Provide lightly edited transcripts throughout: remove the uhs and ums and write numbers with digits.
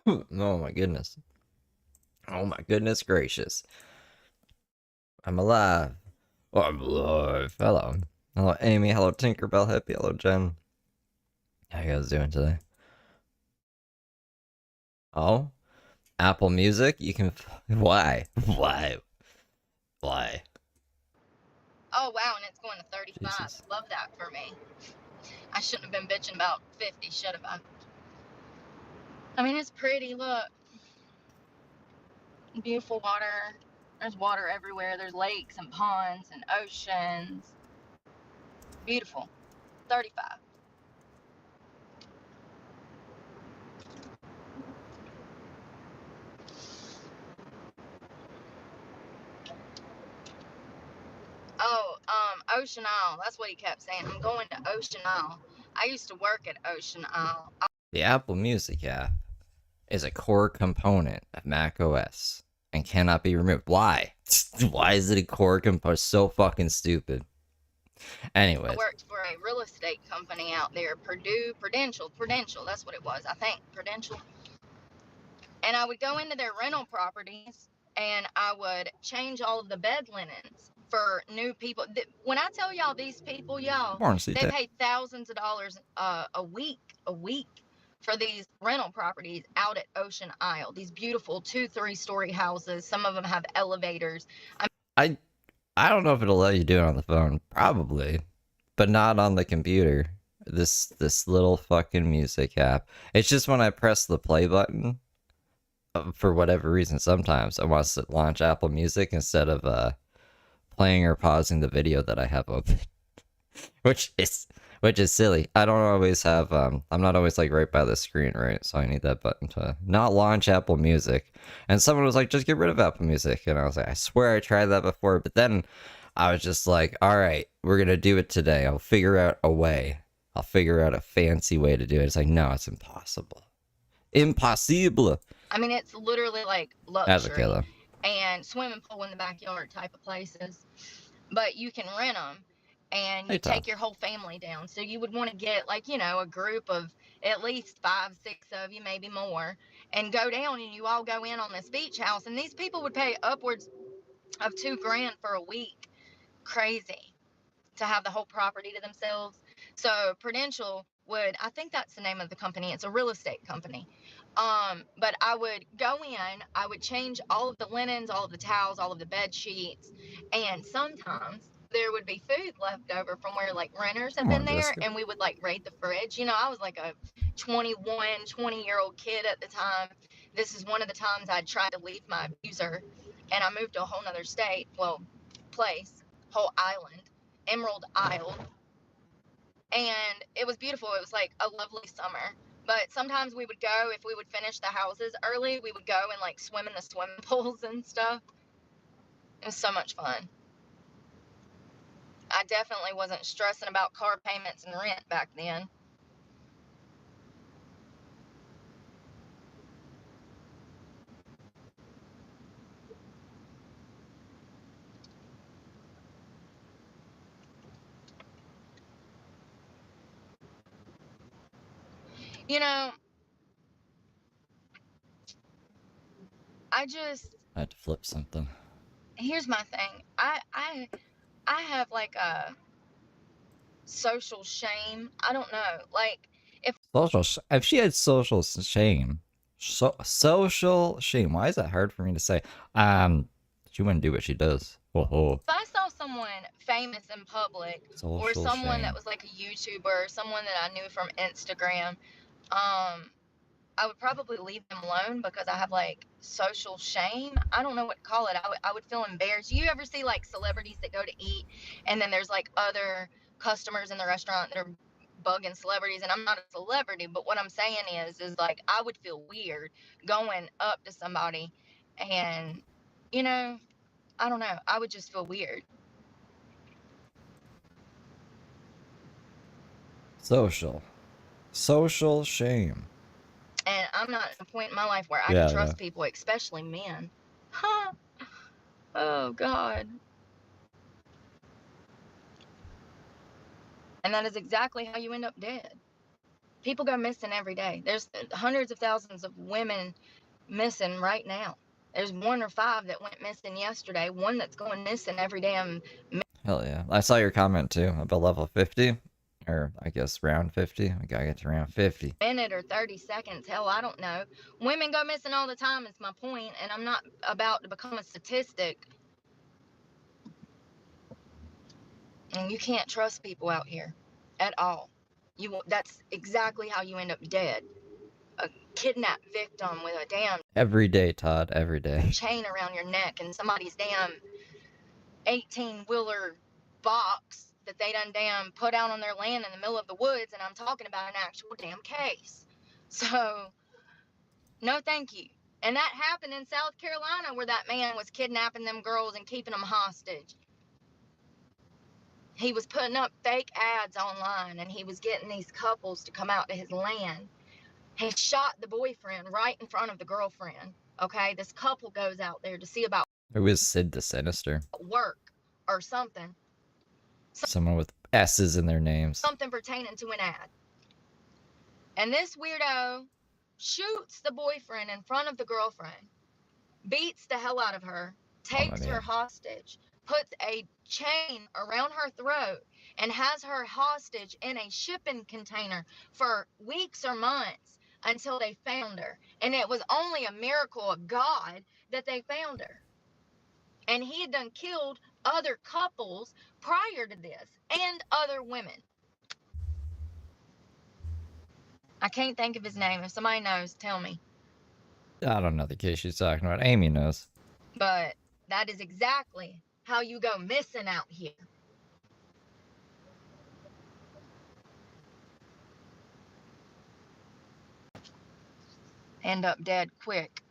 Oh my goodness. Oh my goodness gracious. I'm alive. Oh, I'm alive. Hello. Hello, Amy. Hello, Tinkerbell. Happy. Hello, Jen. How you guys doing today? Oh, Apple Music. You can. Why? Why? Why? Oh, wow, and it's going to 35. Jesus. Love that for me. I shouldn't have been bitching about 50, should have I? I mean, it's pretty. Look, beautiful water. There's water everywhere. There's lakes and ponds and oceans. Beautiful. 35. Oh, Ocean Isle. That's what he kept saying. I'm going to Ocean Isle. I used to work at Ocean Isle. The Apple Music app is a core component of Mac OS and cannot be removed. Why? Why is it a core component? So fucking stupid. I Anyways, worked for a real estate company out there, Prudential, that's what it was, I think, Prudential. And I would go into their rental properties and I would change all of the bed linens for new people. When I tell y'all these people, y'all, they pay thousands of dollars a week for these rental properties out at Ocean Isle. These beautiful 2-3 story houses. Some of them have elevators. I don't know if it'll let you do it on the phone. Probably, but not on the computer. This little fucking music app. It's just when I press the play button, for whatever reason, sometimes I want to launch Apple Music instead of playing or pausing the video that I have open, which is silly. I don't always have I'm not always like right by the screen, right? So I need that button to not launch Apple Music. And someone was like, just get rid of Apple Music, and I was like, I swear I tried that before, but then I was just like, all right, we're gonna do it today. I'll figure out a way. I'll figure out a fancy way to do it. It's like, no, it's impossible. Impossible. I mean, it's literally like That's okay luxury though. and swimming pool in the backyard type of places. But you can rent them and Hey you Tom. take your whole family down. So you would want to get like, a group of at least 5, 6 of you, maybe more, and go down and you all go in on this beach house. And these people would pay upwards of $2,000 for a week. Crazy to have the whole property to themselves. So Prudential would, I think that's the name of the company. It's a real estate company. But I would go in, I would change all of the linens, all of the towels, all of the bed sheets, and sometimes there would be food left over from where like renters have Come been on, there, Jessica. and we would like raid the fridge. I was like a 20-year-old kid at the time. This is one of the times I'd tried to leave my abuser, and I moved to a whole nother state, well, place, whole island, Emerald Isle, and it was beautiful. It was like a lovely summer. But sometimes we would go, if we would finish the houses early, we would go and like swim in the swimming pools and stuff. It was so much fun. I definitely wasn't stressing about car payments and rent back then. You know, I just I had to flip something. here's my thing. I have like a social shame. I don't know. Like If she had social shame, social shame. Why is that hard for me to say? She wouldn't do what she does. Whoa, if I saw someone famous in public or social someone that shame. was like a YouTuber, someone that I knew from Instagram, I would probably leave them alone because I have like social shame. I don't know what to call it. I would feel embarrassed. You ever see like celebrities that go to eat and then there's like other customers in the restaurant that are bugging celebrities, and I'm not a celebrity, but what I'm saying is like I would feel weird going up to somebody and you know, I don't know. I would just feel weird. Social shame. And I'm not at a point in my life where I can Yeah. trust people, especially men. Huh. Oh God. And that is exactly how you end up dead. People go missing every day. There's hundreds of thousands of women missing right now. There's 1 or 5 that went missing yesterday. One that's going missing every damn Hell yeah. I saw your comment too about level 50. Or I guess round 50. We gotta get to round 50. minute or 30 seconds. Hell, I don't know. Women go missing all the time, is my point, and I'm not about to become a statistic. And you can't trust people out here at all. That's exactly how you end up dead. A kidnapped victim with a damn Every day, Todd. Every day. chain around your neck and somebody's damn 18-wheeler box that they done damn put out on their land in the middle of the woods, and I'm talking about an actual damn case. So, no thank you. And that happened in South Carolina, where that man was kidnapping them girls and keeping them hostage. He was putting up fake ads online, and he was getting these couples to come out to his land. He shot the boyfriend right in front of the girlfriend. Okay, this couple goes out there to see about Who is Sid the Sinister? work or something. Someone with S's in their names. Something pertaining to an ad. And this weirdo shoots the boyfriend in front of the girlfriend, beats the hell out of her, takes her hostage, puts a chain around her throat, and has her hostage in a shipping container for weeks or months until they found her. And it was only a miracle of God that they found her. And he had done killed other couples prior to this and other women. I can't think of his name. If somebody knows, tell me. I don't know the case she's talking about. Amy knows. But that is exactly how you go missing out here. End up dead quick.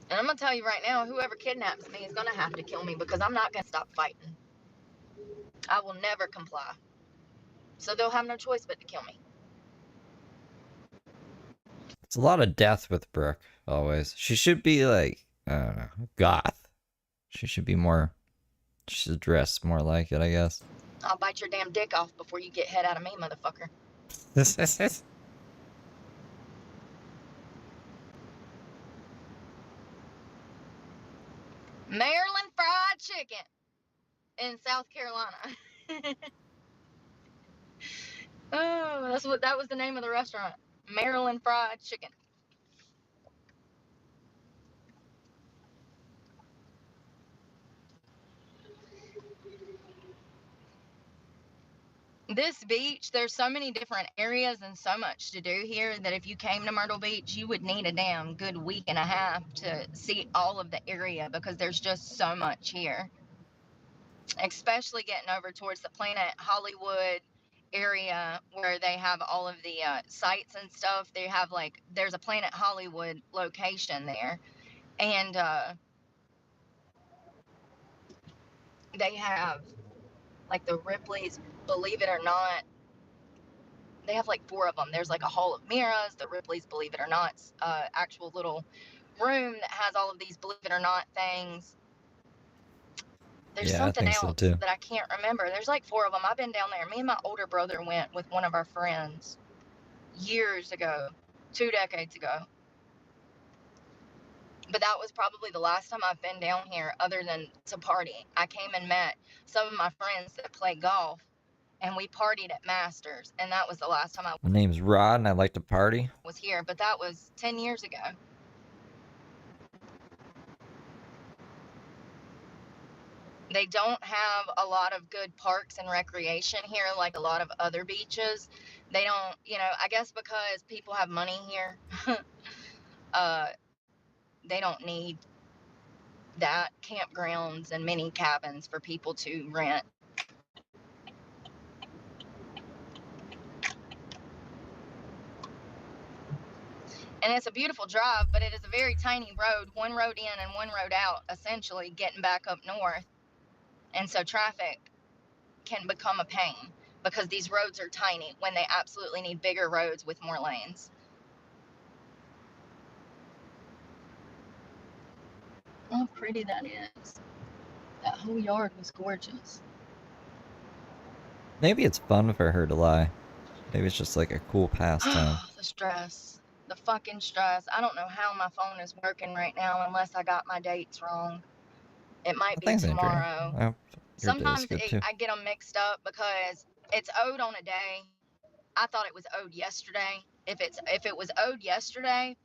And I'm going to tell you right now, whoever kidnaps me is going to have to kill me, because I'm not going to stop fighting. I will never comply. So they'll have no choice but to kill me. It's a lot of death with Brooke, always. She should be like, I don't know, goth. She should be more, she should dress more like it, I guess. I'll bite your damn dick off before you get head out of me, motherfucker. Maryland Fried Chicken in South Carolina. Oh, that was the name of the restaurant. Maryland Fried Chicken. This beach, there's so many different areas and so much to do here that if you came to Myrtle Beach, you would need a damn good week and a half to see all of the area, because there's just so much here. Especially getting over towards the Planet Hollywood area, where they have all of the sites and stuff. They have there's a Planet Hollywood location there, and they have the Ripley's Believe It or Not. They have 4 of them. There's a Hall of Mirrors, the Ripley's Believe It or Not, actual little room that has all of these Believe It or Not things. There's something else that I can't remember. There's 4 of them. I've been down there. Me and my older brother went with one of our friends years ago, 2 decades ago. But that was probably the last time I've been down here other than to party. I came and met some of my friends that play golf, and we partied at Masters, and that was the last time My name's Rod, and I like to party. Was here, but that was 10 years ago. They don't have a lot of good parks and recreation here like a lot of other beaches. They don't, I guess because people have money here, they don't need that campgrounds and mini cabins for people to rent. And it's a beautiful drive, but it is a very tiny road, one road in and one road out, essentially getting back up north. And so traffic can become a pain because these roads are tiny when they absolutely need bigger roads with more lanes. How pretty that is. That whole yard was gorgeous. Maybe it's fun for her to lie. Maybe it's just like a cool pastime. The stress. The fucking stress. I don't know how my phone is working right now unless I got my dates wrong. It might Well, be thanks, Andrea. tomorrow. I hope your day is Sometimes good too. I get them mixed up because it's owed on a day. I thought it was owed yesterday. If it was owed yesterday,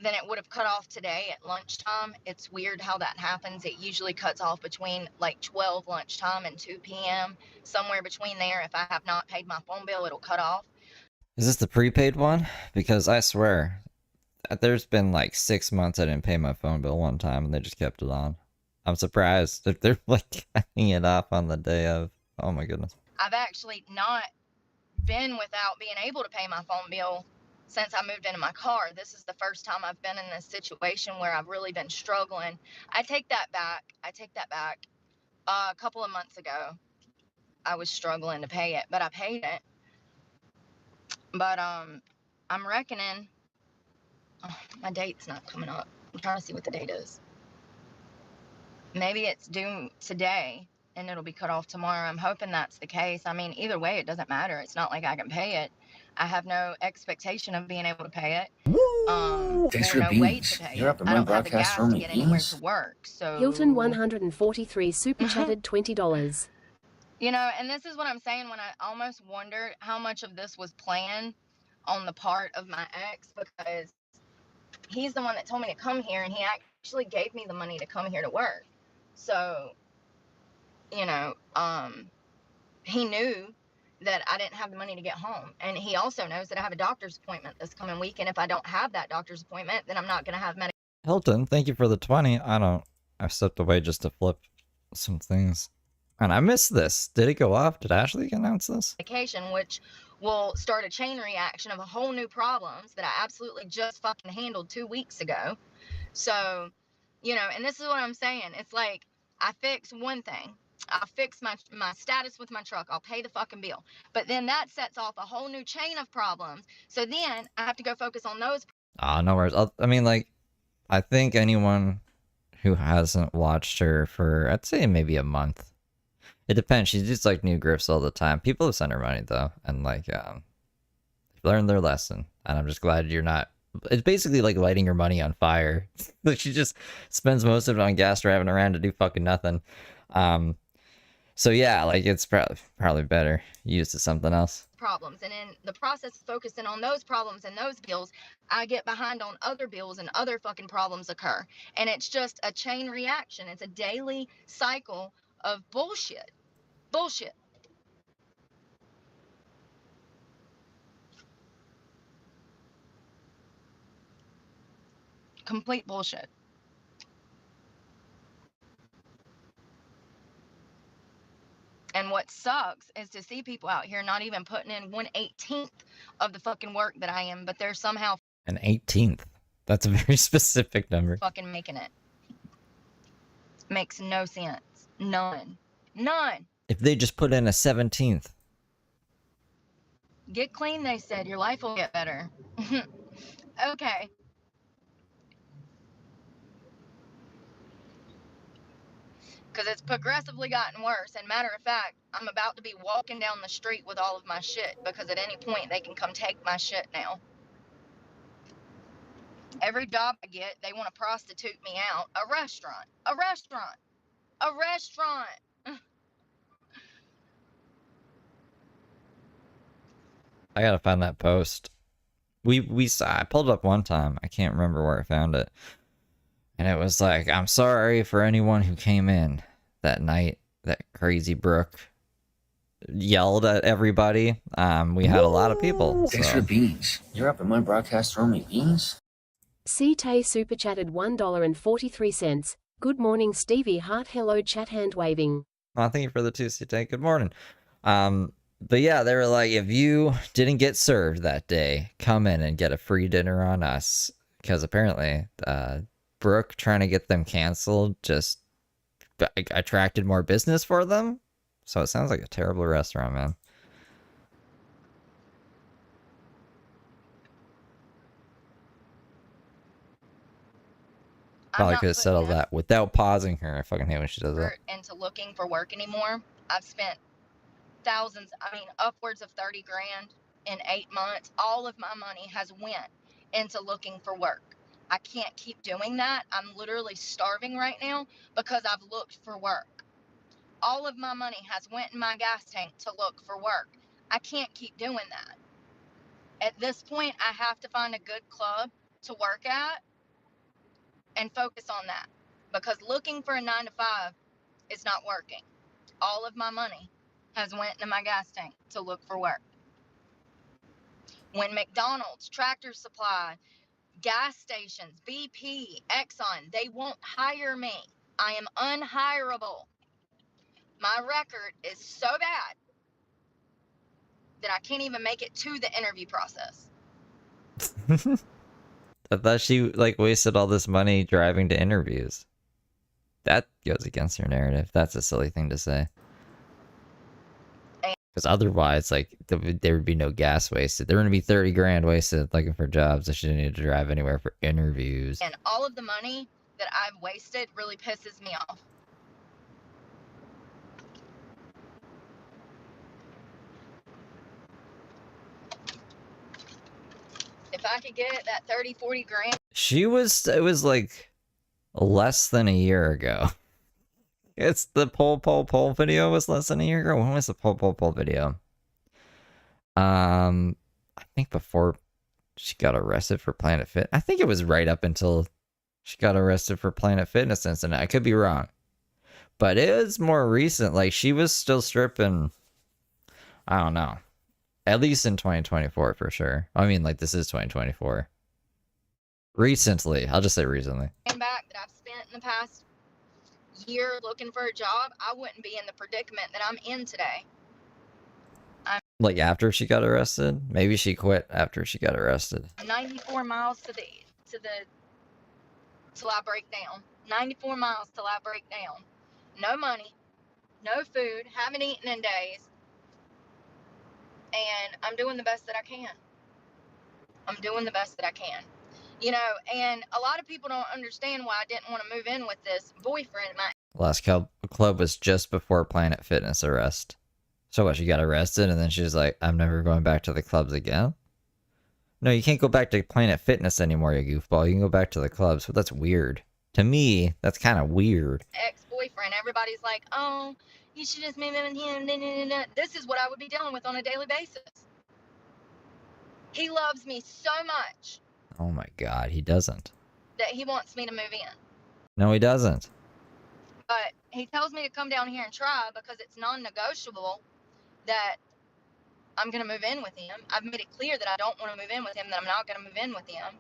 then it would have cut off today at lunchtime. It's weird how that happens. It usually cuts off between like 12 lunchtime and 2 p.m. Somewhere between there. If I have not paid my phone bill, it'll cut off. Is this the prepaid one? Because I swear, there's been like 6 months I didn't pay my phone bill one time and they just kept it on. I'm surprised if they're like cutting it off on the day of. Oh my goodness. I've actually not been without being able to pay my phone bill since I moved into my car. This is the first time I've been in this situation where I've really been struggling. I take that back. A couple of months ago, I was struggling to pay it, but I paid it. But I'm reckoning. Oh, my date's not coming up. I'm trying to see what the date is. Maybe it's due today and it'll be cut off tomorrow. I'm hoping that's the case. I mean, either way, it doesn't matter. It's not like I can pay it. I have no expectation of being able to pay it. Thanks Or for no beans. way to pay You're it. up in I my don't have the broadcast gas for to me get anywhere beans. to work. So Hilton 143 super chatted $20. You know, and this is what I'm saying when I almost wondered how much of this was planned on the part of my ex, because he's the one that told me to come here and he actually gave me the money to come here to work. So, you know, he knew that I didn't have the money to get home. And he also knows that I have a doctor's appointment this coming week. And if I don't have that doctor's appointment, then I'm not going to have Hilton, thank you for the 20. I stepped away just to flip some things. And I missed this. Did it go off? Did Ashley announce this? medication, which will start a chain reaction of a whole new problems that I absolutely just fucking handled 2 weeks ago. So, you know, and this is what I'm saying. It's like, I fix one thing. I'll fix my status with my truck. I'll pay the fucking bill. But then that sets off a whole new chain of problems. So then I have to go focus on those. No worries. I mean, like, I think anyone who hasn't watched her for, I'd say maybe a month. It depends. She does like new grifts all the time. People have sent her money though, and like, learned their lesson. And I'm just glad you're not. It's basically like lighting your money on fire. Like she just spends most of it on gas driving around to do fucking nothing. So yeah, like it's probably better used to something else. Problems, and in the process of focusing on those problems and those bills, I get behind on other bills and other fucking problems occur, and it's just a chain reaction. It's a daily cycle of bullshit. Complete bullshit. And what sucks is to see people out here not even putting in 1/18th of the fucking work that I am, but they're somehow An 18th. That's a very specific number. fucking making it. Makes no sense. None. If they just put in a 17th. Get clean, they said. Your life will get better. Okay. Because it's progressively gotten worse. And matter of fact, I'm about to be walking down the street with all of my shit, because at any point they can come take my shit now. Every job I get, they want to prostitute me out. A restaurant. I gotta find that post. I pulled it up one time. I can't remember where I found it. And it was like, I'm sorry for anyone who came in that night that crazy Brooke yelled at everybody. We had a lot of people. Thanks So. for beans. You're up in my broadcast for me beans. CT super chatted $1.43. Good morning, Stevie. Heart hello chat hand waving. Oh, thank you for the 2 CT. Good morning. But yeah, they were like, if you didn't get served that day, come in and get a free dinner on us. Because apparently, Brooke trying to get them canceled just attracted more business for them. So it sounds like a terrible restaurant, man. I'm Probably not could have putting settled that without pausing her. I fucking hate when she does that. effort into looking for work anymore. I've spent thousands, I mean, upwards of 30 grand in 8 months. All of my money has went into looking for work. I can't keep doing that. I'm literally starving right now because I've looked for work. All of my money has went in my gas tank to look for work. I can't keep doing that. At this point, I have to find a good club to work at and focus on that, because looking for a 9 to 5 is not working. All of my money has went into my gas tank to look for work. When McDonald's, Tractor Supply, gas stations, BP, Exxon, they won't hire me. I am unhireable. My record is so bad that I can't even make it to the interview process. I thought she like wasted all this money driving to interviews. That goes against her narrative. That's a silly thing to say. Because otherwise, like, there would be no gas wasted. There would be 30 grand wasted looking for jobs if she didn't need to drive anywhere for interviews. And all of the money that I've wasted really pisses me off. If I could get that 30, 40 grand. It was like less than a year ago. It's the poll video was less than a year ago. When was the poll video? I think before she got arrested for Planet Fit. I think it was right up until she got arrested for Planet Fitness incident. I could be wrong. But it was more recent. Like, she was still stripping, I don't know. At least in 2024 for sure. I mean, like, this is 2024. Recently. I'll just say recently. Back that I've spent in the past year looking for a job, I wouldn't be in the predicament that I'm in today. Like, after she got arrested? Maybe she quit after she got arrested. 94 miles till I break down. 94 miles till I break down. No money, no food, haven't eaten in days, and I'm doing the best that I can. I'm doing the best that I can. You know, and a lot of people don't understand why I didn't want to move in with this boyfriend. Last club was just before Planet Fitness arrest. So what, she got arrested and then she was like, I'm never going back to the clubs again? No, you can't go back to Planet Fitness anymore, you goofball. You can go back to the clubs, but that's weird. To me, that's kind of weird. Ex-boyfriend, everybody's like, oh, you should just move in with him. This is what I would be dealing with on a daily basis. He loves me so much. Oh my god, he doesn't. That he wants me to move in. No, he doesn't. But he tells me to come down here and try because it's non-negotiable that I'm going to move in with him. I've made it clear that I don't want to move in with him, that I'm not going to move in with him.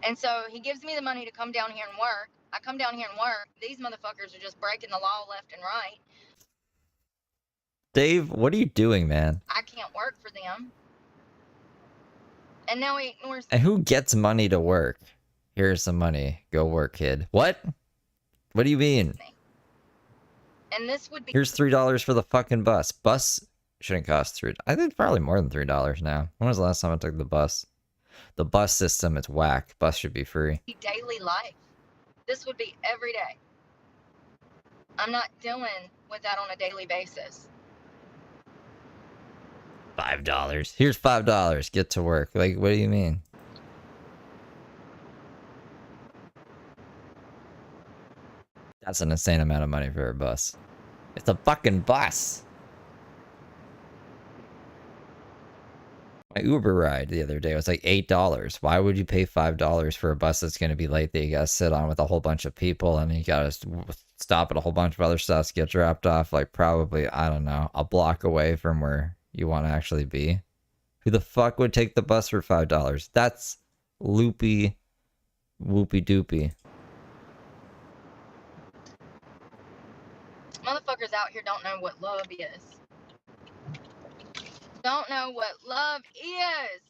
And so he gives me the money to come down here and work. I come down here and work. These motherfuckers are just breaking the law left and right. Dave, what are you doing, man? I can't work for them. And now he ignores. And who gets money to work? Here's some money. Go work, kid. What? What do you mean? And this would be. Here's $3 for the fucking bus. Bus shouldn't cost $3. I think probably more than $3 now. When was the last time I took the bus? The bus system is whack. Bus should be free. Daily life. This would be every day. I'm not dealing with that on a daily basis. $5. Here's $5. Get to work. Like, what do you mean? That's an insane amount of money for a bus. It's a fucking bus. My Uber ride the other day was like $8. Why would you pay $5 for a bus that's going to be late that you got to sit on with a whole bunch of people and you got to stop at a whole bunch of other stops to get dropped off? Like, probably, I don't know, a block away from where you want to actually be. Who the fuck would take the bus for $5? That's loopy, whoopy doopy. Motherfuckers out here don't know what love is. Don't know what love is.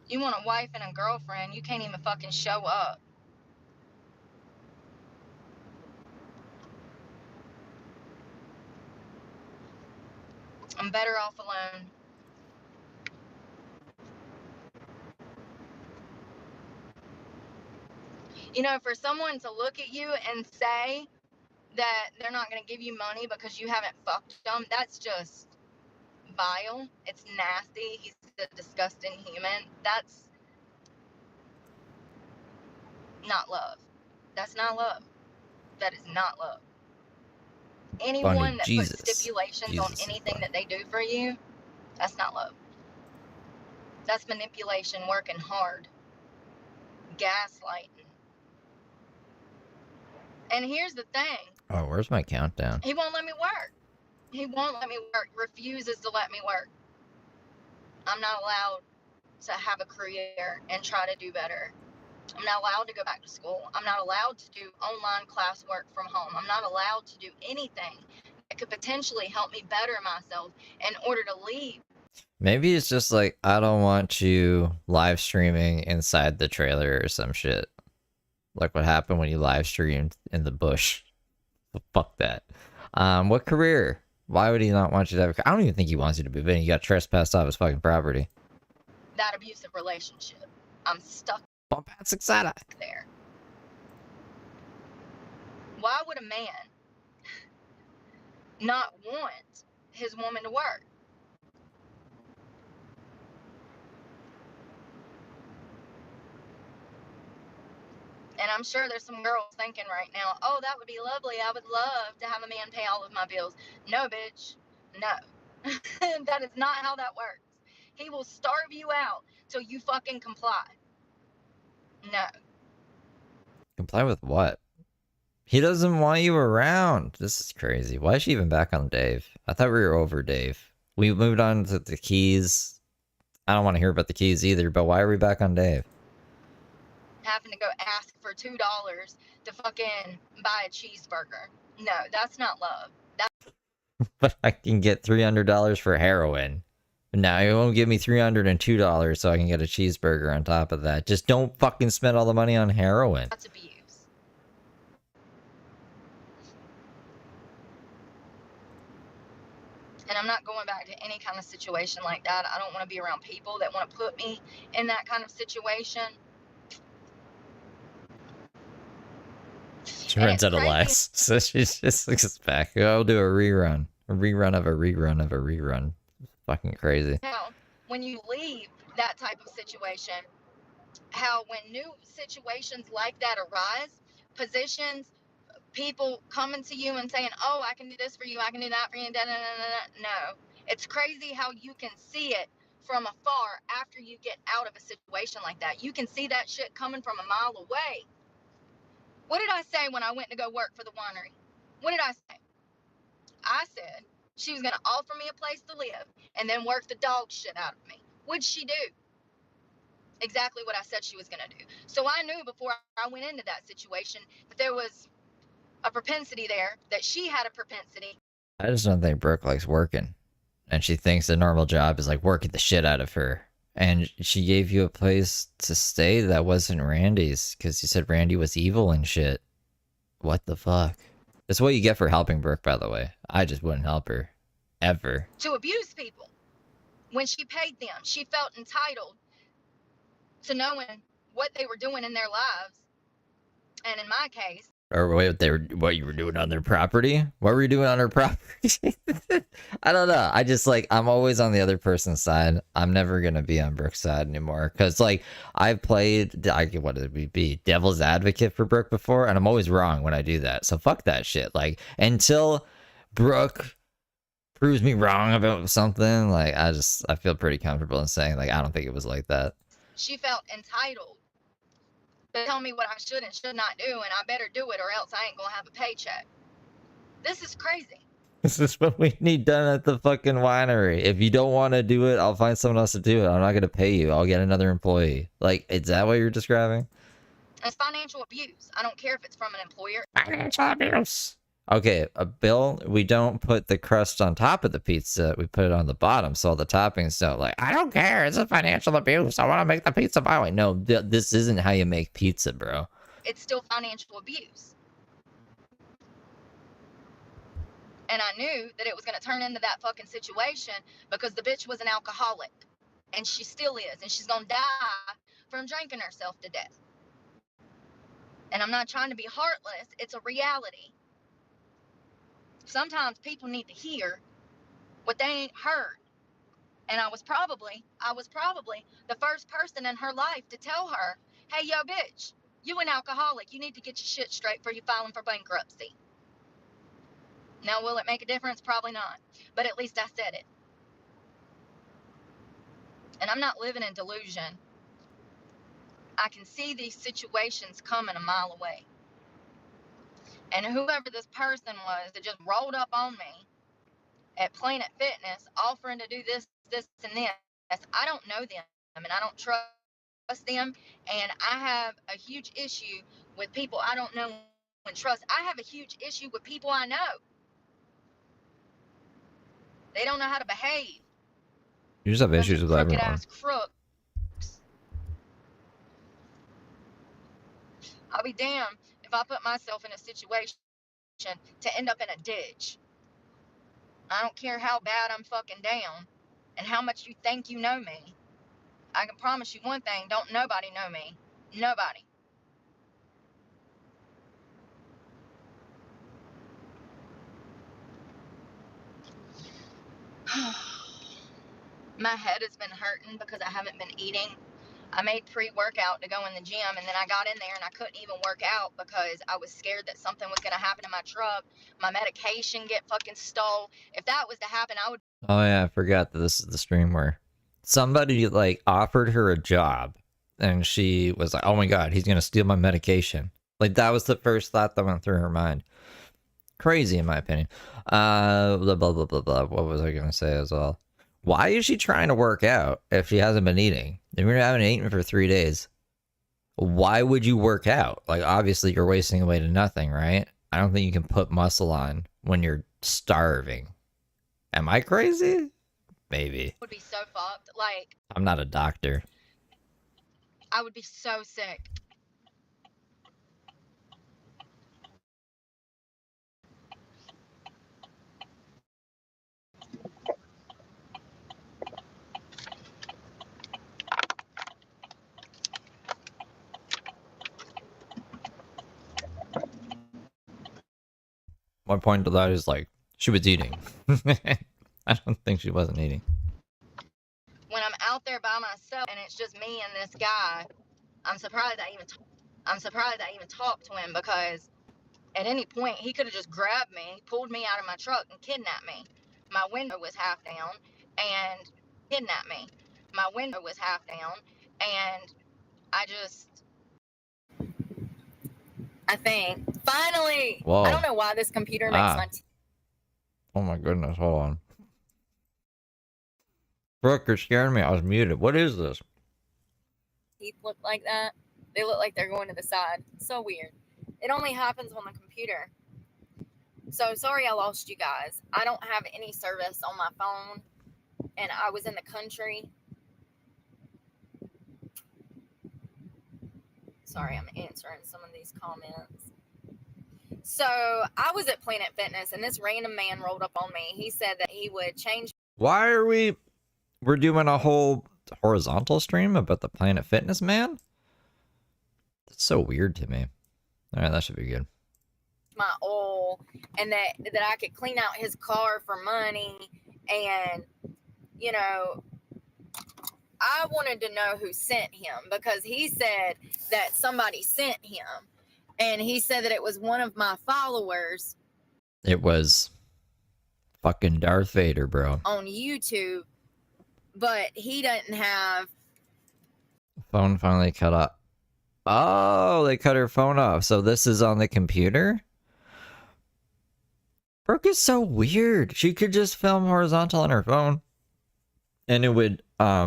You want a wife and a girlfriend, you can't even fucking show up. I'm better off alone. You know, for someone to look at you and say that they're not going to give you money because you haven't fucked them, that's just vile. It's nasty. He's a disgusting human. That's not love. That's not love. That is not love. Funny Anyone that puts Jesus. stipulations on Jesus is anything funny. that they do for you, that's not love. That's manipulation, working hard, gaslighting. And here's the thing. Oh, where's my countdown? He won't let me work. He won't let me work. Refuses to let me work. I'm not allowed to have a career and try to do better. I'm not allowed to go back to school. I'm not allowed to do online classwork from home. I'm not allowed to do anything that could potentially help me better myself in order to leave. Maybe it's just like, I don't want you live streaming inside the trailer or some shit. Like what happened when you live streamed in the bush. Fuck that. What career? Why would he not want you to have I don't even think he wants you to move in. You got trespassed off his fucking property. That abusive relationship. I'm stuck there. Why would a man not want his woman to work? And I'm sure there's some girls thinking right now, oh, that would be lovely. I would love to have a man pay all of my bills. No, bitch. No. That is not how that works. He will starve you out till you fucking comply. No. Comply with what? He doesn't want you around. This is crazy. Why is she even back on Dave? I thought we were over Dave. We moved on to the keys. I don't want to hear about the keys either, but why are we back on Dave? Having to go ask for $2 to fucking buy a cheeseburger. No, that's not love. But I can get $300 for heroin. Now you won't give me $302 so I can get a cheeseburger on top of that. Just don't fucking spend all the money on heroin. That's abuse. And I'm not going back to any kind of situation like that. I don't want to be around people that want to put me in that kind of situation. She runs out of lies. So she just looks back. I'll do a rerun. A rerun of a rerun of a rerun. Fucking crazy. Now, when you leave that type of situation, how when new situations like that arise, positions, people coming to you and saying, oh, I can do this for you, I can do that for you, da, da, da, da. No. It's crazy how you can see it from afar after you get out of a situation like that. You can see that shit coming from a mile away. What did I say when I went to go work for the winery? What did I say? I said she was going to offer me a place to live and then work the dog shit out of me. What'd she do? Exactly what I said she was going to do. So I knew before I went into that situation that there was a propensity there, that she had a propensity. I just don't think Brooke likes working. And she thinks a normal job is like working the shit out of her. And she gave you a place to stay that wasn't Randy's because you said Randy was evil and shit. What the fuck? That's what you get for helping Brooke, by the way. I just wouldn't help her. Ever. To abuse people. When she paid them, she felt entitled to knowing what they were doing in their lives. And in my case, or what you were doing on their property? What were you doing on her property? I don't know. I just I'm always on the other person's side. I'm never gonna be on Brooke's side anymore. Cause I've played what did we be? Devil's advocate for Brooke before, and I'm always wrong when I do that. So fuck that shit. Until Brooke proves me wrong about something, I feel pretty comfortable in saying I don't think it was like that. She felt entitled to tell me what I should and should not do, and I better do it or else I ain't gonna have a paycheck. This is crazy. This is what we need done at the fucking winery. If you don't want to do it, I'll find someone else to do it. I'm not gonna pay you. I'll get another employee. Is that what you're describing? It's financial abuse. I don't care if it's from an employer. Financial abuse. Okay, Bill, we don't put the crust on top of the pizza. We put it on the bottom, so all the toppings don't. I don't care. It's a financial abuse. I want to make the pizza my way. No, this isn't how you make pizza, bro. It's still financial abuse. And I knew that it was going to turn into that fucking situation because the bitch was an alcoholic. And she still is. And she's going to die from drinking herself to death. And I'm not trying to be heartless. It's a reality. Sometimes people need to hear what they ain't heard. And I was probably the first person in her life to tell her, hey, yo, bitch, you an alcoholic. You need to get your shit straight before you filing for bankruptcy. Now, will it make a difference? Probably not. But at least I said it. And I'm not living in delusion. I can see these situations coming a mile away. And whoever this person was that just rolled up on me at Planet Fitness offering to do this, and this, I don't know them and I don't trust them. And I have a huge issue with people I don't know and trust. I have a huge issue with people I know. They don't know how to behave. You just have issues with Crooked everyone. ass crooks. I'll be damned if I put myself in a situation to end up in a ditch. I don't care how bad I'm fucking down and how much you think you know me. I can promise you one thing, don't nobody know me. Nobody. My head has been hurting because I haven't been eating. I made pre-workout to go in the gym, and then I got in there and I couldn't even work out because I was scared that something was going to happen to my truck. My medication get fucking stole. If that was to happen, I would... Oh yeah, I forgot that this is the stream where somebody like offered her a job and she was like, oh my god, he's gonna steal my medication. Like that was the first thought that went through her mind. Crazy in my opinion. Blah blah blah blah blah. What was I gonna say as well? Why is she trying to work out if she hasn't been eating? If you haven't eaten for 3 days, why would you work out? Like obviously you're wasting away to nothing, right? I don't think you can put muscle on when you're starving. Am I crazy? Maybe. would be so fucked. Like, I'm not a doctor. I would be so sick. My point to that is like she was eating. I don't think she wasn't eating. When I'm out there by myself and it's just me and this guy, I'm surprised I even talked to him because at any point he could have just grabbed me, pulled me out of my truck and kidnapped me. My window was half down and kidnapped me. My window was half down and I think finally. Whoa. I don't know why this computer makes my Oh my goodness, hold on. Brooke, you're scaring me. I was muted. What is this? teeth look like that. They look like they're going to the side. So weird. It only happens on the computer. So sorry I lost you guys. I don't have any service on my phone and I was in the country. Sorry, I'm answering some of these comments. So I was at Planet Fitness and this random man rolled up on me. He said that he would change. Why are we're doing a whole horizontal stream about the Planet Fitness man? That's so weird to me. All right, that should be good. My oil and that I could clean out his car for money. And, you know, I wanted to know who sent him because he said that somebody sent him. And he said that it was one of my followers. It was fucking Darth Vader, bro. On YouTube. But he doesn't have. Phone finally cut off. Oh, they cut her phone off. So this is on the computer? Brooke is so weird. She could just film horizontal on her phone. And it would, I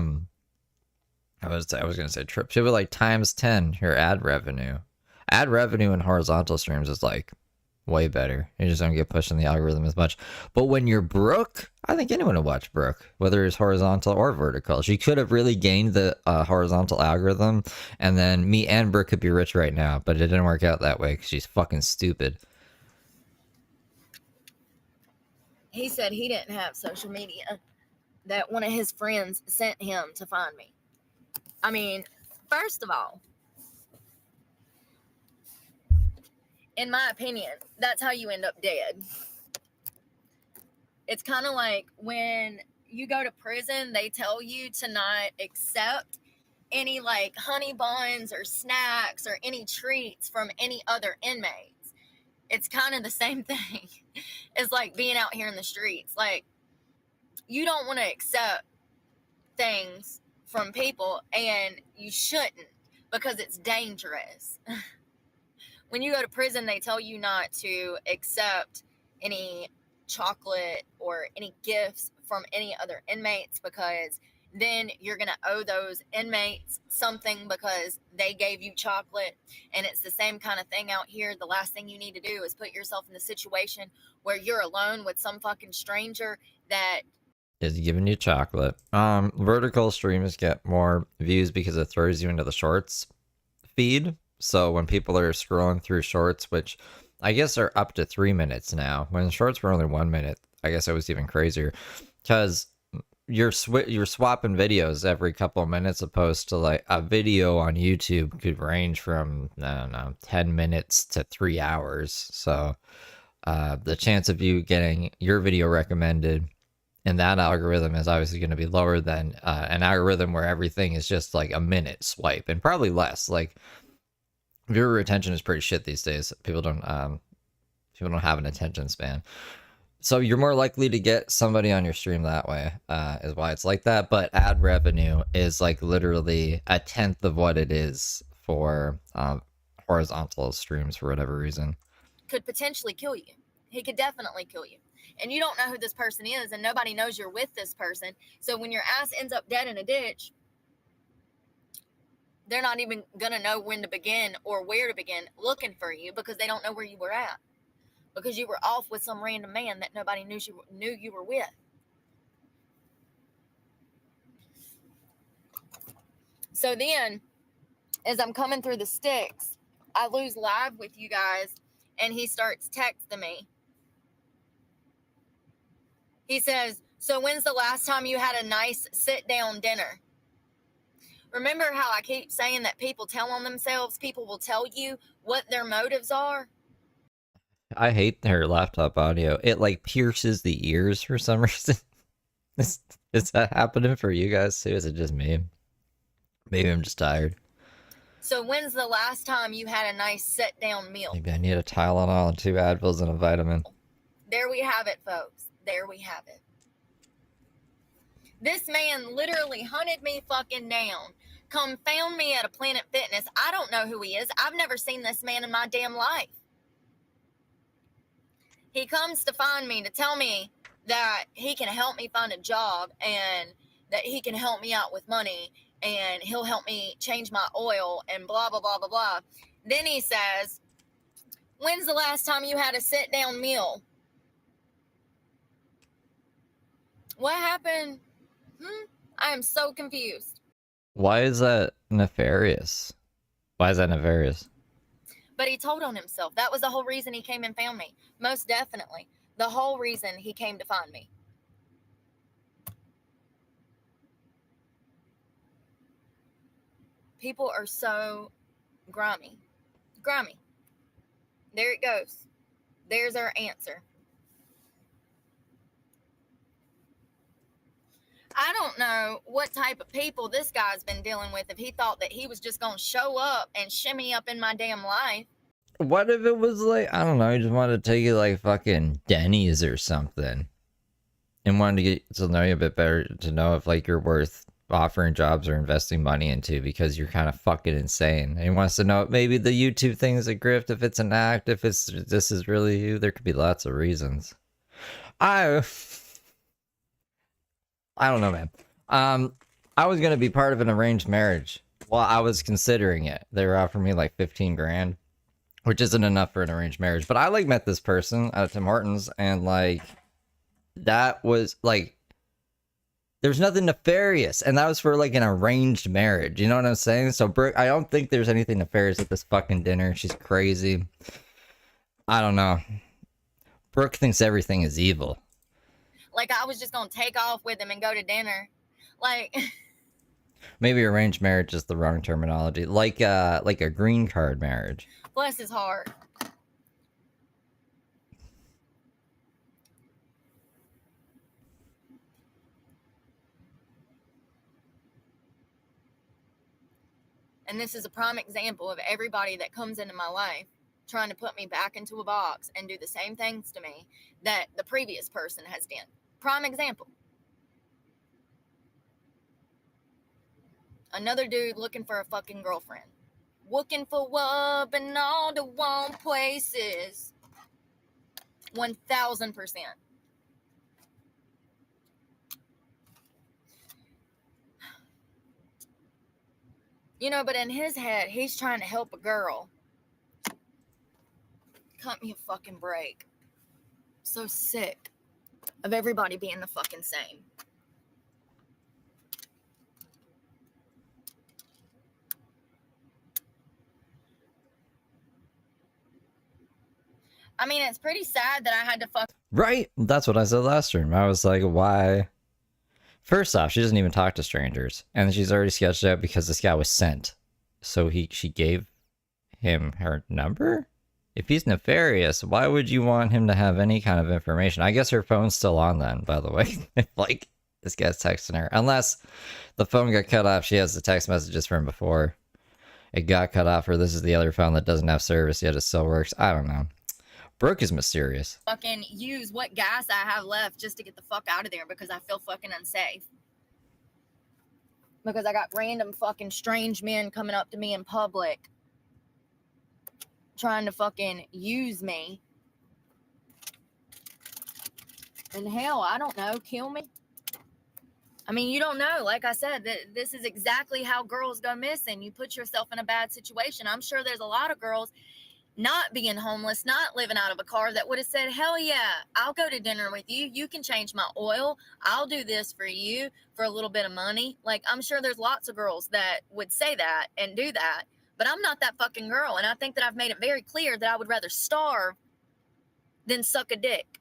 was gonna say trip. She would like times 10 her ad revenue. Ad revenue in horizontal streams is like way better. You just don't get pushed in the algorithm as much. But when you're Brooke, I think anyone would watch Brooke, whether it's horizontal or vertical. She could have really gained the horizontal algorithm, and then me and Brooke could be rich right now. But it didn't work out that way because she's fucking stupid. He said he didn't have social media. That one of his friends sent him to find me. I mean, first of all, in my opinion, that's how you end up dead. It's kind of like when you go to prison, they tell you to not accept any like honey buns or snacks or any treats from any other inmates. It's kind of the same thing. It's like being out here in the streets. Like, you don't want to accept things from people, and you shouldn't, because it's dangerous. When you go to prison, they tell you not to accept any chocolate or any gifts from any other inmates, because then you're going to owe those inmates something because they gave you chocolate. And it's the same kind of thing out here. The last thing you need to do is put yourself in the situation where you're alone with some fucking stranger that is giving you chocolate. Vertical streams get more views because it throws you into the shorts feed. So when people are scrolling through shorts, which I guess are up to 3 minutes now, when shorts were only 1 minute, I guess it was even crazier, because you're swapping videos every couple of minutes, opposed to like a video on YouTube could range from, I don't know, 10 minutes to 3 hours. So the chance of you getting your video recommended in that algorithm is obviously going to be lower than an algorithm where everything is just like a minute swipe, and probably less. Like, viewer retention is pretty shit these days. People don't have an attention span. So you're more likely to get somebody on your stream that way, is why it's like that. But ad revenue is like literally 1/10 of what it is for horizontal streams for whatever reason. could potentially kill you. He could definitely kill you. And you don't know who this person is, and nobody knows you're with this person. So when your ass ends up dead in a ditch, they're not even going to know when to begin or where to begin looking for you, because they don't know where you were at. Because you were off with some random man that nobody knew you were with. So then, as I'm coming through the sticks, I lose live with you guys, and he starts texting me. He says, "So when's the last time you had a nice sit-down dinner?" Remember how I keep saying that people tell on themselves? People will tell you what their motives are. I hate their laptop audio. It like pierces the ears for some reason. Is that happening for you guys too? Is it just me? Maybe I'm just tired. So when's the last time you had a nice sit-down meal? Maybe I need a Tylenol and 2 Advils and a vitamin. There we have it, folks. There we have it. This man literally hunted me fucking down. Come found me at a Planet Fitness. I don't know who he is. I've never seen this man in my damn life. He comes to find me to tell me that he can help me find a job, and that he can help me out with money, and he'll help me change my oil, and blah, blah, blah, blah, blah. Then he says, "When's the last time you had a sit-down meal?" What happened? I am so confused. Why is that nefarious? Why is that nefarious? But he told on himself. That was the whole reason he came and found me. Most definitely. The whole reason he came to find me. People are so grimy. Grimy. There it goes. There's our answer. I don't know what type of people this guy's been dealing with, if he thought that he was just going to show up and shimmy up in my damn life. What if it was like, I don't know, you just wanted to take you like fucking Denny's or something, and wanted to get to know you a bit better, to know if like you're worth offering jobs or investing money into, because you're kind of fucking insane. And he wants to know if maybe the YouTube thing is a grift, if it's an act, if this is really you. There could be lots of reasons. I don't know, man. I was gonna be part of an arranged marriage. Well, I was considering it. They were offering me like 15 grand, which isn't enough for an arranged marriage. But I like met this person at Tim Hortons, and like that was like, there's nothing nefarious, and that was for like an arranged marriage. You know what I'm saying? So Brooke, I don't think there's anything nefarious at this fucking dinner. She's crazy. I don't know. Brooke thinks everything is evil. Like I was just going to take off with him and go to dinner. Like, maybe arranged marriage is the wrong terminology. Like a green card marriage. bless his heart. And this is a prime example of everybody that comes into my life trying to put me back into a box and do the same things to me that the previous person has done. Prime example. Another dude looking for a fucking girlfriend. Looking for what, but all the wrong places. 1000%. You know, but in his head, he's trying to help a girl. Cut me a fucking break. So sick of everybody being the fucking same. I mean, it's pretty sad that I had to fuck. Right? That's what I said last stream. I was like, why? First off, she doesn't even talk to strangers. And she's already sketched out because this guy was sent. So she gave him her number? If he's nefarious, why would you want him to have any kind of information? I guess her phone's still on then, by the way. Like, this guy's texting her. Unless the phone got cut off, she has the text messages from before. It got cut off, or this is the other phone that doesn't have service yet. It still works. I don't know. Brooke is mysterious. Fucking use what gas I have left just to get the fuck out of there because I feel fucking unsafe. Because I got random fucking strange men coming up to me in public trying to fucking use me. And hell, I don't know, kill me. I mean, you don't know. Like I said, this is exactly how girls go missing. You put yourself in a bad situation. I'm sure there's a lot of girls not being homeless, not living out of a car that would have said, hell yeah, I'll go to dinner with you. You can change my oil. I'll do this for you for a little bit of money. Like, I'm sure there's lots of girls that would say that and do that, but I'm not that fucking girl. And I think that I've made it very clear that I would rather starve than suck a dick.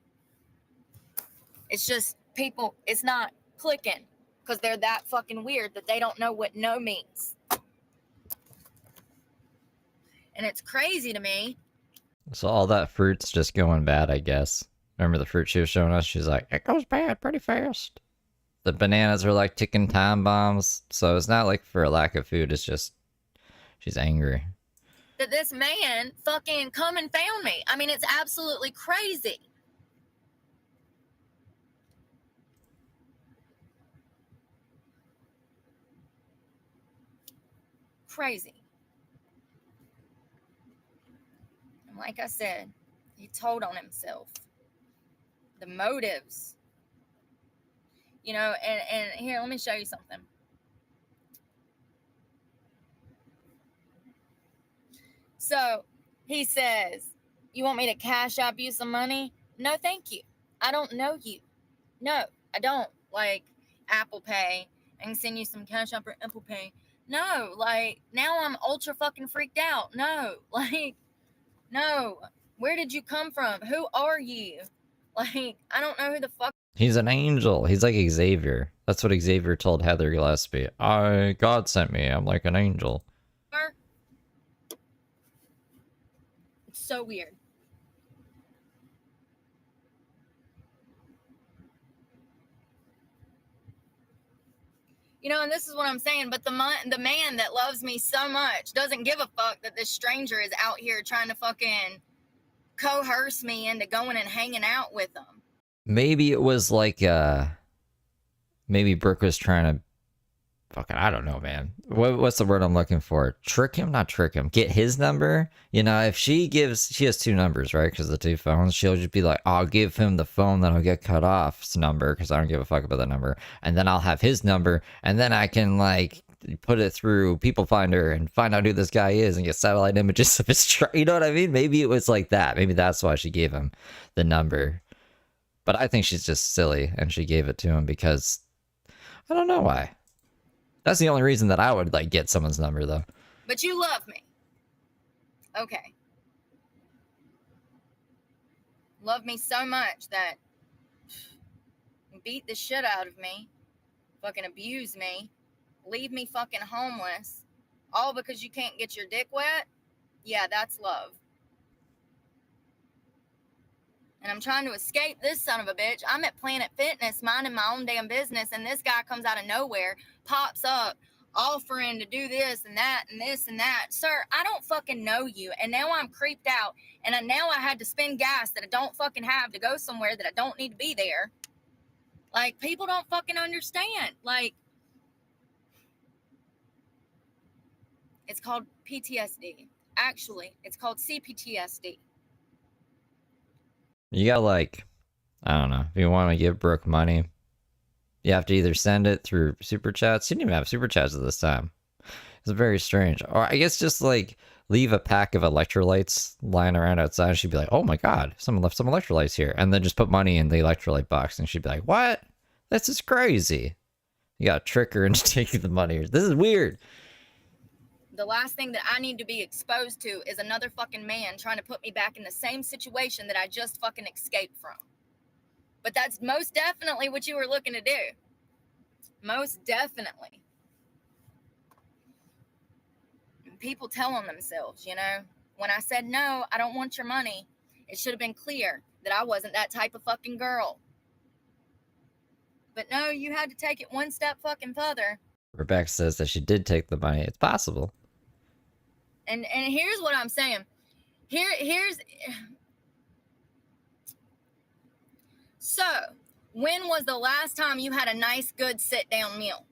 It's just people, it's not clicking because they're that fucking weird that they don't know what no means. And it's crazy to me. So all that fruit's just going bad, I guess. Remember the fruit she was showing us? She's like, it goes bad pretty fast. The bananas are like ticking time bombs. So it's not like for a lack of food. It's just she's angry. That this man fucking come and found me. I mean, it's absolutely crazy. Crazy. And like I said, he told on himself. The motives. You know, and here, let me show you something. So he says, you want me to cash app you some money? No, thank you. I don't know you. No, I don't. Like, Apple Pay. I can send you some cash app or Apple Pay. No, like, now I'm ultra fucking freaked out. No, like, no. Where did you come from? Who are you? Like, I don't know who the fuck. He's an angel. He's like Xavier. That's what Xavier told Heather Gillespie. God sent me. I'm like an angel. It's so weird. You know, and this is what I'm saying, but the man that loves me so much doesn't give a fuck that this stranger is out here trying to fucking coerce me into going and hanging out with them. Maybe it was like, maybe Brooke was trying to, fucking, I don't know, man. What's the word I'm looking for? Trick him? Not trick him. Get his number? You know, if she has two numbers, right? Because the two phones, she'll just be like, I'll give him the phone that'll get cut off's number because I don't give a fuck about that number. And then I'll have his number, and then I can, like, put it through People Finder and find out who this guy is and get satellite images of his truck. You know what I mean? Maybe it was like that. Maybe that's why she gave him the number. But I think she's just silly, and she gave it to him because I don't know why. That's the only reason that I would, like, get someone's number, though. But you love me. Okay. Love me so much that you beat the shit out of me, fucking abuse me, leave me fucking homeless, all because you can't get your dick wet? Yeah, that's love. And I'm trying to escape this son of a bitch. I'm at Planet Fitness minding my own damn business, and this guy comes out of nowhere, pops up offering to do this and that and this and that. Sir, I don't fucking know you. And now I'm creeped out. And now I had to spend gas that I don't fucking have to go somewhere that I don't need to be there. Like, people don't fucking understand. Like, it's called PTSD. Actually, it's called CPTSD. You got like, I don't know, if you want to give Brooke money, you have to either send it through super chats. She didn't even have super chats at this time. It's very strange. Or I guess just like leave a pack of electrolytes lying around outside. She'd be like, oh my God, someone left some electrolytes here. And then just put money in the electrolyte box. And she'd be like, what? This is crazy. You got to trick her into taking the money. This is weird. The last thing that I need to be exposed to is another fucking man trying to put me back in the same situation that I just fucking escaped from. But that's most definitely what you were looking to do. Most definitely. People telling themselves, you know, when I said, no, I don't want your money, it should have been clear that I wasn't that type of fucking girl. But no, you had to take it one step fucking further. Rebecca says that she did take the money. It's possible. And here's what I'm saying. Here's so, when was the last time you had a nice, good sit-down meal?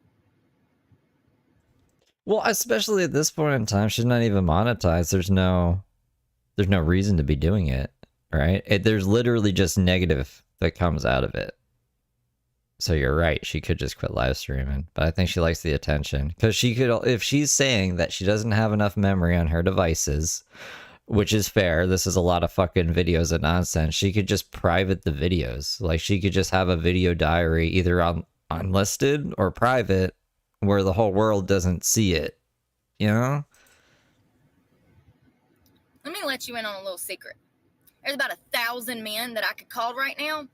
Well, especially at this point in time, she's not even monetized. There's no reason to be doing it, right? There's literally just negative that comes out of it. So you're right. She could just quit live streaming, but I think she likes the attention because she could, if she's saying that she doesn't have enough memory on her devices, which is fair. This is a lot of fucking videos of nonsense. She could just private the videos. Like she could just have a video diary either on unlisted or private where the whole world doesn't see it, you know? Let me let you in on a little secret. There's about 1,000 men that I could call right now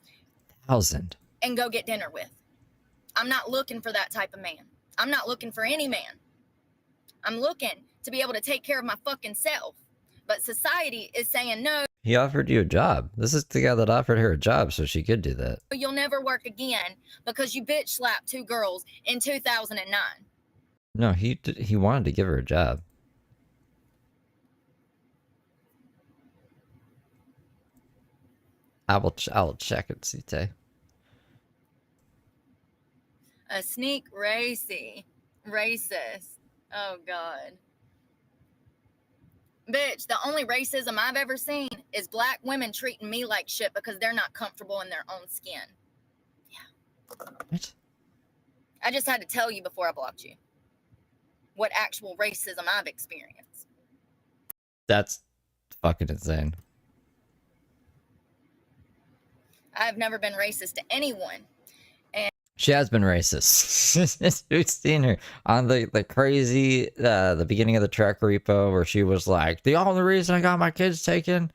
1,000. and go get dinner with. I'm not looking for that type of man. I'm not looking for any man. I'm looking to be able to take care of my fucking self. But society is saying, no, He offered you a job. This is the guy that offered her a job so she could do that. you'll never work again because you bitch slapped 2 girls in 2009. No, he wanted to give her a job. I'll check it, CT. A sneak racist. Oh, God. Bitch, the only racism I've ever seen is black women treating me like shit because they're not comfortable in their own skin. Yeah. What? I just had to tell you before I blocked you what actual racism I've experienced. That's fucking insane. I've never been racist to anyone. She has been racist. We've seen her on the crazy, the beginning of the truck repo where she was like, the only reason I got my kids taken.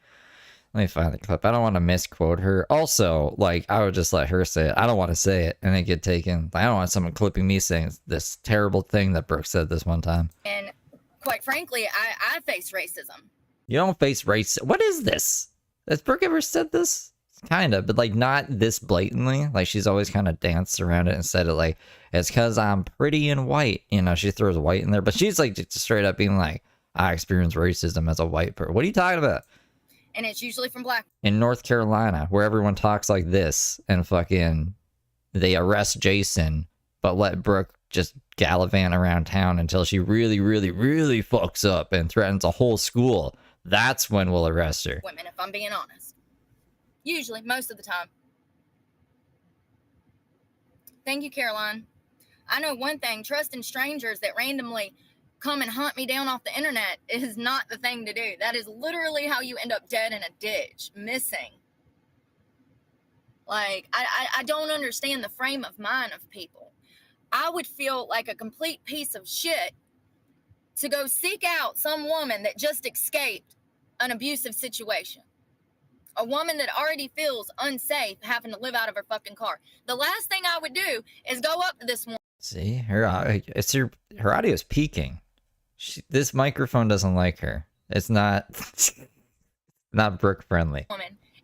Let me find the clip. I don't want to misquote her. Also, like, I would just let her say it. I don't want to say it and then get taken. I don't want someone clipping me saying this terrible thing that Brooke said this one time. And quite frankly, I face racism. You don't face race. What is this? Has Brooke ever said this? Kind of, but like not this blatantly. Like she's always kind of danced around it and said it like, it's because I'm pretty and white. You know, she throws white in there, but she's like just straight up being like, I experienced racism as a white person. What are you talking about? And it's usually from black. In North Carolina, where everyone talks like this and fucking they arrest Jason, but let Brooke just gallivant around town until she really, really, really fucks up and threatens a whole school. That's when we'll arrest her. Women, if I'm being honest. Usually, most of the time. Thank you, Caroline. I know one thing, trusting strangers that randomly come and hunt me down off the internet is not the thing to do. That is literally how you end up dead in a ditch, missing. Like, I don't understand the frame of mind of people. I would feel like a complete piece of shit to go seek out some woman that just escaped an abusive situation. A woman that already feels unsafe having to live out of her fucking car. The last thing I would do is go up to this woman. See, her audio is peaking. This microphone doesn't like her. It's not Brooke friendly.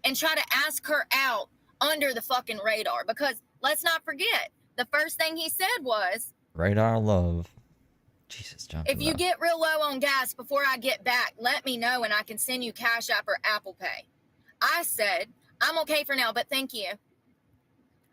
And try to ask her out under the fucking radar. Because let's not forget, the first thing he said was, radar love. Jesus, John. If you get real low on gas before I get back, let me know and I can send you Cash App or Apple Pay. I said, I'm okay for now, but thank you.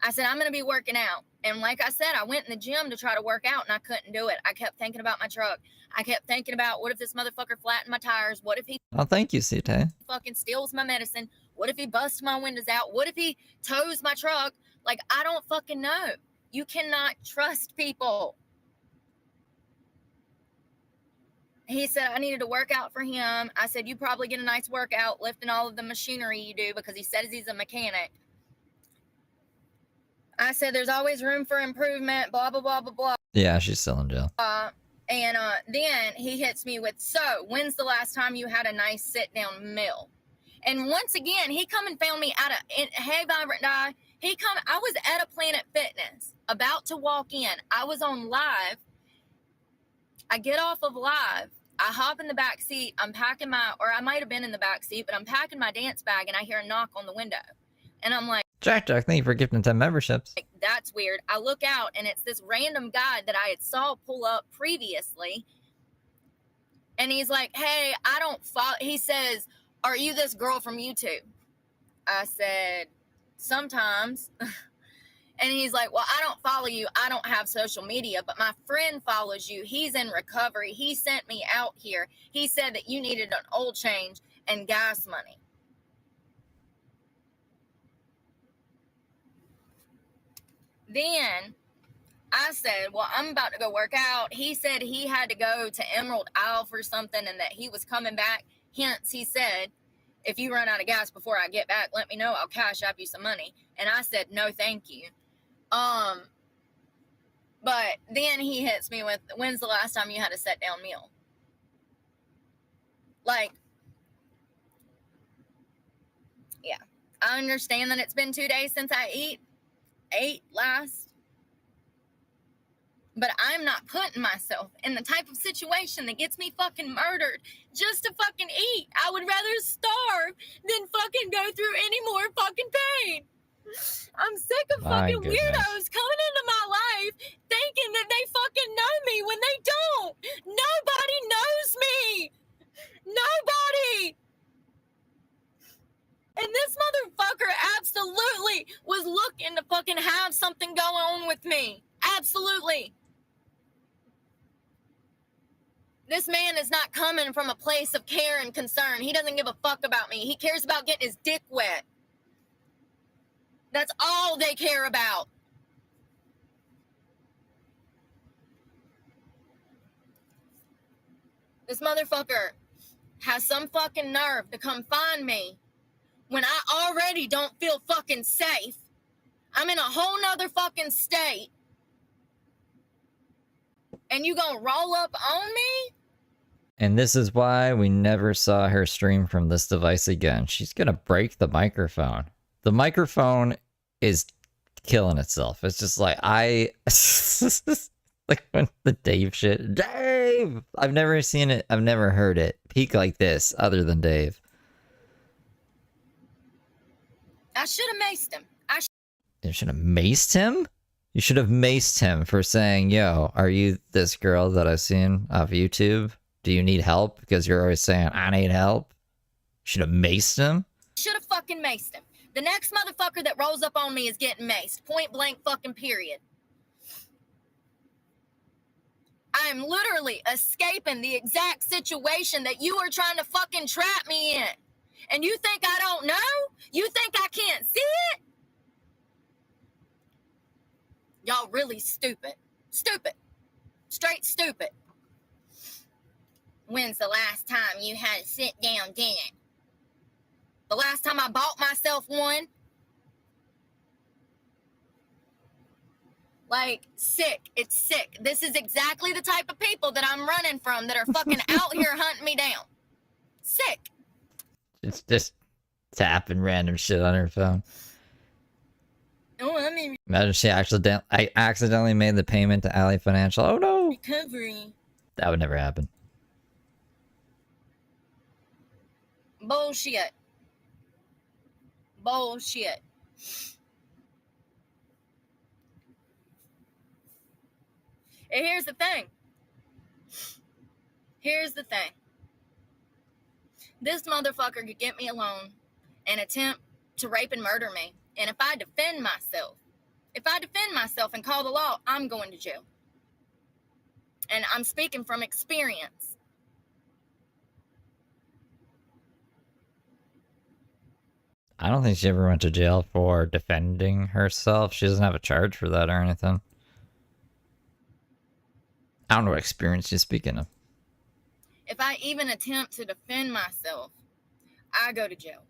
I said, I'm going to be working out. And like I said, I went in the gym to try to work out and I couldn't do it. I kept thinking about my truck. I kept thinking about, what if this motherfucker flattened my tires? What if he Oh, thank you, Sita. fucking steals my medicine? What if he busts my windows out? What if he tows my truck? Like, I don't fucking know. You cannot trust people. He said I needed to work out for him. I said, you probably get a nice workout lifting all of the machinery you do, because he says he's a mechanic. I said, there's always room for improvement, blah, blah, blah, blah, blah. Yeah, she's still in jail. And then he hits me with, so when's the last time you had a nice sit-down meal? And once again, he come and found me at hey, Vibrant Die. I was at a Planet Fitness, about to walk in. I was on live. I get off of live. I hop in the back seat. I'm packing or I might have been in the back seat, but I'm packing my dance bag and I hear a knock on the window. And I'm like, Jack, thank you for gifting 10 memberships. that's weird. I look out and it's this random guy that I had saw pull up previously. And he's like, hey, I don't follow. He says, are you this girl from YouTube? I said, sometimes. And he's like, well, I don't follow you. I don't have social media, but my friend follows you. He's in recovery. He sent me out here. He said that you needed an oil change and gas money. Then I said, well, I'm about to go work out. He said he had to go to Emerald Isle for something and that he was coming back. Hence, he said, if you run out of gas before I get back, let me know. I'll Cash App you some money. And I said, no, thank you. But then he hits me with, when's the last time you had a sit-down meal? Like, yeah. I understand that it's been 2 days since I ate last. But I'm not putting myself in the type of situation that gets me fucking murdered just to fucking eat. I would rather starve than fucking go through any more fucking pain. I'm sick of fucking weirdos coming into my life thinking that they fucking know me when they don't. Nobody knows me. Nobody. And this motherfucker absolutely was looking to fucking have something go on with me. Absolutely. This man is not coming from a place of care and concern. He doesn't give a fuck about me. He cares about getting his dick wet. That's all they care about. This motherfucker has some fucking nerve to come find me when I already don't feel fucking safe. I'm in a whole nother fucking state. And you gonna roll up on me? And this is why we never saw her stream from this device again. She's gonna break the microphone. The microphone is killing itself. It's just like, like when the Dave shit. Dave! I've never seen it. I've never heard it peak like this other than Dave. I should have maced him. You should have maced him? You should have maced him for saying, yo, are you this girl that I've seen off YouTube? Do you need help? Because you're always saying, I need help. Should have maced him? Should have fucking maced him. The next motherfucker that rolls up on me is getting maced. Point blank fucking period. I am literally escaping the exact situation that you are trying to fucking trap me in. And you think I don't know? You think I can't see it? Y'all really stupid. Stupid. Straight stupid. When's the last time you had a sit-down dinner? The last time I bought myself one? Like, sick. It's sick. This is exactly the type of people that I'm running from that are fucking out here hunting me down. Sick. It's just tapping random shit on her phone. Oh, I mean, Imagine she accidentally made the payment to Ally Financial. Oh no! recovery. That would never happen. Bullshit. Bullshit. And here's the thing. Here's the thing. This motherfucker could get me alone and attempt to rape and murder me. And if I defend myself and call the law, I'm going to jail. And I'm speaking from experience. I don't think she ever went to jail for defending herself. She doesn't have a charge for that or anything. I don't know what experience she's speaking of. If I even attempt to defend myself, I go to jail.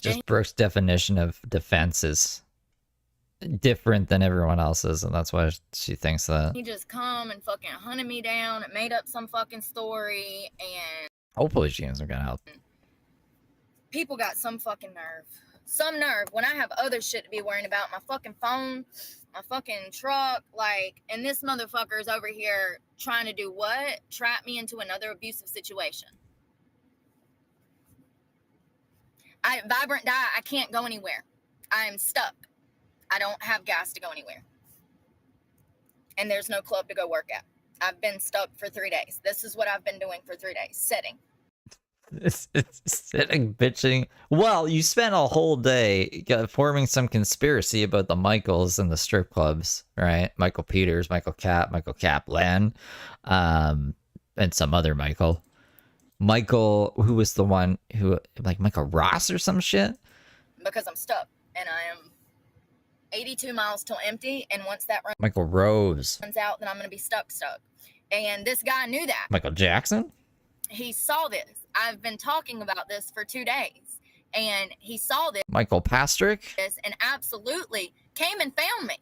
Just Brooke's definition of defense is different than everyone else's, and that's why she thinks that. He just come and fucking hunted me down and made up some fucking story, and hopefully she ends up getting help. People got some fucking nerve. Some nerve when I have other shit to be worrying about. My fucking phone, my fucking truck, like, and this motherfucker is over here trying to do what? Trap me into another abusive situation. Vibrant die, I can't go anywhere. I am stuck. I don't have gas to go anywhere. And there's no club to go work at. I've been stuck for 3 days. This is what I've been doing for 3 days. Sitting. It's sitting, bitching. Well, you spent a whole day forming some conspiracy about the Michaels and the strip clubs, right? Michael Peters, Michael Kaplan, and some other Michael. Michael, who was the one who, like Michael Ross or some shit? Because I'm stuck. And I am 82 miles till empty. And once that Michael Rose runs out, then I'm going to be stuck. And this guy knew that. Michael Jackson? He saw this. I've been talking about this for 2 days. And he saw this. Michael Pastrick? And absolutely came and found me.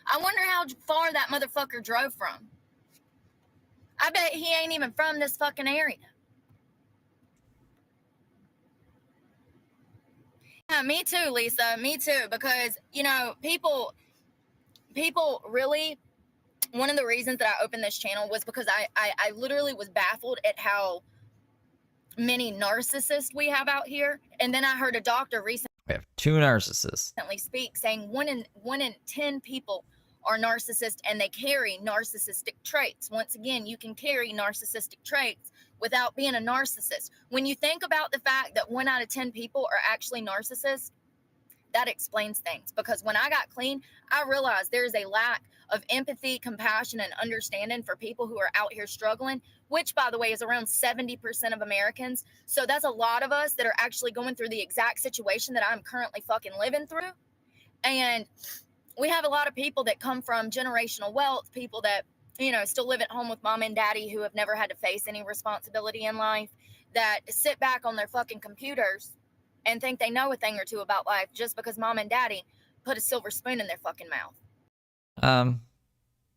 I wonder how far that motherfucker drove from. I bet he ain't even from this fucking area. Yeah, me too, Lisa. Me too. Because, you know, people really, one of the reasons that I opened this channel was because I literally was baffled at how many narcissists we have out here. And then I heard a doctor recently. We have 2 narcissists. Speak saying 1 in 10 people are narcissists and they carry narcissistic traits. Once again, you can carry narcissistic traits without being a narcissist. When you think about the fact that 1 out of 10 people are actually narcissists, that explains things. Because when I got clean, I realized there's a lack of empathy, compassion, and understanding for people who are out here struggling, which, by the way, is around 70% of Americans. So that's a lot of us that are actually going through the exact situation that I'm currently fucking living through. And we have a lot of people that come from generational wealth, people that, you know, still live at home with mom and daddy who have never had to face any responsibility in life, that sit back on their fucking computers and think they know a thing or two about life just because mom and daddy put a silver spoon in their fucking mouth.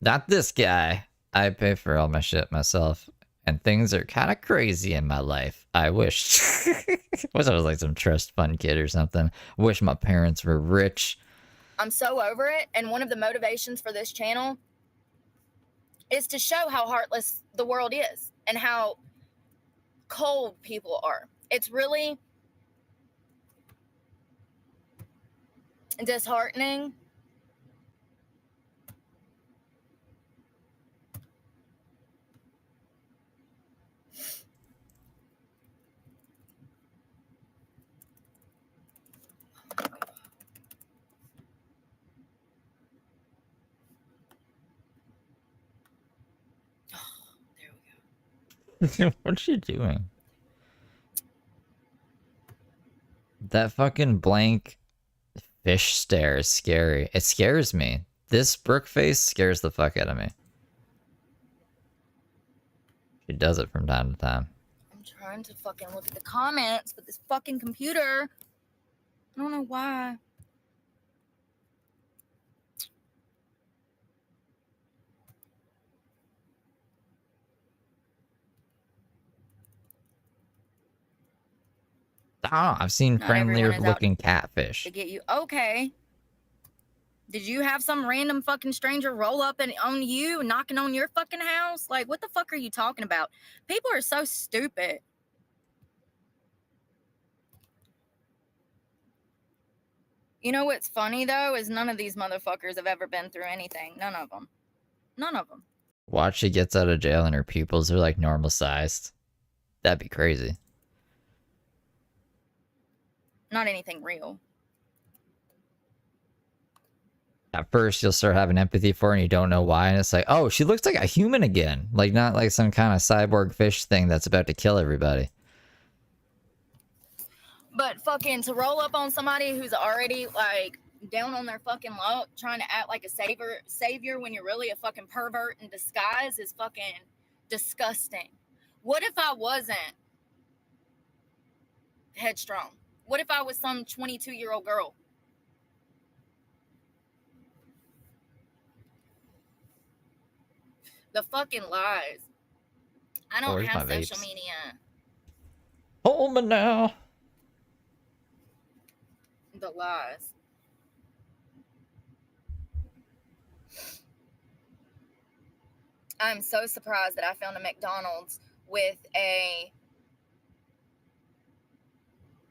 Not this guy. I pay for all my shit myself, and things are kind of crazy in my life. I wish. Wish I was like some trust fund kid or something. Wish my parents were rich. I'm so over it, and one of the motivations for this channel is to show how heartless the world is and how cold people are. It's really disheartening. What's she doing? That fucking blank fish stare is scary. It scares me. This Brooke face scares the fuck out of me. She does it from time to time. I'm trying to fucking look at the comments, but this fucking computer, I don't know why. Oh, I've seen Not friendlier everyone is out looking catfish. to get you. Okay. Did you have some random fucking stranger roll up on you, knocking on your fucking house? Like, what the fuck are you talking about? People are so stupid. You know what's funny though is none of these motherfuckers have ever been through anything. None of them. None of them. Watch she gets out of jail and her pupils are like normal sized. That'd be crazy. Not anything real. At first, you'll start having empathy for her and you don't know why. And it's like, oh, she looks like a human again. Like, not like some kind of cyborg fish thing that's about to kill everybody. But fucking to roll up on somebody who's already like down on their fucking luck, trying to act like a savior when you're really a fucking pervert in disguise is fucking disgusting. What if I wasn't headstrong? What if I was some 22-year-old girl? The fucking lies. I don't Where's have my social vapes? media. Hold me now. The lies. I'm so surprised that I found a McDonald's with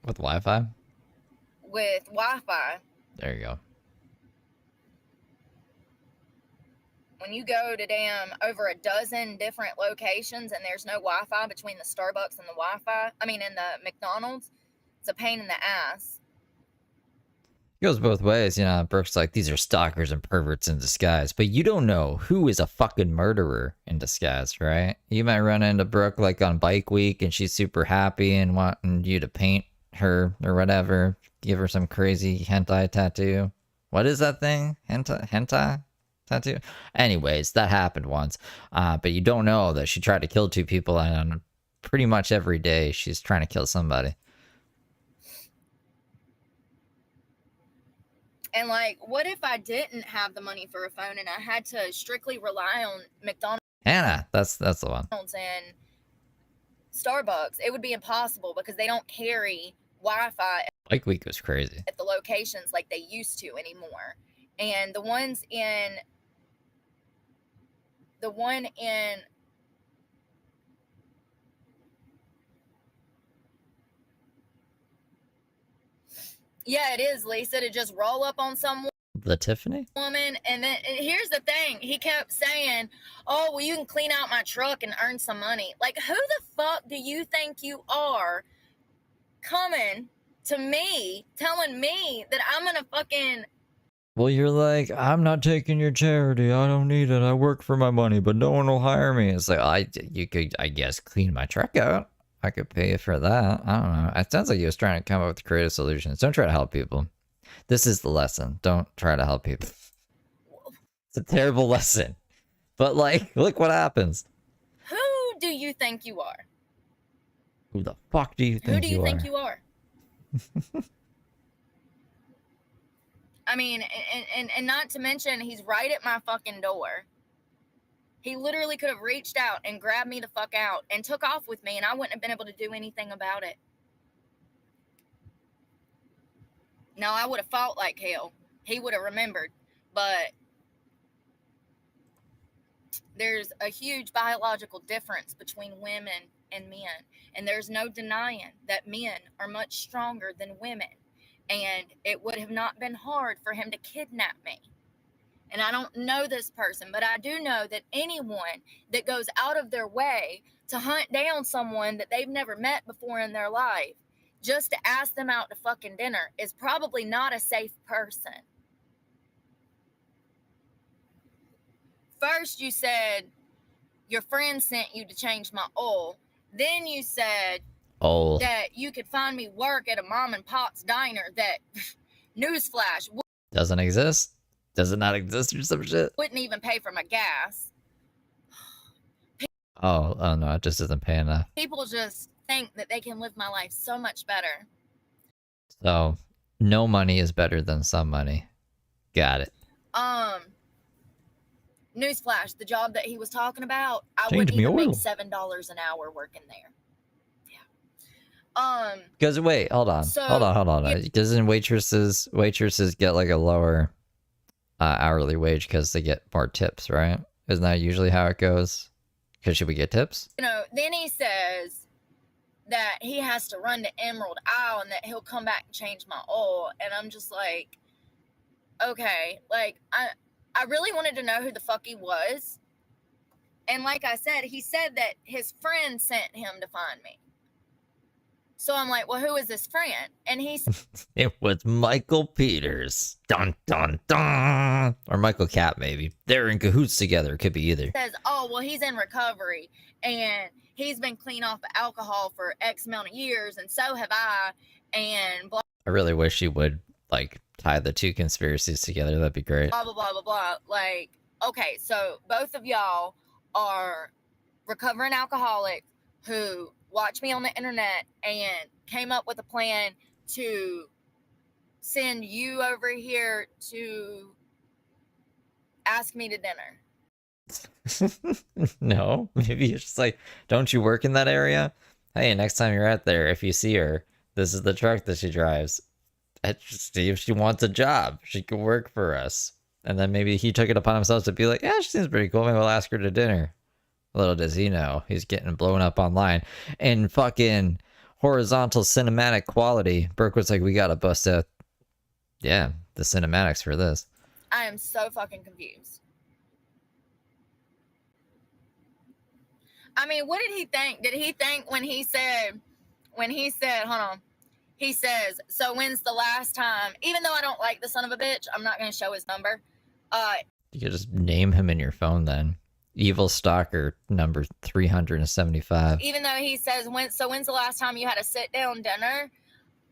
Wi-Fi? with Wi-Fi. There you go. When you go to damn over a dozen different locations and there's no Wi-Fi between the Starbucks and the Wi-Fi, I mean in the McDonald's, it's a pain in the ass. It goes both ways, you know. Brooke's like, these are stalkers and perverts in disguise, but you don't know who is a fucking murderer in disguise, right? You might run into Brooke like on bike week and she's super happy and wanting you to paint her or whatever, give her some crazy hentai tattoo. What is that thing? Hentai tattoo? Anyways, that happened once, but you don't know that she tried to kill 2 people, and pretty much every day she's trying to kill somebody. And like, what if I didn't have the money for a phone and I had to strictly rely on McDonald's Hannah, that's the one. and Starbucks? It would be impossible because they don't carry Wi-Fi Bike week was crazy. at the locations like they used to anymore. And the one in yeah, it is, Lisa, to just roll up on someone. The Tiffany? Woman, and then and here's the thing, he kept saying, oh well, you can clean out my truck and earn some money. Like, who the fuck do you think you are coming to me telling me that I'm gonna fucking Well, you're like, I'm not taking your charity. I don't need it. I work for my money, but no one will hire me. It's like, you could, I guess, clean my truck out. I could pay you for that. I don't know. It sounds like he was trying to come up with creative solutions. Don't try to help people. This is the lesson. Don't try to help people. It's a terrible lesson. But, like, look what happens. who do you think you are? Who the fuck do you think Who do you think are? you are? I mean, and not to mention, he's right at my fucking door. He literally could have reached out and grabbed me the fuck out and took off with me, and I wouldn't have been able to do anything about it. No, I would have fought like hell. He would have remembered. But there's a huge biological difference between women and men. And there's no denying that men are much stronger than women. And it would have not been hard for him to kidnap me. And I don't know this person, but I do know that anyone that goes out of their way to hunt down someone that they've never met before in their life just to ask them out to fucking dinner is probably not a safe person. First, you said your friend sent you to change my oil. Then you said that you could find me work at a mom and pop's diner that, newsflash, Doesn't exist? Does it not exist or some shit? wouldn't even pay for my gas. Oh no, it just isn't paying enough. People just think that they can live my life so much better. So, no money is better than some money. Got it. Newsflash, the job that he was talking about, I Change wouldn't me even make oil. $7 an hour working there. Yeah. Because wait, hold on. Doesn't waitresses get like a lower hourly wage because they get more tips, right? Isn't that usually how it goes? Because should we get tips? You know, then he says that he has to run to Emerald Isle and that he'll come back and change my oil. And I'm just like, okay, like, I really wanted to know who the fuck he was. And like I said, he said that his friend sent him to find me. So I'm like, well, who is this friend? And he It was Michael Peters. Dun dun dun. Or Michael Cap, maybe. They're in cahoots together. Could be either. says, oh, well, he's in recovery and he's been clean off of alcohol for X amount of years, and so have I. And blah, I really wish he would, like, tie the two conspiracies together. That'd be great. blah, blah, blah, blah, blah. Like, okay, so both of y'all are recovering alcoholics who watched me on the internet and came up with a plan to send you over here to ask me to dinner. No, maybe it's just like, don't you work in that area? Hey, next time you're out there, if you see her, this is the truck that she drives. See if she wants a job. She could work for us. And then maybe he took it upon himself to be like, yeah, she seems pretty cool. Maybe we'll ask her to dinner. Little does he know, he's getting blown up online in fucking horizontal cinematic quality. Brooke was like, we gotta bust out, yeah, the cinematics for this. I am so fucking confused. I mean, what did he think? Did he think when he said, hold on, he says, so when's the last time, even though I don't like the son of a bitch, I'm not going to show his number. You could just name him in your phone then. Evil Stalker number 375. Even though he says, when's the last time you had a sit down dinner?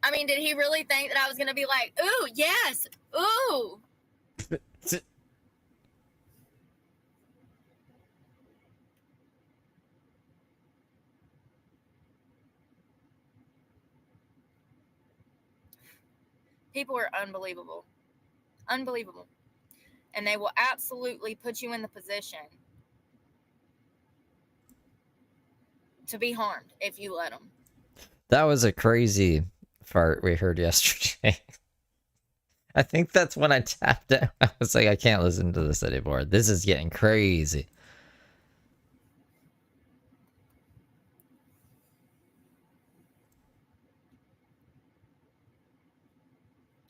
I mean, did he really think that I was going to be like, ooh, yes, ooh. People are unbelievable. Unbelievable. And they will absolutely put you in the position to be harmed if you let them. That was a crazy fart we heard yesterday. I think that's when I tapped out. I was like, I can't listen to this anymore. This is getting crazy.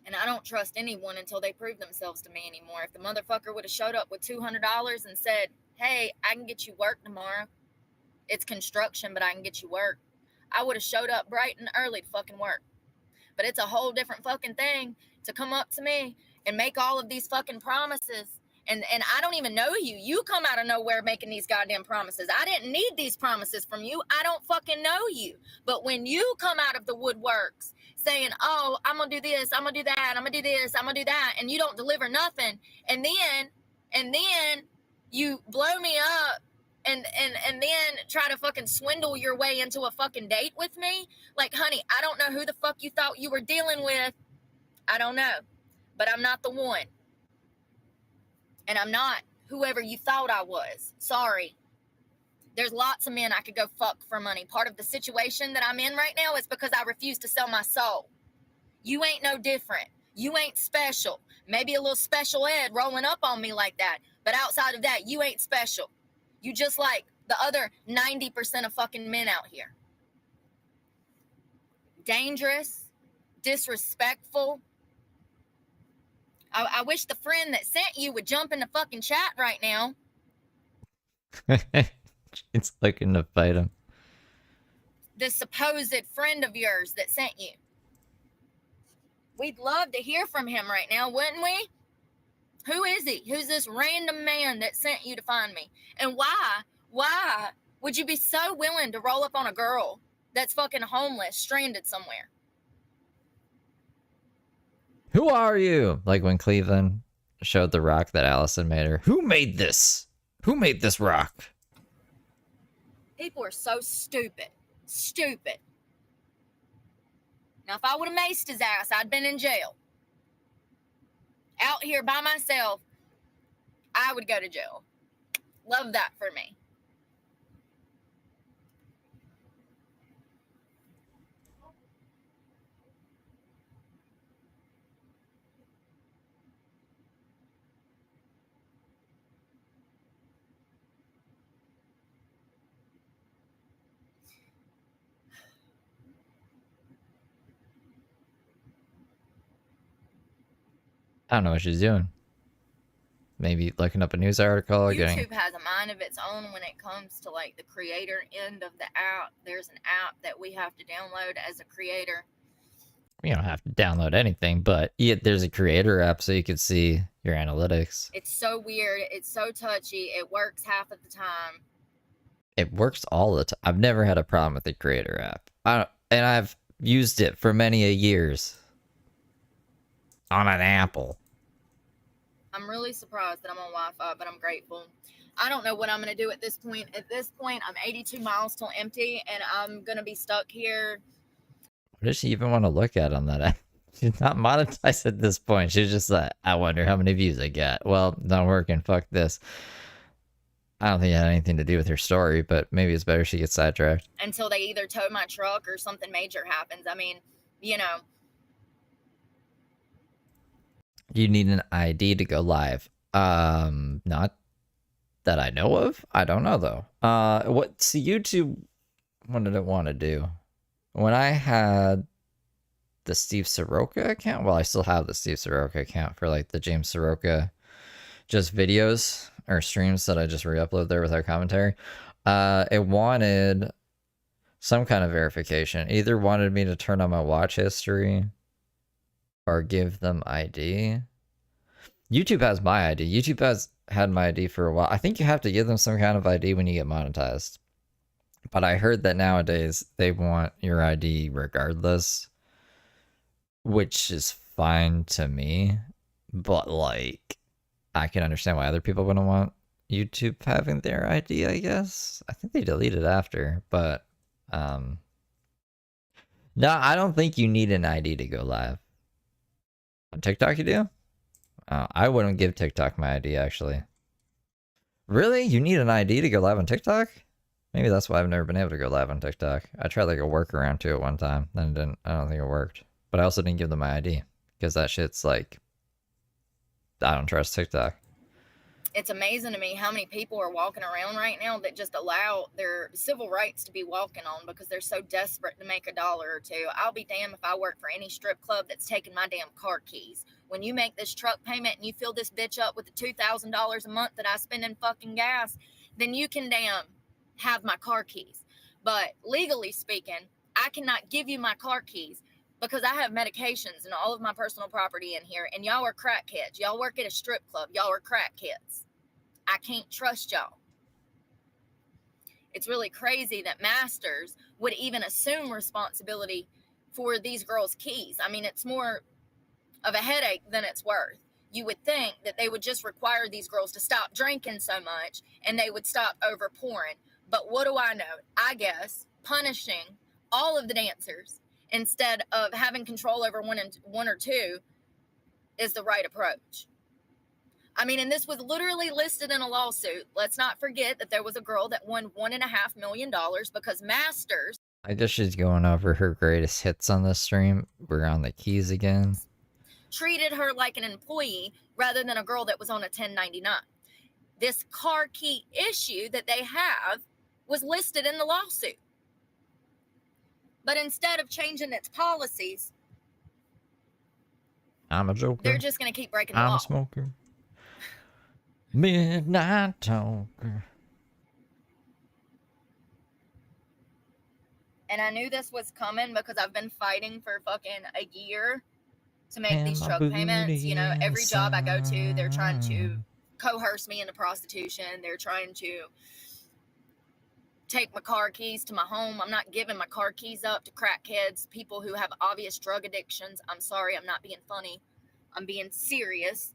And I don't trust anyone until they prove themselves to me anymore. If the motherfucker would have showed up with $200 and said, hey, I can get you work tomorrow. It's construction, but I can get you work. I would have showed up bright and early to fucking work. But it's a whole different fucking thing to come up to me and make all of these fucking promises. And I don't even know you. You come out of nowhere making these goddamn promises. I didn't need these promises from you. I don't fucking know you. But when you come out of the woodworks saying, oh, I'm going to do this, I'm going to do that, I'm going to do this, I'm going to do that, and you don't deliver nothing, and then you blow me up and then try to fucking swindle your way into a fucking date with me? Like, honey, I don't know who the fuck you thought you were dealing with. I don't know. But I'm not the one. And I'm not whoever you thought I was. Sorry. There's lots of men I could go fuck for money. Part of the situation that I'm in right now is because I refuse to sell my soul. You ain't no different. You ain't special. Maybe a little special ed rolling up on me like that. But outside of that, you ain't special. You just like the other 90% of fucking men out here. Dangerous, disrespectful. I wish the friend that sent you would jump in the fucking chat right now. It's looking to fight him. The supposed friend of yours that sent you. We'd love to hear from him right now, wouldn't we? Who is he? Who's this random man that sent you to find me? And why would you be so willing to roll up on a girl that's fucking homeless, stranded somewhere? Who are you? Like when Cleveland showed the rock that Allison made her. Who made this? Who made this rock? People are so stupid. Stupid. Now, if I would have maced his ass, I'd been in jail. Out here by myself, I would go to jail. Love that for me. I don't know what she's doing. Maybe looking up a news article. YouTube has a mind of its own when it comes to like the creator end of the app. There's an app that we have to download as a creator. You don't have to download anything, but there's a creator app so you can see your analytics. It's so weird. It's so touchy. It works half of the time. It works all the time. I've never had a problem with the creator app. And I've used it for many a years on an Apple. I'm really surprised that I'm on Wi-Fi, but I'm grateful. I don't know what I'm going to do at this point. At this point, I'm 82 miles till empty, and I'm going to be stuck here. What does she even want to look at on that app? She's not monetized at this point. She's just like, I wonder how many views I get. Well, not working. Fuck this. I don't think it had anything to do with her story, but maybe it's better she gets sidetracked. Until they either tow my truck or something major happens. I mean, you know. You need an ID to go live. Not that I know of. I don't know though. What's YouTube? What did it want to do? When I had the Steve Soroka account, well, I still have the Steve Soroka account for like the James Soroka just videos or streams that I just re-upload there with our commentary. It wanted some kind of verification. Either wanted me to turn on my watch history or give them ID. YouTube has my ID. YouTube has had my ID for a while. I think you have to give them some kind of ID when you get monetized. But I heard that nowadays they want your ID regardless, which is fine to me. But like, I can understand why other people wouldn't want YouTube having their ID, I guess. I think they deleted after, but no, I don't think you need an ID to go live. On TikTok you do? I wouldn't give TikTok my ID, actually. Really? You need an ID to go live on TikTok? Maybe that's why I've never been able to go live on TikTok. I tried like a workaround to it one time, then I don't think it worked. But I also didn't give them my ID, because that shit's like, I don't trust TikTok. It's amazing to me how many people are walking around right now that just allow their civil rights to be walking on because they're so desperate to make $1 or $2. I'll be damned if I work for any strip club that's taking my damn car keys. When you make this truck payment and you fill this bitch up with the $2,000 a month that I spend in fucking gas, then you can damn have my car keys. But legally speaking, I cannot give you my car keys because I have medications and all of my personal property in here, and y'all are crackheads. Y'all work at a strip club. Y'all are crackheads. I can't trust y'all. It's really crazy that Masters would even assume responsibility for these girls' keys. I mean, it's more of a headache than it's worth. You would think that they would just require these girls to stop drinking so much and they would stop over pouring. But what do I know? I guess punishing all of the dancers instead of having control over one or two is the right approach. I mean, and this was literally listed in a lawsuit. Let's not forget that there was a girl that won $1.5 million because Masters. I guess she's going over her greatest hits on this stream. We're on the keys again. Treated her like an employee rather than a girl that was on a 1099. This car key issue that they have was listed in the lawsuit. But instead of changing its policies, I'm a joker. They're just going to keep breaking the law. I'm a smoker. Midnight talker. And I knew this was coming because I've been fighting for fucking a year to make these truck payments. You know, every job I go to, they're trying to coerce me into prostitution. They're trying to take my car keys to my home. I'm not giving my car keys up to crackheads, people who have obvious drug addictions. I'm sorry, I'm not being funny. I'm being serious.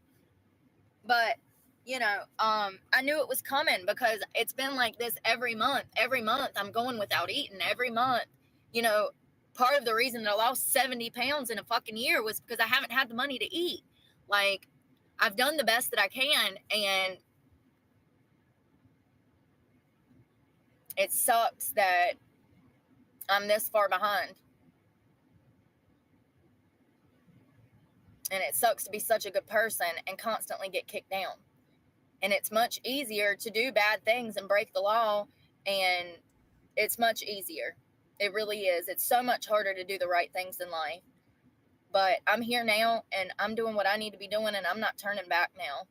But, you know, I knew it was coming because it's been like this every month. Every month I'm going without eating. Every month, you know, part of the reason that I lost 70 pounds in a fucking year was because I haven't had the money to eat. Like, I've done the best that I can, and it sucks that I'm this far behind. And it sucks to be such a good person and constantly get kicked down. And it's much easier to do bad things and break the law, and it's much easier. It really is. It's so much harder to do the right things in life. But I'm here now, and I'm doing what I need to be doing, and I'm not turning back now.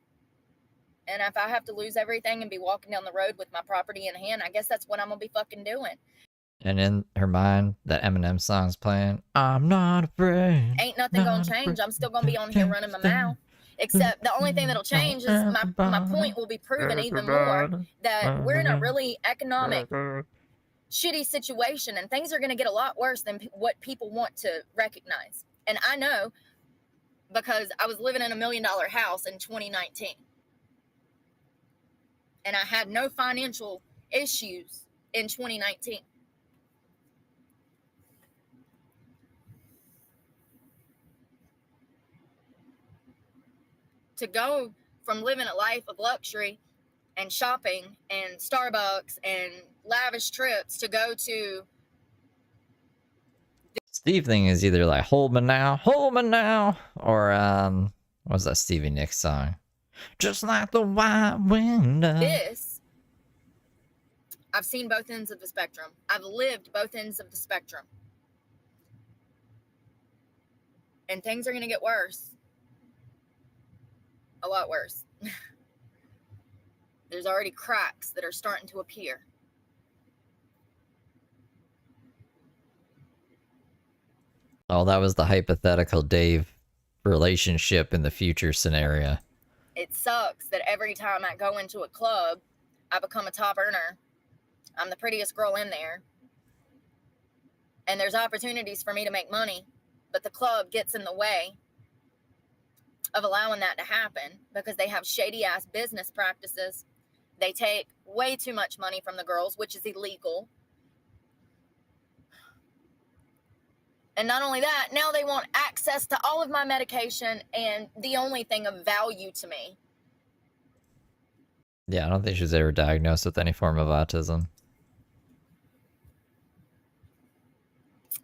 And if I have to lose everything and be walking down the road with my property in hand, I guess that's what I'm going to be fucking doing. And in her mind, that Eminem song's playing. I'm not afraid. Ain't nothing going to change. I'm still going to be on here running my mouth. Except the only thing that'll change is my point will be proven even more that we're in a really economic shitty situation, and things are going to get a lot worse than what people want to recognize. And I know because I was living in $1 million house in 2019. And I had no financial issues in 2019. To go from living a life of luxury and shopping and Starbucks and lavish trips to go to... Steve thing is either like hold me now, or what was that Stevie Nicks song? Just like the white window. This, I've seen both ends of the spectrum. I've lived both ends of the spectrum. And things are going to get worse. A lot worse. There's already cracks that are starting to appear. Oh, that was the hypothetical Dave relationship in the future scenario. It sucks that every time I go into a club, I become a top earner. I'm the prettiest girl in there. And there's opportunities for me to make money, but the club gets in the way of allowing that to happen because they have shady ass business practices. They take way too much money from the girls, which is illegal. And not only that, now they want access to all of my medication and the only thing of value to me. Yeah, I don't think she was ever diagnosed with any form of autism.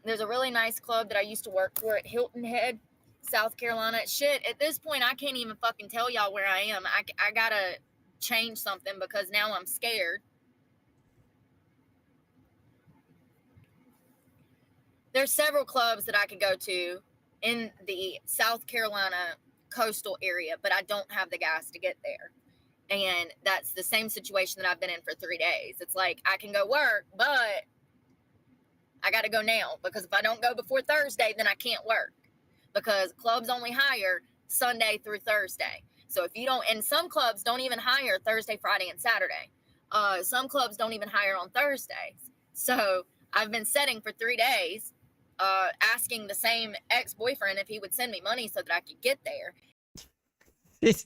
There's a really nice club that I used to work for at Hilton Head, South Carolina. Shit, at this point, I can't even fucking tell y'all where I am. I gotta change something because now I'm scared. There's several clubs that I could go to in the South Carolina coastal area, but I don't have the gas to get there. And that's the same situation that I've been in for 3 days. It's like I can go work, but I got to go now because if I don't go before Thursday, then I can't work because clubs only hire Sunday through Thursday. So if you don't, and some clubs don't even hire Thursday, Friday, and Saturday. Some clubs don't even hire on Thursdays. So I've been setting for 3 days, asking the same ex-boyfriend if he would send me money so that I could get there.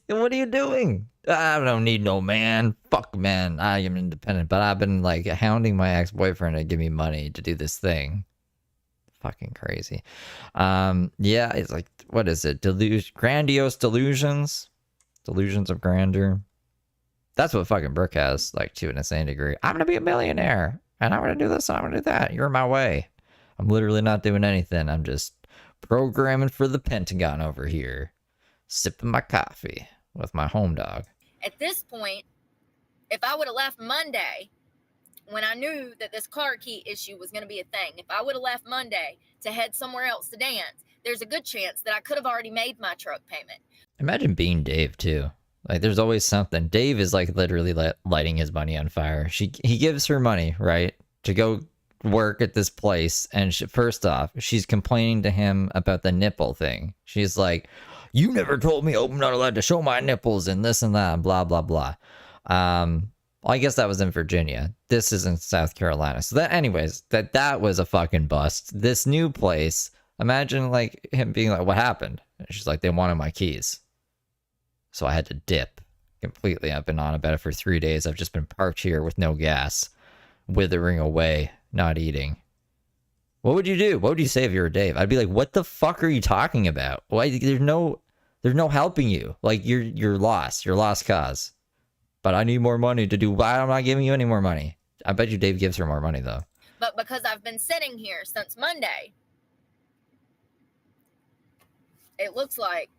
What are you doing? I don't need no man. Fuck man, I am independent. But I've been like hounding my ex-boyfriend to give me money to do this thing. Fucking crazy. Yeah, it's like, what is it? Grandiose delusions? Delusions of grandeur. That's what fucking Brooke has, like, to an insane degree. I'm gonna be a millionaire, and I'm gonna do this, and I'm gonna do that. You're in my way. I'm literally not doing anything. I'm just programming for the Pentagon over here. Sipping my coffee with my home dog. At this point, if I would have left Monday, when I knew that this car key issue was going to be a thing, if I would have left Monday to head somewhere else to dance, there's a good chance that I could have already made my truck payment. Imagine being Dave, too. Like, there's always something. Dave is, like, literally lighting his money on fire. He gives her money, right, to go work at this place. And first off, she's complaining to him about the nipple thing. She's like, you never told me I'm not allowed to show my nipples and this and that and blah, blah, blah. Well, I guess that was in Virginia. This is in South Carolina. So that, anyways, that was a fucking bust. This new place, imagine like him being like, what happened? And she's like, they wanted my keys. So I had to dip completely. I've been on about it for 3 days. I've just been parked here with no gas, withering away, not eating. What would you do? What would you say if you were Dave? I'd be like, what the fuck are you talking about? Why? There's no helping you. Like, you're lost. You're lost cause. But I need more money to do. Why am I giving you any more money? I bet you Dave gives her more money, though. But because I've been sitting here since Monday, it looks like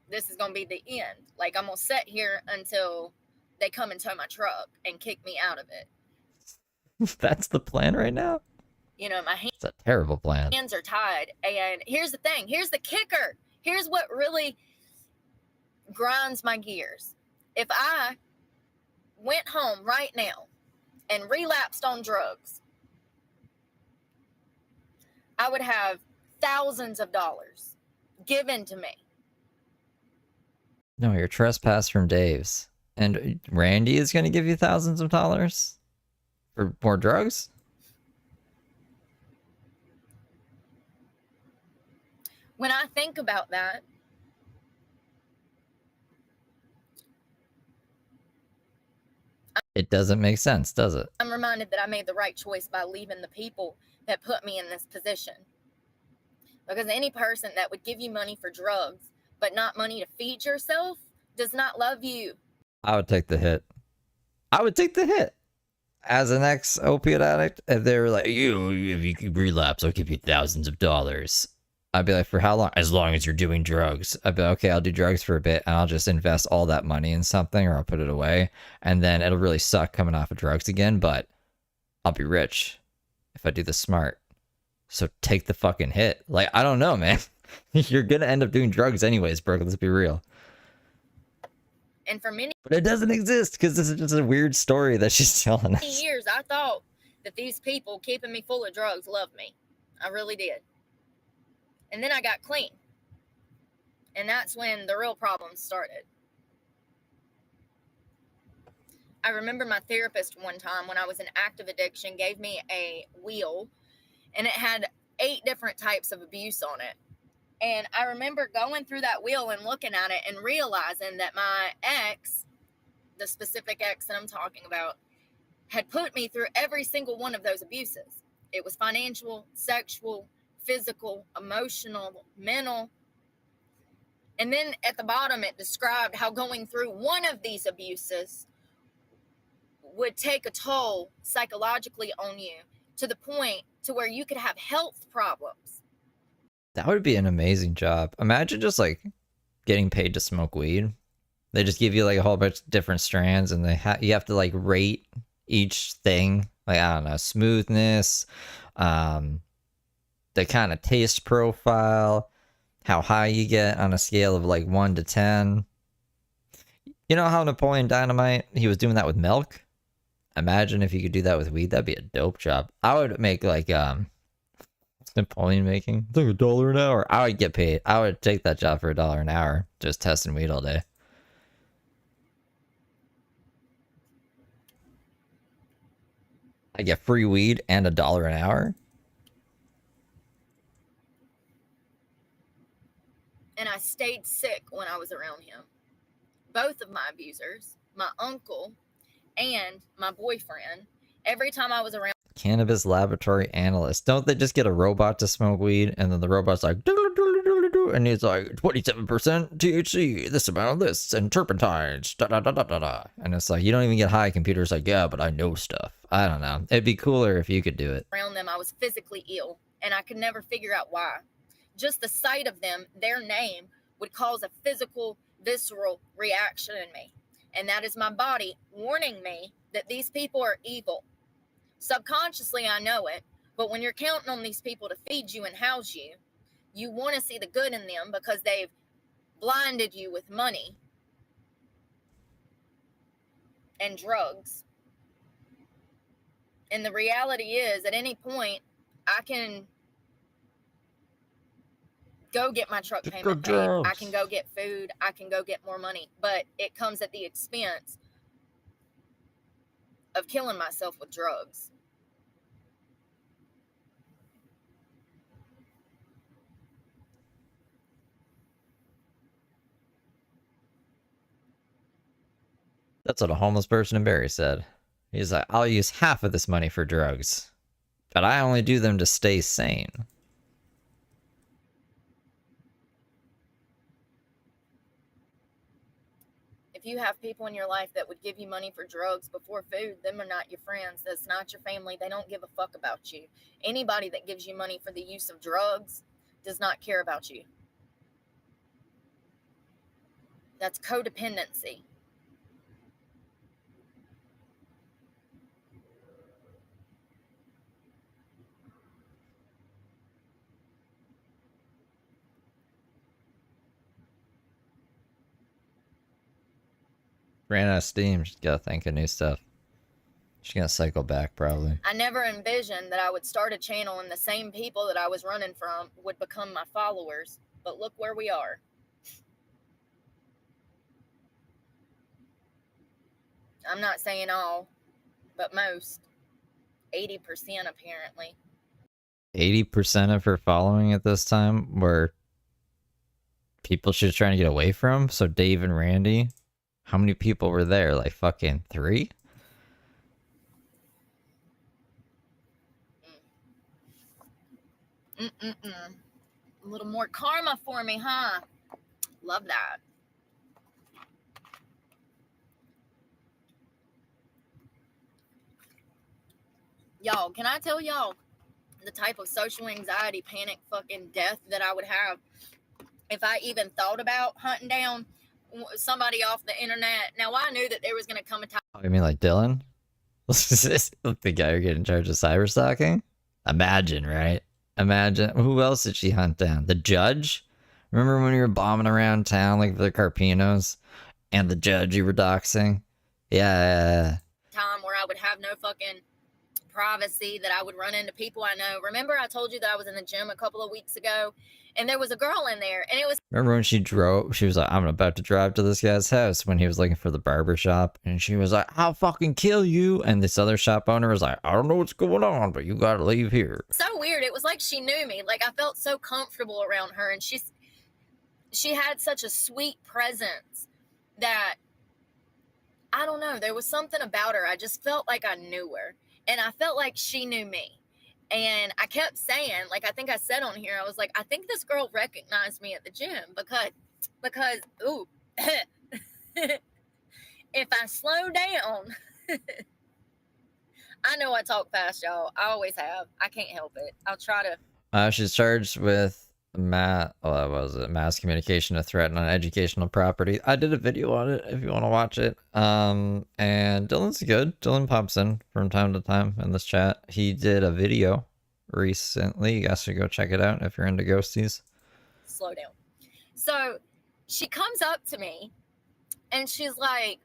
this is going to be the end. Like, I'm going to sit here until they come and tow my truck and kick me out of it. That's the plan right now? You know, my It's a terrible plan. hands are tied. And here's the thing. Here's the kicker. Here's what really grinds my gears. If I went home right now and relapsed on drugs, I would have thousands of dollars given to me. No, you're trespass from Dave's. And Randy is going to give you thousands of dollars for more drugs? When I think about that, It doesn't make sense, does it? I'm reminded that I made the right choice by leaving the people that put me in this position. Because any person that would give you money for drugs, but not money to feed yourself, does not love you. I would take the hit. I would take the hit. As an ex-opiate addict, if they were like, if you relapse, I'll give you thousands of dollars. I'd be like, for how long? As long as you're doing drugs. I'd be like, okay, I'll do drugs for a bit, and I'll just invest all that money in something, or I'll put it away, and then it'll really suck coming off of drugs again, but I'll be rich if I do this smart. So take the fucking hit. Like, I don't know, man. You're gonna end up doing drugs anyways, Brooke. Let's be real. And for many But it doesn't exist, because this is just a weird story that she's telling us. years, I thought that these people keeping me full of drugs loved me. I really did. And then I got clean. And that's when the real problems started. I remember my therapist one time when I was in active addiction gave me a wheel, and it had 8 different types of abuse on it. And I remember going through that wheel and looking at it and realizing that my ex, the specific ex that I'm talking about, had put me through every single one of those abuses. It was financial, sexual, physical, emotional, mental. And then at the bottom, it described how going through one of these abuses would take a toll psychologically on you to the point to where you could have health problems. That would be an amazing job. Imagine just like getting paid to smoke weed. They just give you like a whole bunch of different strands, and you have to like rate each thing. Like, I don't know, smoothness, the kind of taste profile, how high you get on a scale of like 1 to 10. You know how Napoleon Dynamite, he was doing that with milk? Imagine if you could do that with weed. That'd be a dope job. I would make like what's Napoleon making? I think $1 an hour. I would get paid. I would take that job for $1 an hour, just testing weed all day. I get free weed and $1 an hour. And I stayed sick when I was around him. Both of my abusers, my uncle and my boyfriend, every time I was around Cannabis laboratory analyst. Don't they just get a robot to smoke weed, and then the robot's like, "Doodle-doodle-doodle-doo," and he's like, 27% THC, this amount of this, and turpentines, da da da da da da. And it's like, you don't even get high. Computer's like, yeah, but I know stuff. I don't know. It'd be cooler if you could do it. them, I was physically ill, and I could never figure out why. Just the sight of them, their name, would cause a physical, visceral reaction in me. And that is my body warning me that these people are evil. Subconsciously, I know it, but when you're counting on these people to feed you and house you, you want to see the good in them because they've blinded you with money and drugs. And the reality is, at any point, I can go get my truck payment paid. I can go get food. I can go get more money. But it comes at the expense of killing myself with drugs. That's what a homeless person in Barrie said. He's like, I'll use half of this money for drugs, but I only do them to stay sane. If you have people in your life that would give you money for drugs before food, them are not your friends. That's not your family. They don't give a fuck about you. Anybody that gives you money for the use of drugs does not care about you. That's codependency. ran out of steam. She's gotta think of new stuff. She's gonna cycle back probably. I never envisioned that I would start a channel and the same people that I was running from would become my followers. But look where we are. I'm not saying all, but most. 80% apparently. 80% of her following at this time were people she was trying to get away from. So Dave and Randy, how many people were there? Like fucking 3? A little more karma for me, huh? Love that. Y'all, can I tell y'all the type of social anxiety, panic, fucking death that I would have if I even thought about hunting down somebody off the internet? Now, I knew that there was going to come a time. Oh, you mean like Dylan? The guy who get in charge of cyber stalking? Imagine, right? Imagine. Who else did she hunt down? The judge? Remember when you were bombing around town like the Carpinos? And the judge you were doxing? Yeah. Time where I would have no fucking privacy, that I would run into people I know. Remember I told you that I was in the gym a couple of weeks ago and there was a girl in there and it was... Remember when she was like, I'm about to drive to this guy's house when he was looking for the barber shop, and she was like, I'll fucking kill you, and this other shop owner was like, I don't know what's going on, but you gotta leave here. So weird. It was like she knew me. Like I felt so comfortable around her, and she had such a sweet presence that, I don't know, there was something about her. I just felt like I knew her. And I felt like she knew me. And I kept saying, like I think I said on here, I was like, I think this girl recognized me at the gym because ooh, if I slow down, I know I talk fast, y'all. I always have. I can't help it. I'll try to. She's charged with mass communication to threaten on educational property. I did a video on it if you want to watch it. And Dylan's good. Dylan pops in from time to time in this chat. He did a video recently. You guys should go check it out if you're into ghosties. Slow down. So she comes up to me and she's like,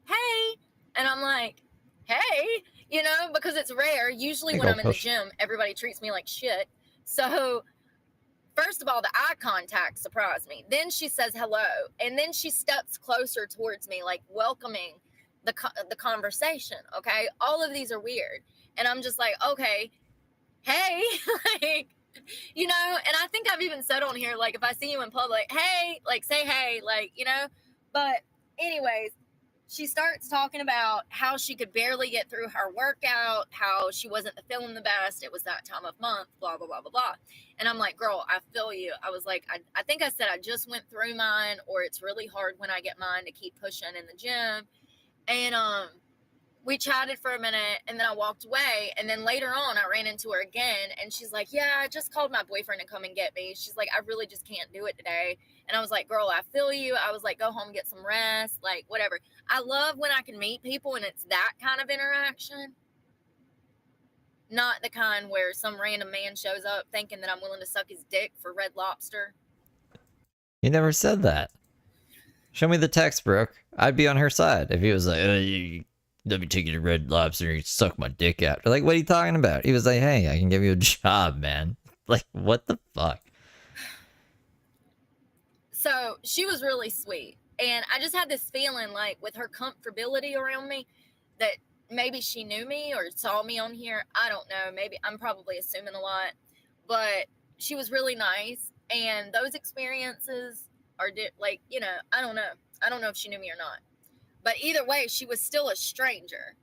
hey. And I'm like, hey, you know, because it's rare. Usually when I'm in the gym, everybody treats me like shit. So first of all, the eye contact surprised me. Then she says hello. And then she steps closer towards me, like welcoming the conversation. Okay. All of these are weird. And I'm just like, okay, hey, like, you know, and I think I've even said on here, like, if I see you in public, hey, like, say hey, like, you know. But anyways, she starts talking about how she could barely get through her workout, how she wasn't feeling the best. It was that time of month, blah, blah, blah, blah, blah. And I'm like, girl, I feel you. I was like, I think I said I just went through mine, or it's really hard when I get mine to keep pushing in the gym. And we chatted for a minute, and then I walked away. And then later on, I ran into her again, and she's like, yeah, I just called my boyfriend to come and get me. She's like, I really just can't do it today. And I was like, girl, I feel you. I was like, go home, get some rest, like whatever. I love when I can meet people and it's that kind of interaction. Not the kind where some random man shows up thinking that I'm willing to suck his dick for Red Lobster. You never said that. Show me the text, Brooke. I'd be on her side if he was like, let me take you to Red Lobster and you suck my dick out. Like, what are you talking about? He was like, hey, I can give you a job, man. Like, what the fuck? So she was really sweet. And I just had this feeling like with her comfortability around me that maybe she knew me or saw me on here. I don't know. Maybe I'm probably assuming a lot. But she was really nice. And those experiences are like, you know, I don't know. I don't know if she knew me or not. But either way, she was still a stranger.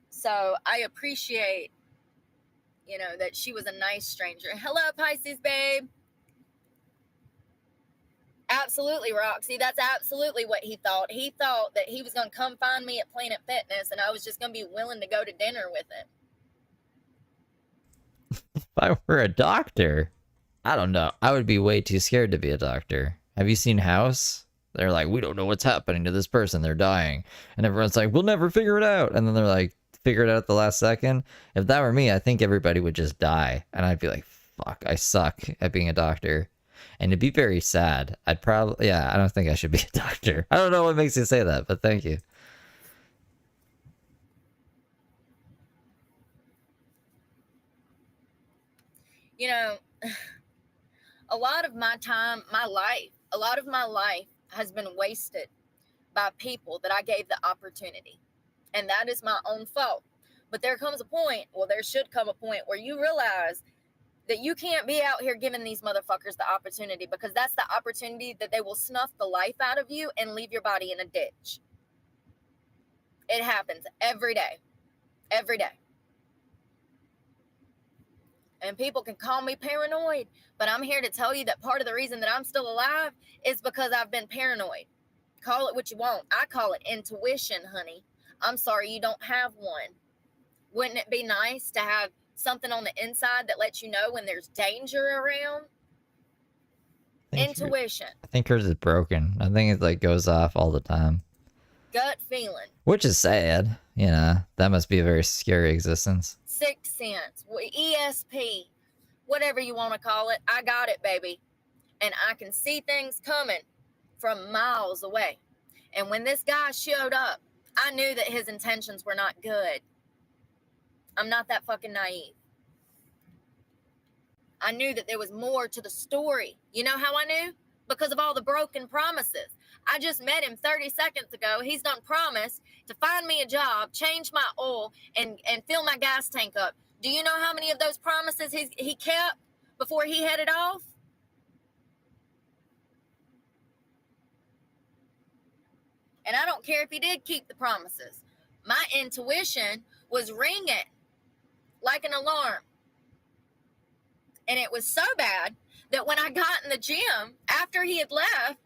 So I appreciate, you know, that she was a nice stranger. Hello, Pisces, babe. Absolutely, Roxy. That's absolutely what he thought. He thought that he was going to come find me at Planet Fitness and I was just going to be willing to go to dinner with him. If I were a doctor, I don't know. I would be way too scared to be a doctor. Have you seen House? They're like, we don't know what's happening to this person. They're dying. And everyone's like, we'll never figure it out. And then they're like, figure it out at the last second. If that were me, I think everybody would just die. And I'd be like, fuck, I suck at being a doctor. And it'd be very sad. I'd probably, yeah, I don't think I should be a doctor. I don't know what makes you say that, but thank you. You know, a lot of my time, a lot of my life has been wasted by people that I gave the opportunity. And that is my own fault. But there comes a point, well, there should come a point where you realize that you can't be out here giving these motherfuckers the opportunity, because that's the opportunity that they will snuff the life out of you and leave your body in a ditch. It happens every day. Every day. And people can call me paranoid, but I'm here to tell you that part of the reason that I'm still alive is because I've been paranoid. Call it what you want. I call it intuition, honey. I'm sorry you don't have one. Wouldn't it be nice to have something on the inside that lets you know when there's danger around? Intuition. I think hers is broken. I think it like goes off all the time. Gut feeling. Which is sad. You know, that must be a very scary existence. Sixth sense. ESP. Whatever you want to call it. I got it, baby. And I can see things coming from miles away. And when this guy showed up, I knew that his intentions were not good. I'm not that fucking naive. I knew that there was more to the story. You know how I knew? Because of all the broken promises. I just met him 30 seconds ago. He's done promised to find me a job, change my oil, and fill my gas tank up. Do you know how many of those promises he kept before he headed off? And I don't care if he did keep the promises. My intuition was ringing like an alarm. And it was so bad that when I got in the gym, after he had left,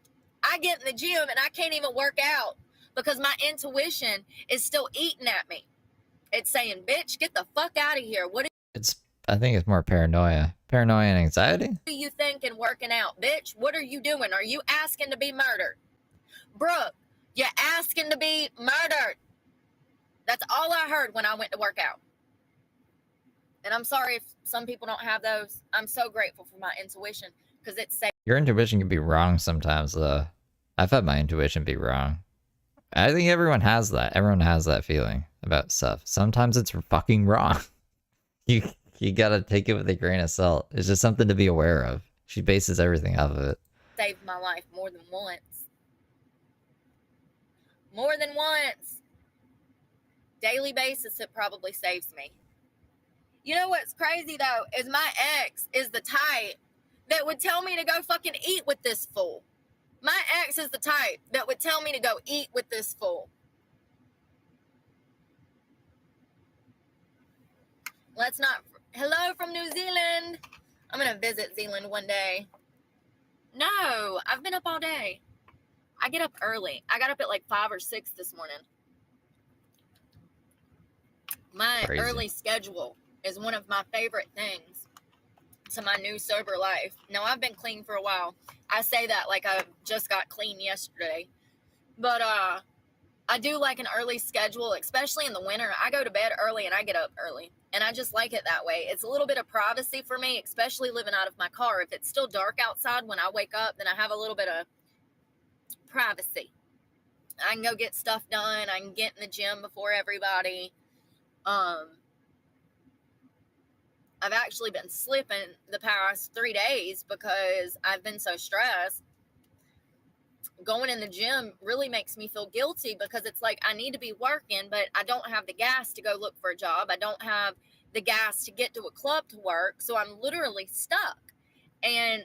I get in the gym and I can't even work out because my intuition is still eating at me. It's saying, bitch, get the fuck out of here. I think it's more paranoia. Paranoia and anxiety? What are you thinking working out, bitch? What are you doing? Are you asking to be murdered? Brooke, you're asking to be murdered. That's all I heard when I went to work out. And I'm sorry if some people don't have those. I'm so grateful for my intuition because it's safe. Your intuition can be wrong sometimes, though. I've had my intuition be wrong. I think everyone has that. Everyone has that feeling about stuff. Sometimes it's fucking wrong. You gotta take it with a grain of salt. It's just something to be aware of. She bases everything off of it. Saved my life more than once. More than once. Daily basis, it probably saves me. You know what's crazy, though, is my ex is the type that would tell me to go fucking eat with this fool. My ex is the type that would tell me to go eat with this fool. Let's not... Hello from New Zealand. I'm going to visit Zealand one day. No, I've been up all day. I get up early. I got up at like 5 or 6 this morning. My Crazy. Early schedule is one of my favorite things to my new sober life. Now, I've been clean for a while. I say that like I just got clean yesterday. But I do like an early schedule, especially in the winter. I go to bed early and I get up early. And I just like it that way. It's a little bit of privacy for me, especially living out of my car. If it's still dark outside when I wake up, then I have a little bit of privacy. I can go get stuff done. I can get in the gym before everybody. I've actually been slipping the past 3 days because I've been so stressed. Going in the gym really makes me feel guilty because it's like I need to be working, but I don't have the gas to go look for a job. I don't have the gas to get to a club to work. So I'm literally stuck. And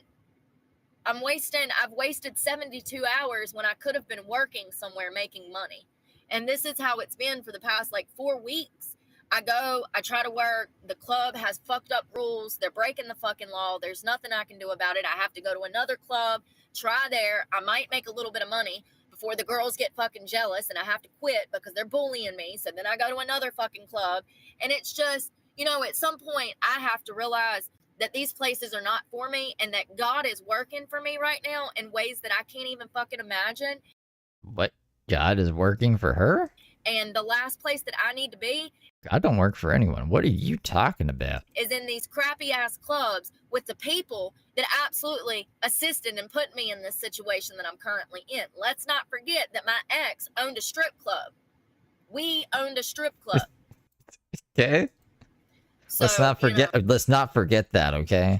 I've wasted 72 hours when I could have been working somewhere making money. And this is how it's been for the past like 4 weeks. I go, I try to work. The club has fucked up rules. They're breaking the fucking law. There's nothing I can do about it. I have to go to another club, try there. I might make a little bit of money before the girls get fucking jealous and I have to quit because they're bullying me. So then I go to another fucking club. And it's just, you know, at some point I have to realize that these places are not for me and that God is working for me right now in ways that I can't even fucking imagine. What? God is working for her? And the last place that I need to be God don't work for anyone. What are you talking about? is in these crappy ass clubs with the people that absolutely assisted and put me in this situation that I'm currently in. Let's not forget that my ex owned a strip club. We owned a strip club. Okay. So, let's not forget. Let's not forget that, okay?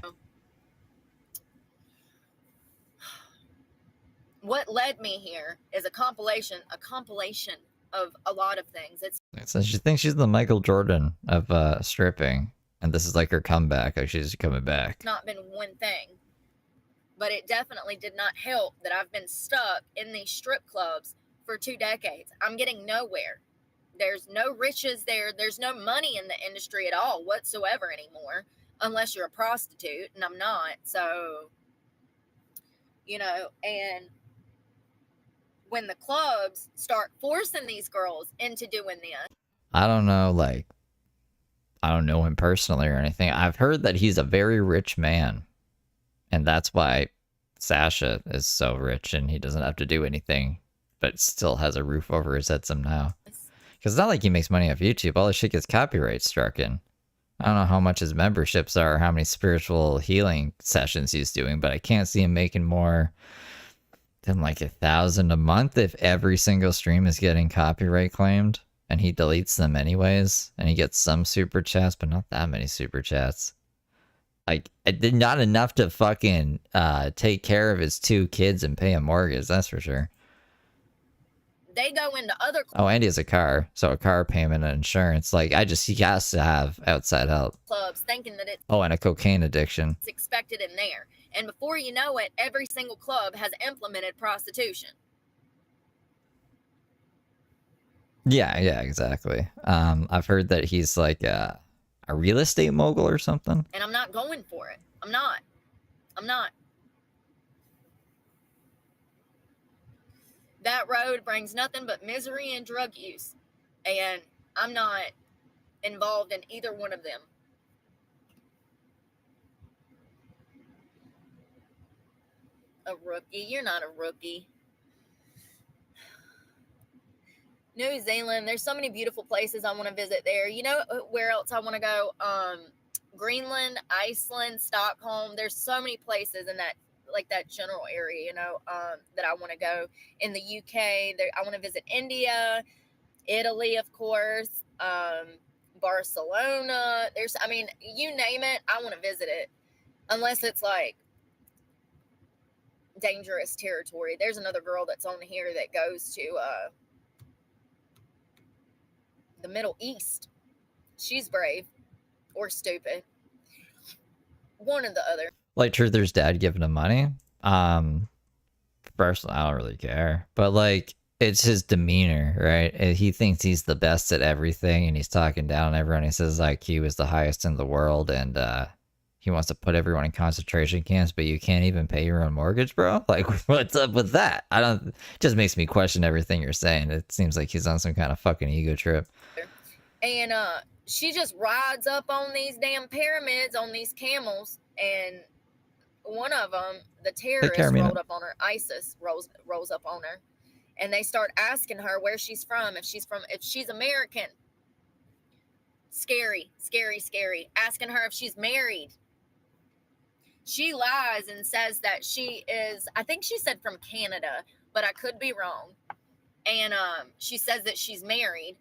What led me here is a compilation of a lot of things. So she thinks she's the Michael Jordan of stripping, and this is like her comeback. Like she's coming back. Not been one thing, but it definitely did not help that I've been stuck in these strip clubs for 2 decades. I'm getting nowhere. There's no riches there. There's no money in the industry at all whatsoever anymore, unless you're a prostitute, and I'm not. So, and when the clubs start forcing these girls into doing this. I don't know, like, I don't know him personally or anything. I've heard that he's a very rich man. And that's why Sasha is so rich and he doesn't have to do anything, but still has a roof over his head somehow. Because it's not like he makes money off YouTube. All his shit gets copyright struck in. I don't know how much his memberships are, how many spiritual healing sessions he's doing, but I can't see him making more than like 1,000 a month if every single stream is getting copyright claimed and he deletes them anyways, and he gets some super chats, but not that many super chats. Like, it did not enough to fucking take care of his 2 kids and pay a mortgage, that's for sure. They go into other clubs. Oh, and he has a car, so a car payment and insurance. Like, he has to have outside help. Clubs thinking that it's Oh, and a cocaine addiction. expected in there. And before you know it, every single club has implemented prostitution. Yeah, exactly. I've heard that he's like a real estate mogul or something. And I'm not going for it. I'm not. That road brings nothing but misery and drug use. And I'm not involved in either one of them. A rookie? You're not a rookie. New Zealand, there's so many beautiful places I want to visit there. You know where else I want to go? Greenland, Iceland, Stockholm. There's so many places in that, like that general area, that I want to go. In the UK, there, I want to visit India, Italy, of course, Barcelona. You name it, I want to visit it. Unless it's like dangerous territory. There's another girl that's on here that goes to the Middle East. She's brave or stupid. One or the other. Like Truther's dad giving him money. Personally, I don't really care. But like, it's his demeanor, right? He thinks he's the best at everything, and he's talking down on everyone. He says IQ is the highest in the world, and he wants to put everyone in concentration camps, but you can't even pay your own mortgage, bro? Like, what's up with that? It just makes me question everything you're saying. It seems like he's on some kind of fucking ego trip. And she just rides up on these damn pyramids on these camels, and one of them, the terrorist rolled up on her. ISIS rolls up on her, and they start asking her where she's from, if she's American. Scary. Asking her if she's married. She lies and says that she is, I think she said from Canada, but I could be wrong. And she says that she's married.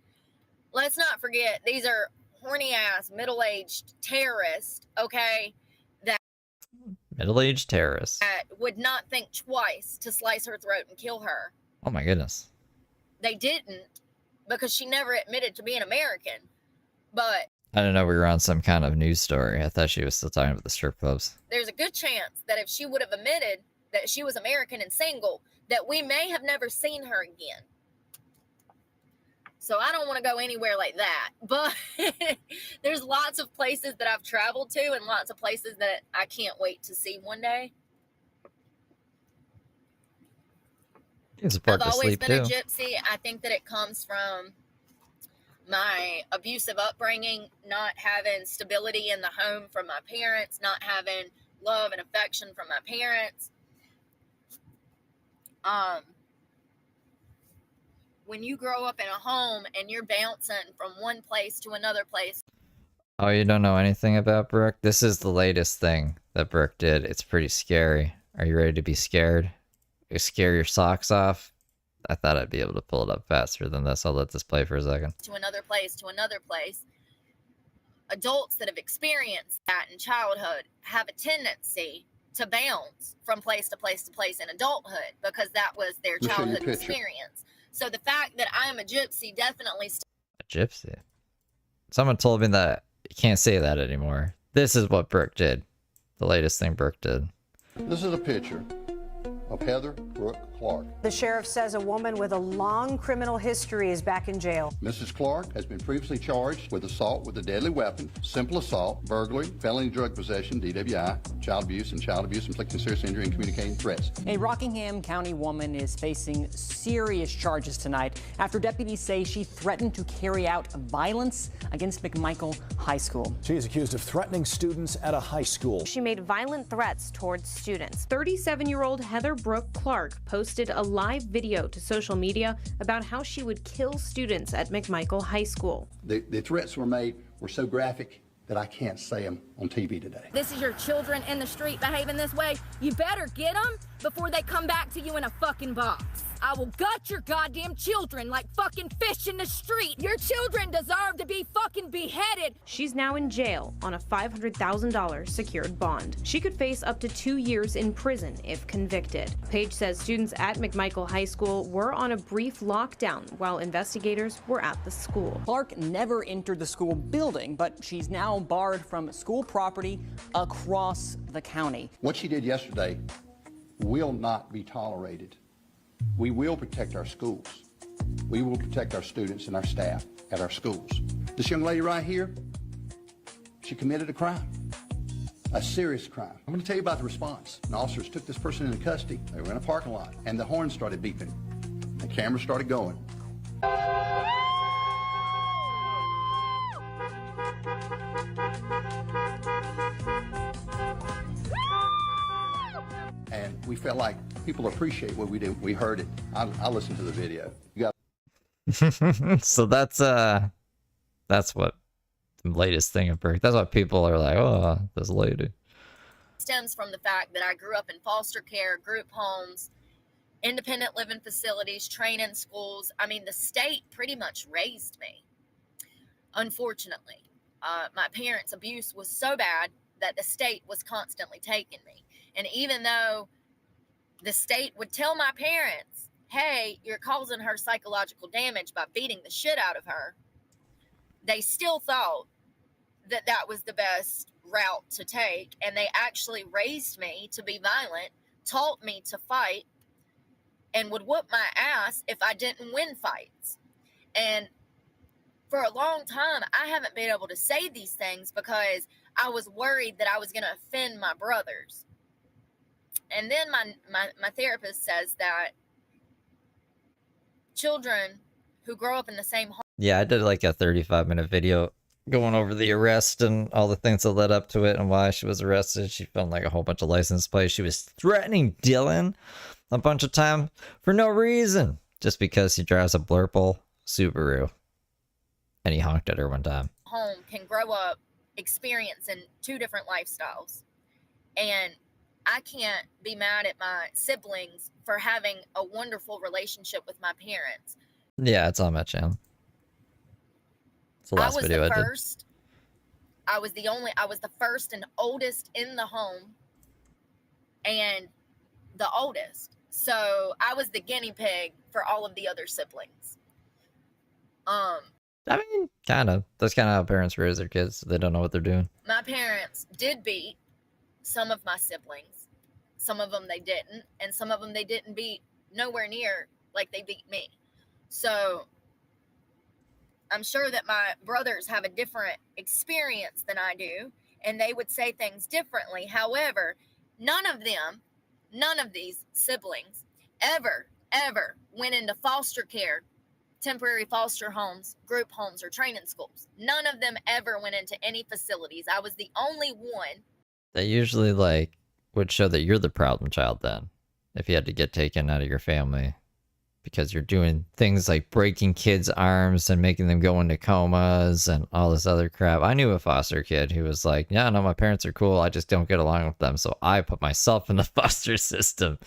Let's not forget, these are horny-ass, middle-aged terrorists, okay? Middle-aged terrorists. That would not think twice to slice her throat and kill her. Oh my goodness. They didn't, because she never admitted to being American. But I don't know, we were on some kind of news story. I thought she was still talking about the strip clubs. There's a good chance that if she would have admitted that she was American and single, that we may have never seen her again. So I don't want to go anywhere like that. But there's lots of places that I've traveled to and lots of places that I can't wait to see one day. I've always been a gypsy. I think that it comes from my abusive upbringing, not having stability in the home from my parents, not having love and affection from my parents. When you grow up in a home and you're bouncing from one place to another place. Oh, you don't know anything about Brooke? This is the latest thing that Brooke did. It's pretty scary. Are you ready to be scared? You scare your socks off? I thought I'd be able to pull it up faster than this. I'll let this play for a second. To another place, to another place. adults that have experienced that in childhood have a tendency to bounce from place to place to place in adulthood because that was their childhood experience. So the fact that I am a gypsy definitely... A gypsy? Someone told me that you can't say that anymore. This is what Brooke did. The latest thing Brooke did. This is a picture of Heather Brooke Clark. The sheriff says a woman with a long criminal history is back in jail. Mrs. Clark has been previously charged with assault with a deadly weapon, simple assault, burglary, felony drug possession, DWI, child abuse, inflicting serious injury, and communicating threats. A Rockingham County woman is facing serious charges tonight after deputies say she threatened to carry out violence against McMichael High School. She is accused of threatening students at a high school. She made violent threats towards students. 37-year-old Heather Brooke Clark posted a live video to social media about how she would kill students at McMichael High School. The threats were made were so graphic that I can't say them on TV today. This is your children in the street behaving this way. You better get them before they come back to you in a fucking box. I will gut your goddamn children like fucking fish in the street. Your children deserve to be fucking beheaded. She's now in jail on a $500,000 secured bond. She could face up to 2 years in prison if convicted. Page says students at McMichael High School were on a brief lockdown while investigators were at the school. Clark never entered the school building, but she's now barred from school property across the county. What she did yesterday will not be tolerated. We will protect our schools. We will protect our students and our staff at our schools. This young lady right here, she committed a crime, a serious crime. I'm going to tell you about the response. The officers took this person into custody. They were in a parking lot, and the horn started beeping. The camera started going. And we felt like people appreciate what we do. We heard it. I listened to the video. You got So that's what the latest thing of Brooke. That's what people are like, oh, this lady. Stems from the fact that I grew up in foster care, group homes, independent living facilities, training schools. I mean, the state pretty much raised me. Unfortunately, my parents' abuse was so bad that the state was constantly taking me. And even though the state would tell my parents, hey, you're causing her psychological damage by beating the shit out of her, they still thought that that was the best route to take. And they actually raised me to be violent, taught me to fight, and would whoop my ass if I didn't win fights. And for a long time, I haven't been able to say these things because I was worried that I was going to offend my brothers. And then my therapist says that children who grow up in the same home. Yeah, I did like a 35-minute video going over the arrest and all the things that led up to it and why she was arrested. She filmed like a whole bunch of license plates. She was threatening Dylan a bunch of times for no reason, just because he drives a blurple Subaru and he honked at her one time. Home can grow up experiencing two different lifestyles. And I can't be mad at my siblings for having a wonderful relationship with my parents. Yeah, it's on my channel. It's the last video I did. I was the first and oldest in the home and the oldest. So I was the guinea pig for all of the other siblings. I mean, kind of. That's kind of how parents raise their kids. They don't know what they're doing. My parents did beat some of my siblings. Some of them they didn't. And some of them they didn't beat nowhere near like they beat me. So I'm sure that my brothers have a different experience than I do. And they would say things differently. However, none of these siblings ever went into foster care, temporary foster homes, group homes, or training schools. None of them ever went into any facilities. I was the only one. They usually like would show that you're the problem child then, if you had to get taken out of your family because you're doing things like breaking kids' arms and making them go into comas and all this other crap. I knew a foster kid who was like, yeah, no, my parents are cool. I just don't get along with them. So I put myself in the foster system.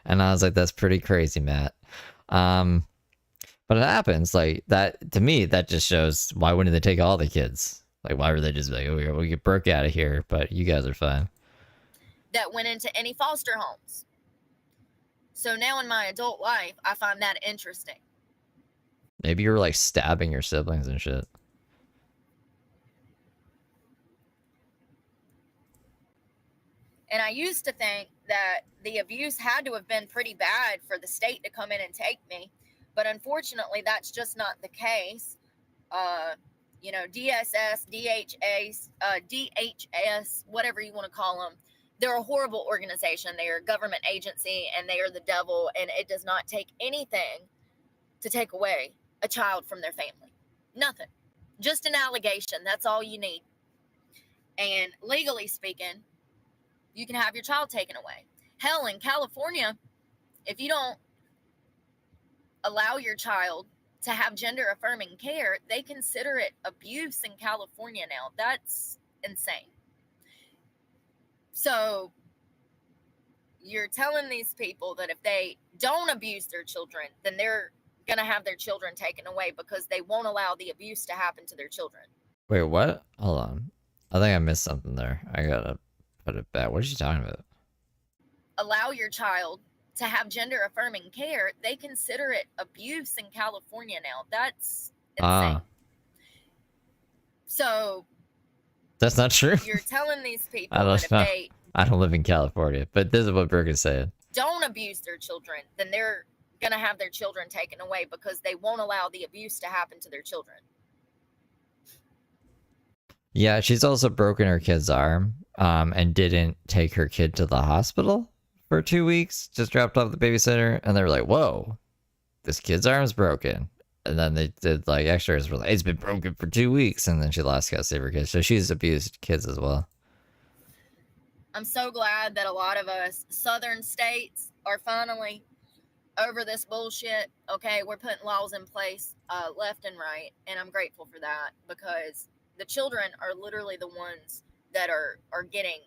And I was like, that's pretty crazy, Matt. But it happens like that. To me, that just shows why wouldn't they take all the kids? Like, why were they just like, oh, we'll get Brooke out of here, but you guys are fine? That went into any foster homes. So now in my adult life, I find that interesting. Maybe you were like stabbing your siblings and shit. And I used to think that the abuse had to have been pretty bad for the state to come in and take me. But unfortunately, that's just not the case. You know, DSS, DHS, whatever you want to call them, they're a horrible organization. They are a government agency and they are the devil. And it does not take anything to take away a child from their family. Nothing. Just an allegation. That's all you need. And legally speaking, you can have your child taken away. Hell, in California, if you don't allow your child to have gender affirming care, they consider it abuse in California now. That's insane. So you're telling these people that if they don't abuse their children, then they're going to have their children taken away because they won't allow the abuse to happen to their children. Wait, what? Hold on. I think I missed something there. I gotta put it back. What is she talking about? Allow your child to have gender affirming care, they consider it abuse in California now. That's insane. So That's not true. you're telling these people I that if they I don't live in California, but this is what Brooke is saying. don't abuse their children, then they're going to have their children taken away because they won't allow the abuse to happen to their children. Yeah, she's also broken her kid's arm, and didn't take her kid to the hospital for 2 weeks. Just dropped off the babysitter, and they were like, "Whoa, this kid's arm's broken." And then they did like X-rays. Were like, "It's been broken for 2 weeks," and then she lost custody of her kids. So she's abused kids as well. I'm so glad that a lot of us southern states are finally over this bullshit. Okay, we're putting laws in place left and right, and I'm grateful for that because the children are literally the ones that are getting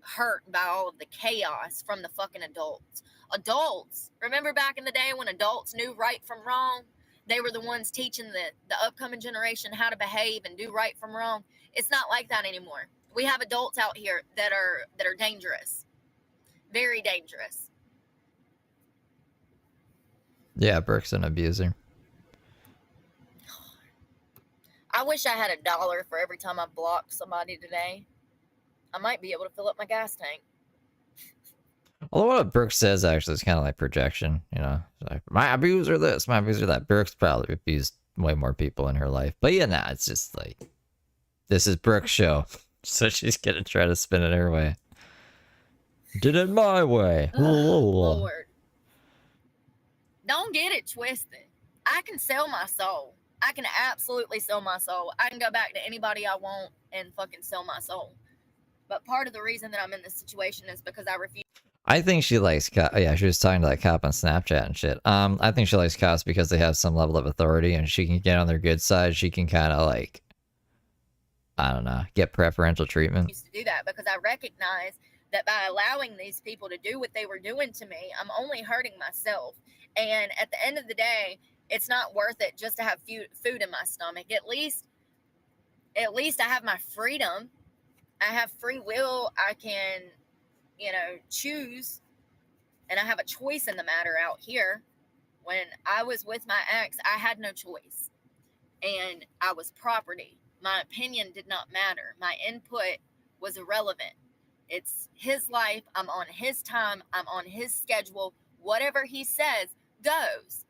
hurt by all of the chaos from the fucking adults. Adults, remember back in the day when adults knew right from wrong? They were the ones teaching the upcoming generation how to behave and do right from wrong. It's not like that anymore. We have adults out here that are dangerous, very dangerous. Yeah, Brooke's an abuser. I wish I had $1 for every time I blocked somebody today. I might be able to fill up my gas tank. Although what Brooke says actually is kind of like projection, you know, like my abuser this, my abuser that. Brooke's probably abused way more people in her life, but yeah, nah, it's just like this is Brooke's show, so she's gonna try to spin it her way. Did it my way. Lord, don't get it twisted. I can sell my soul. I can absolutely sell my soul. I can go back to anybody I want and fucking sell my soul. But part of the reason that I'm in this situation is because I refuse. I think she likes yeah, she was talking to that cop on Snapchat and shit. I think she likes cops because they have some level of authority and she can get on their good side. She can kind of like, I don't know, get preferential treatment. To do that because I recognize that by allowing these people to do what they were doing to me, I'm only hurting myself. And at the end of the day, it's not worth it just to have food in my stomach. At least I have my freedom. I have free will. I can, choose. And I have a choice in the matter out here. When I was with my ex, I had no choice. And I was property. My opinion did not matter. My input was irrelevant. It's his life. I'm on his time. I'm on his schedule. Whatever he says goes.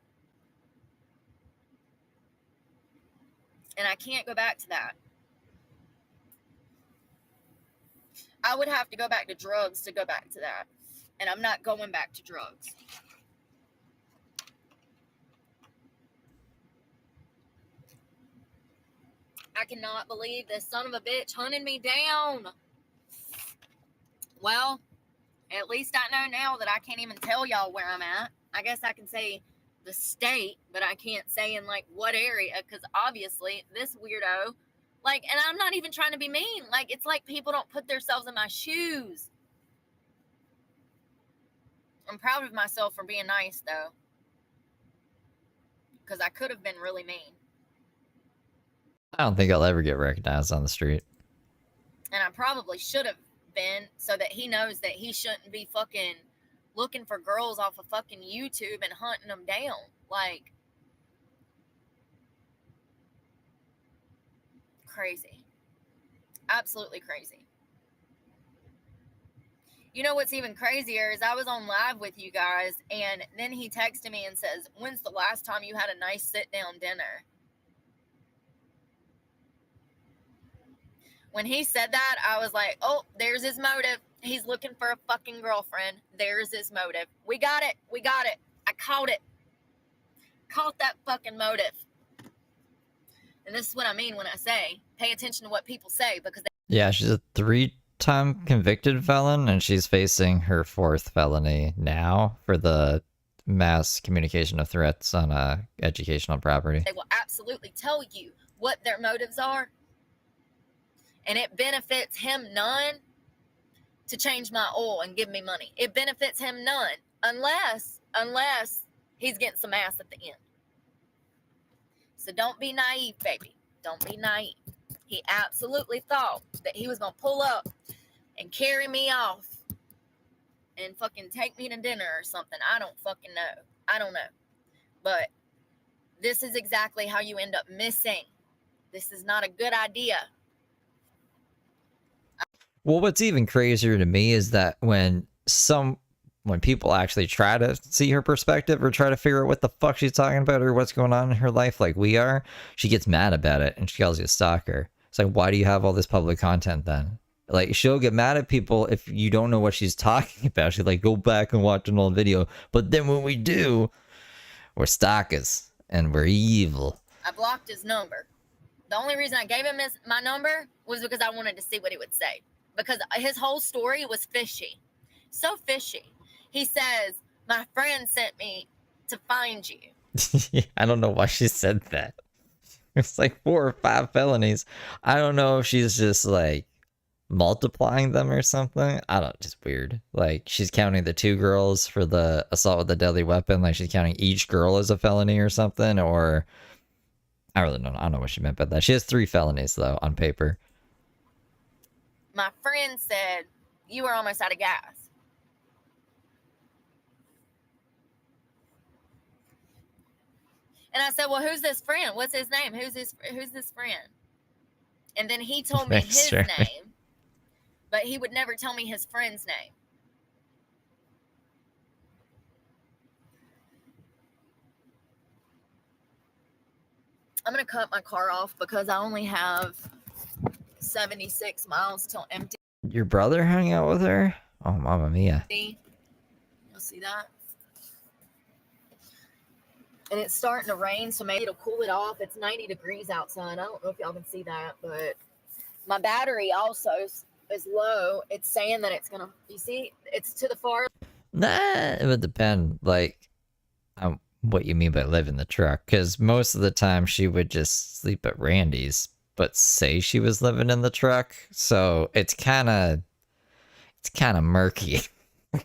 And I can't go back to that. I would have to go back to drugs to go back to that. And I'm not going back to drugs. I cannot believe this son of a bitch hunted me down. Well, at least I know now that I can't even tell y'all where I'm at. I guess I can say the state, but I can't say in like what area, because obviously this weirdo, like, and I'm not even trying to be mean. Like, it's like people don't put themselves in my shoes. I'm proud of myself for being nice though, because I could have been really mean. I don't think I'll ever get recognized on the street. And I probably should have been, so that he knows that he shouldn't be fucking looking for girls off of fucking YouTube and hunting them down. Like, crazy. Absolutely crazy. You know what's even crazier is I was on live with you guys, and then he texted me and says, "When's the last time you had a nice sit-down dinner?" When he said that, I was like, oh, there's his motive. He's looking for a fucking girlfriend. There's his motive. We got it. We got it. I caught it. Caught that fucking motive. And this is what I mean when I say, pay attention to what people say, because Yeah, she's a 3-time convicted felon, and she's facing her 4th felony now for the mass communication of threats on educational property. they will absolutely tell you what their motives are. And it benefits him none to change my oil and give me money. It benefits him none unless he's getting some ass at the end. So don't be naive, baby. Don't be naive. He absolutely thought that he was going to pull up and carry me off and fucking take me to dinner or something. I don't fucking know. I don't know. But this is exactly how you end up missing. This is not a good idea. Well, what's even crazier to me is that when people actually try to see her perspective or try to figure out what the fuck she's talking about or what's going on in her life like we are, she gets mad about it and she calls you a stalker. It's like, why do you have all this public content then? Like, she'll get mad at people if you don't know what she's talking about. She's like, go back and watch an old video. But then when we do, we're stalkers and we're evil. I blocked his number. The only reason I gave him my number was because I wanted to see what he would say. Because his whole story was fishy. So fishy. He says, my friend sent me to find you. I don't know why she said that. It's like 4 or 5 felonies. I don't know if she's just like multiplying them or something. I don't, just weird. Like, she's counting the 2 girls for the assault with a deadly weapon. Like, she's counting each girl as a felony or something. Or I really don't know. I don't know what she meant by that. She has 3 felonies though on paper. My friend said, you were almost out of gas. And I said, well, who's this friend? What's his name? Who's this friend? And then he told me his name, but he would never tell me his friend's name. I'm going to cut my car off because I only have 76 miles till empty. Your brother hung out with her? Oh, Mamma Mia. You'll see that? And it's starting to rain, so maybe it'll cool it off. It's 90 degrees outside. I don't know if y'all can see that, but my battery also is low. It's saying that it's going to, you see, it's to the far. Nah, it would depend, like, on what you mean by live in the truck. Because most of the time she would just sleep at Randy's, but say she was living in the truck. So it's kind of murky.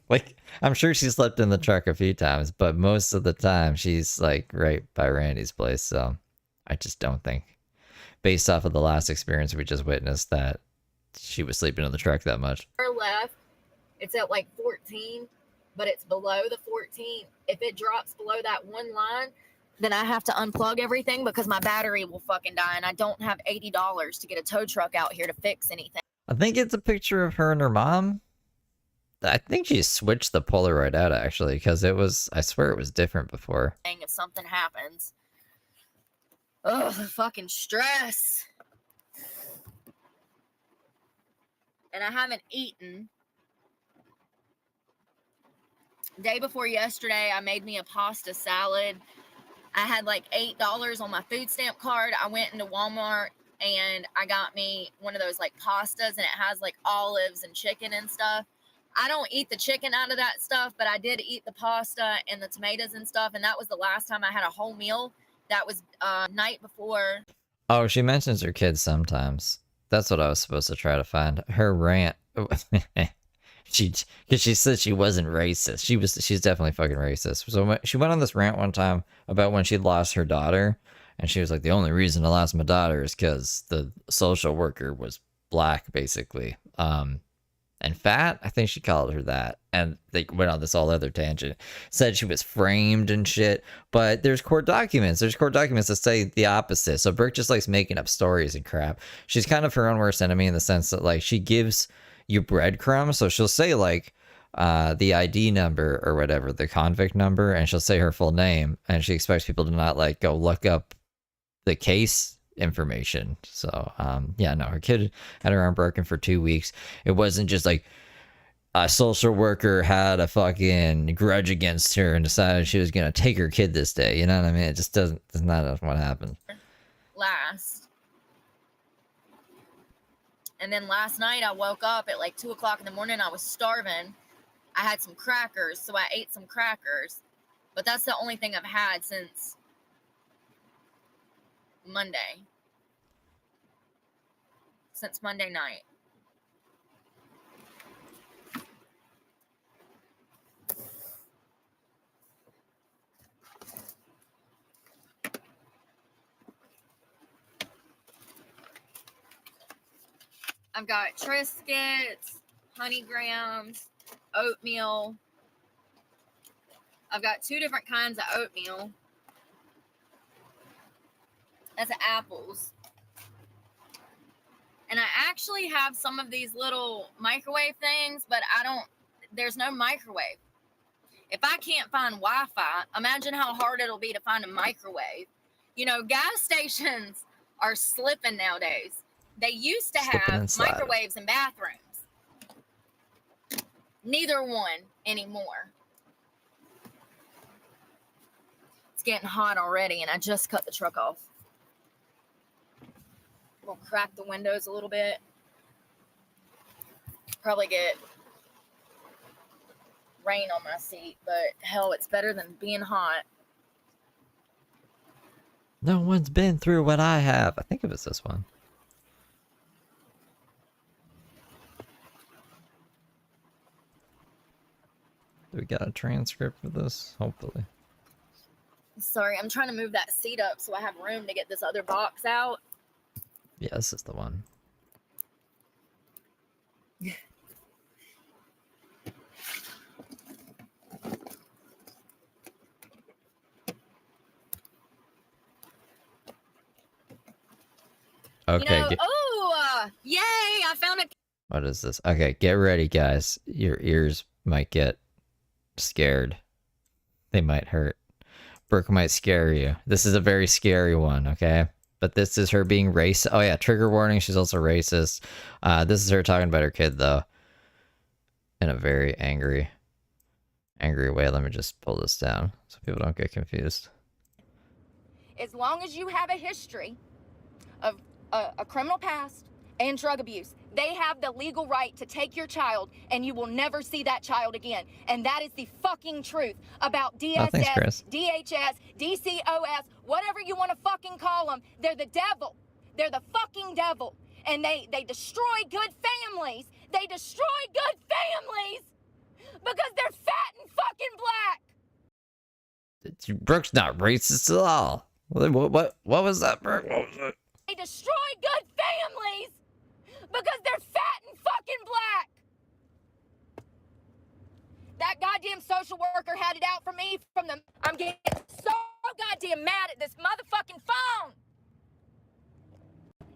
Like, I'm sure she slept in the truck a few times, but most of the time she's like right by Randy's place. So I just don't think, based off of the last experience we just witnessed, that she was sleeping in the truck that much. Left, it's at like 14, but it's below the 14. If it drops below that one line, then I have to unplug everything because my battery will fucking die, and I don't have $80 to get a tow truck out here to fix anything. I think it's a picture of her and her mom. I think she switched the Polaroid out, actually, because it was, I swear it was different before. If something happens. Ugh, the fucking stress. And I haven't eaten. Day before yesterday, I made me a pasta salad. I had like $8 on my food stamp card. I went into Walmart and I got me one of those like pastas, and it has like olives and chicken and stuff. I don't eat the chicken out of that stuff, but I did eat the pasta and the tomatoes and stuff. And that was the last time I had a whole meal. That was night before. Oh, she mentions her kids sometimes. That's what I was supposed to try to find. Her rant. Because she said she wasn't racist. She's definitely fucking racist. So she went on this rant one time about when she lost her daughter, And she was like, the only reason I lost my daughter is because the social worker was black, basically. And fat, I think she called her that. And they went on this whole other tangent. Said she was framed and shit. But there's court documents. There's court documents that say the opposite. So Brooke just likes making up stories and crap. She's kind of her own worst enemy in the sense that, like, she gives you breadcrumbs. So she'll say, like, the ID number or whatever, the convict number, and she'll say her full name. And she expects people to not, like, go look up the case information. So yeah, no, her kid had her arm broken for 2 weeks. It wasn't just like a social worker had a fucking grudge against her and decided she was gonna take her kid this day. You know what I mean? It just doesn't. That's not what happened. Last. And then last night I woke up at like 2 o'clock in the morning. I was starving. I had some crackers, so I ate some crackers. But that's the only thing I've had since Monday. Since Monday night. I've got Triscuits, honey grams, oatmeal. I've got 2 different kinds of oatmeal. That's apples. And I actually have some of these little microwave things, but there's no microwave. If I can't find Wi-Fi, imagine how hard it'll be to find a microwave. You know, gas stations are slipping nowadays. They used to have microwaves in bathrooms. Neither one anymore. It's getting hot already, and I just cut the truck off. We'll crack the windows a little bit. Probably get rain on my seat, but hell, it's better than being hot. No one's been through what I have. I think it was this one. Do we got a transcript for this? Hopefully. Sorry, I'm trying to move that seat up so I have room to get this other box out. Yeah, this is the one. Okay. You know, yay! I found a. What is this? Okay, get ready, guys. Your ears might get scared. They might hurt. Brooke might scare you. This is a very scary one, okay? But this is her being racist. Oh yeah, trigger warning. She's also racist. This is her talking about her kid, though. In a very angry way. Let me just pull this down so people don't get confused. As long as you have a history of a criminal past and drug abuse, they have the legal right to take your child, and you will never see that child again. And that is the fucking truth about DSS, thanks, DHS, DCOS, whatever you want to fucking call them. They're the devil. They're the fucking devil. And they destroy good families. They destroy good families because they're fat and fucking black. Brooke's not racist at all. What was that, Brooke? What was it? They destroy good families because they're fat and fucking black. That goddamn social worker had it out for me from the... I'm getting so goddamn mad at this motherfucking phone.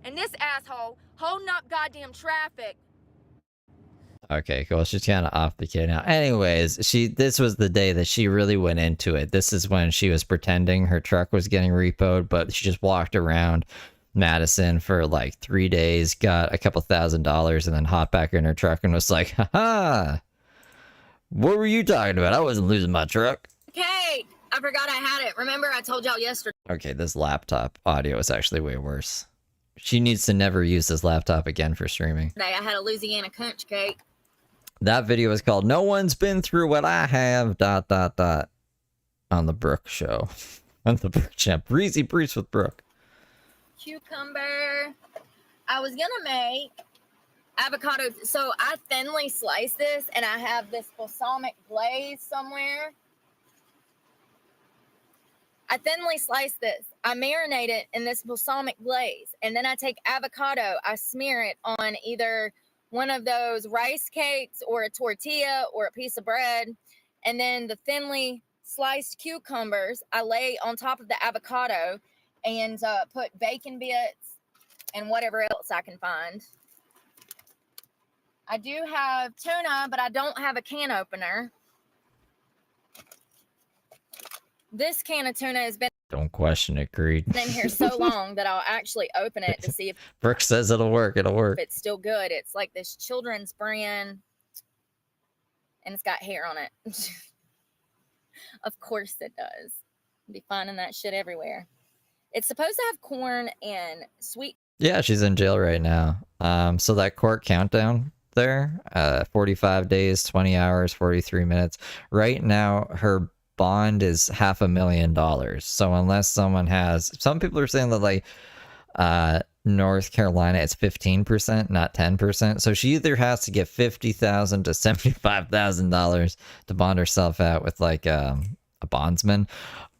And this asshole holding up goddamn traffic. Okay, cool. She's kind of off the kid now. Anyways, this was the day that she really went into it. This is when she was pretending her truck was getting repoed, but she just walked around Madison for like 3 days, got a couple $1,000, and then hopped back in her truck and was like, haha, what were you talking about? I wasn't losing my truck. Okay, I forgot I had it. Remember I told y'all yesterday. Okay, this laptop audio is actually way worse. She needs to never use this laptop again for streaming. I had a Louisiana conch cake. That video is called No One's Been Through What I Have, ... on the Brooke show. On the Brooke channel. Breezy Breeze with Brooke. Cucumber. I was gonna make avocado. So I thinly slice this, and I have this balsamic glaze somewhere. I thinly slice this. I marinate it in this balsamic glaze. And then I take avocado. I smear it on either one of those rice cakes or a tortilla or a piece of bread. And then the thinly sliced cucumbers I lay on top of the avocado and put bacon bits and whatever else I can find. I do have tuna, but I don't have a can opener. This can of tuna has been Don't question it, Creed. in here so long that I'll actually open it to see if Brooke says it'll work. It'll work. it's still good. It's like this children's brand, and it's got hair on it. Of course it does. You'll be finding that shit everywhere. It's supposed to have corn and sweet. Yeah, she's in jail right now. So that court countdown there, 45 days, 20 hours, 43 minutes. Right now, her bond is $500,000. So unless someone has, some people are saying that like North Carolina, it's 15%, not 10%. So she either has to get $50,000 to $75,000 to bond herself out with like a bondsman,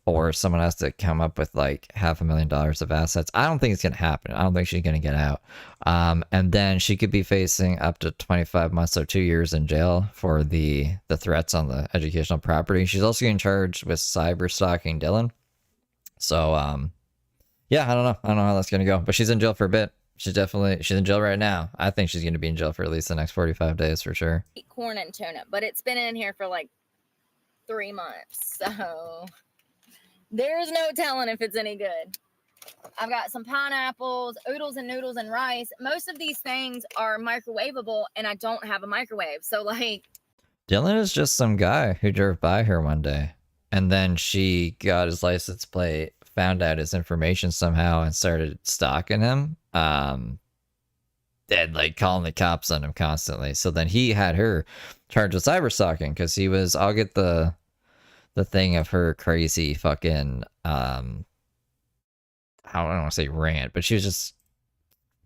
or someone has to come up with like $500,000 of assets. I don't think it's gonna happen. I don't think she's gonna get out. And then she could be facing up to 25 months or 2 years in jail for the threats on the educational property. She's also getting charged with cyber stalking Dylan. So yeah, I don't know how that's gonna go, but she's in jail for a bit. She's in jail right now. I think she's gonna be in jail for at least the next 45 days for sure. Corn and tuna, but it's been in here for like 3 months, so there's no telling if it's any good. I've got some pineapples, oodles and noodles, and rice. Most of these things are microwavable, and I don't have a microwave. So, like... Dylan is just some guy who drove by her one day. And then she got his license plate, found out his information somehow, and started stalking him. And, like, calling the cops on him constantly. So then he had her charged with cyber stalking, because he was... I'll get the thing of her crazy fucking I don't want to say rant, but she was just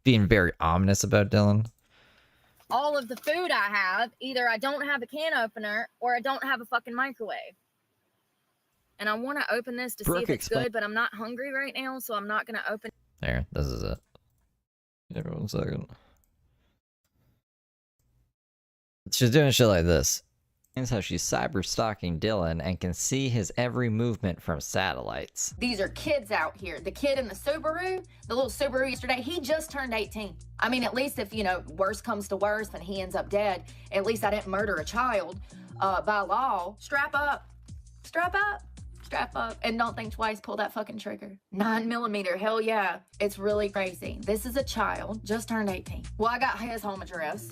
being very ominous about Dylan. All of the food I have, either I don't have a can opener or I don't have a fucking microwave. And I want to open this to see if it's good, but I'm not hungry right now, so I'm not going to open. There, this is it. Give me 1 second. She's doing shit like this. That's how she's cyber stalking Dylan and can see his every movement from satellites. These are kids out here. The kid in the Subaru, the little Subaru yesterday, he just turned 18. I mean, at least if, you know, worse comes to worse and he ends up dead, at least I didn't murder a child by law. Strap up, strap up, strap up, and don't think twice, pull that fucking trigger. 9mm, hell yeah. It's really crazy. This is a child, just turned 18. Well, I got his home address.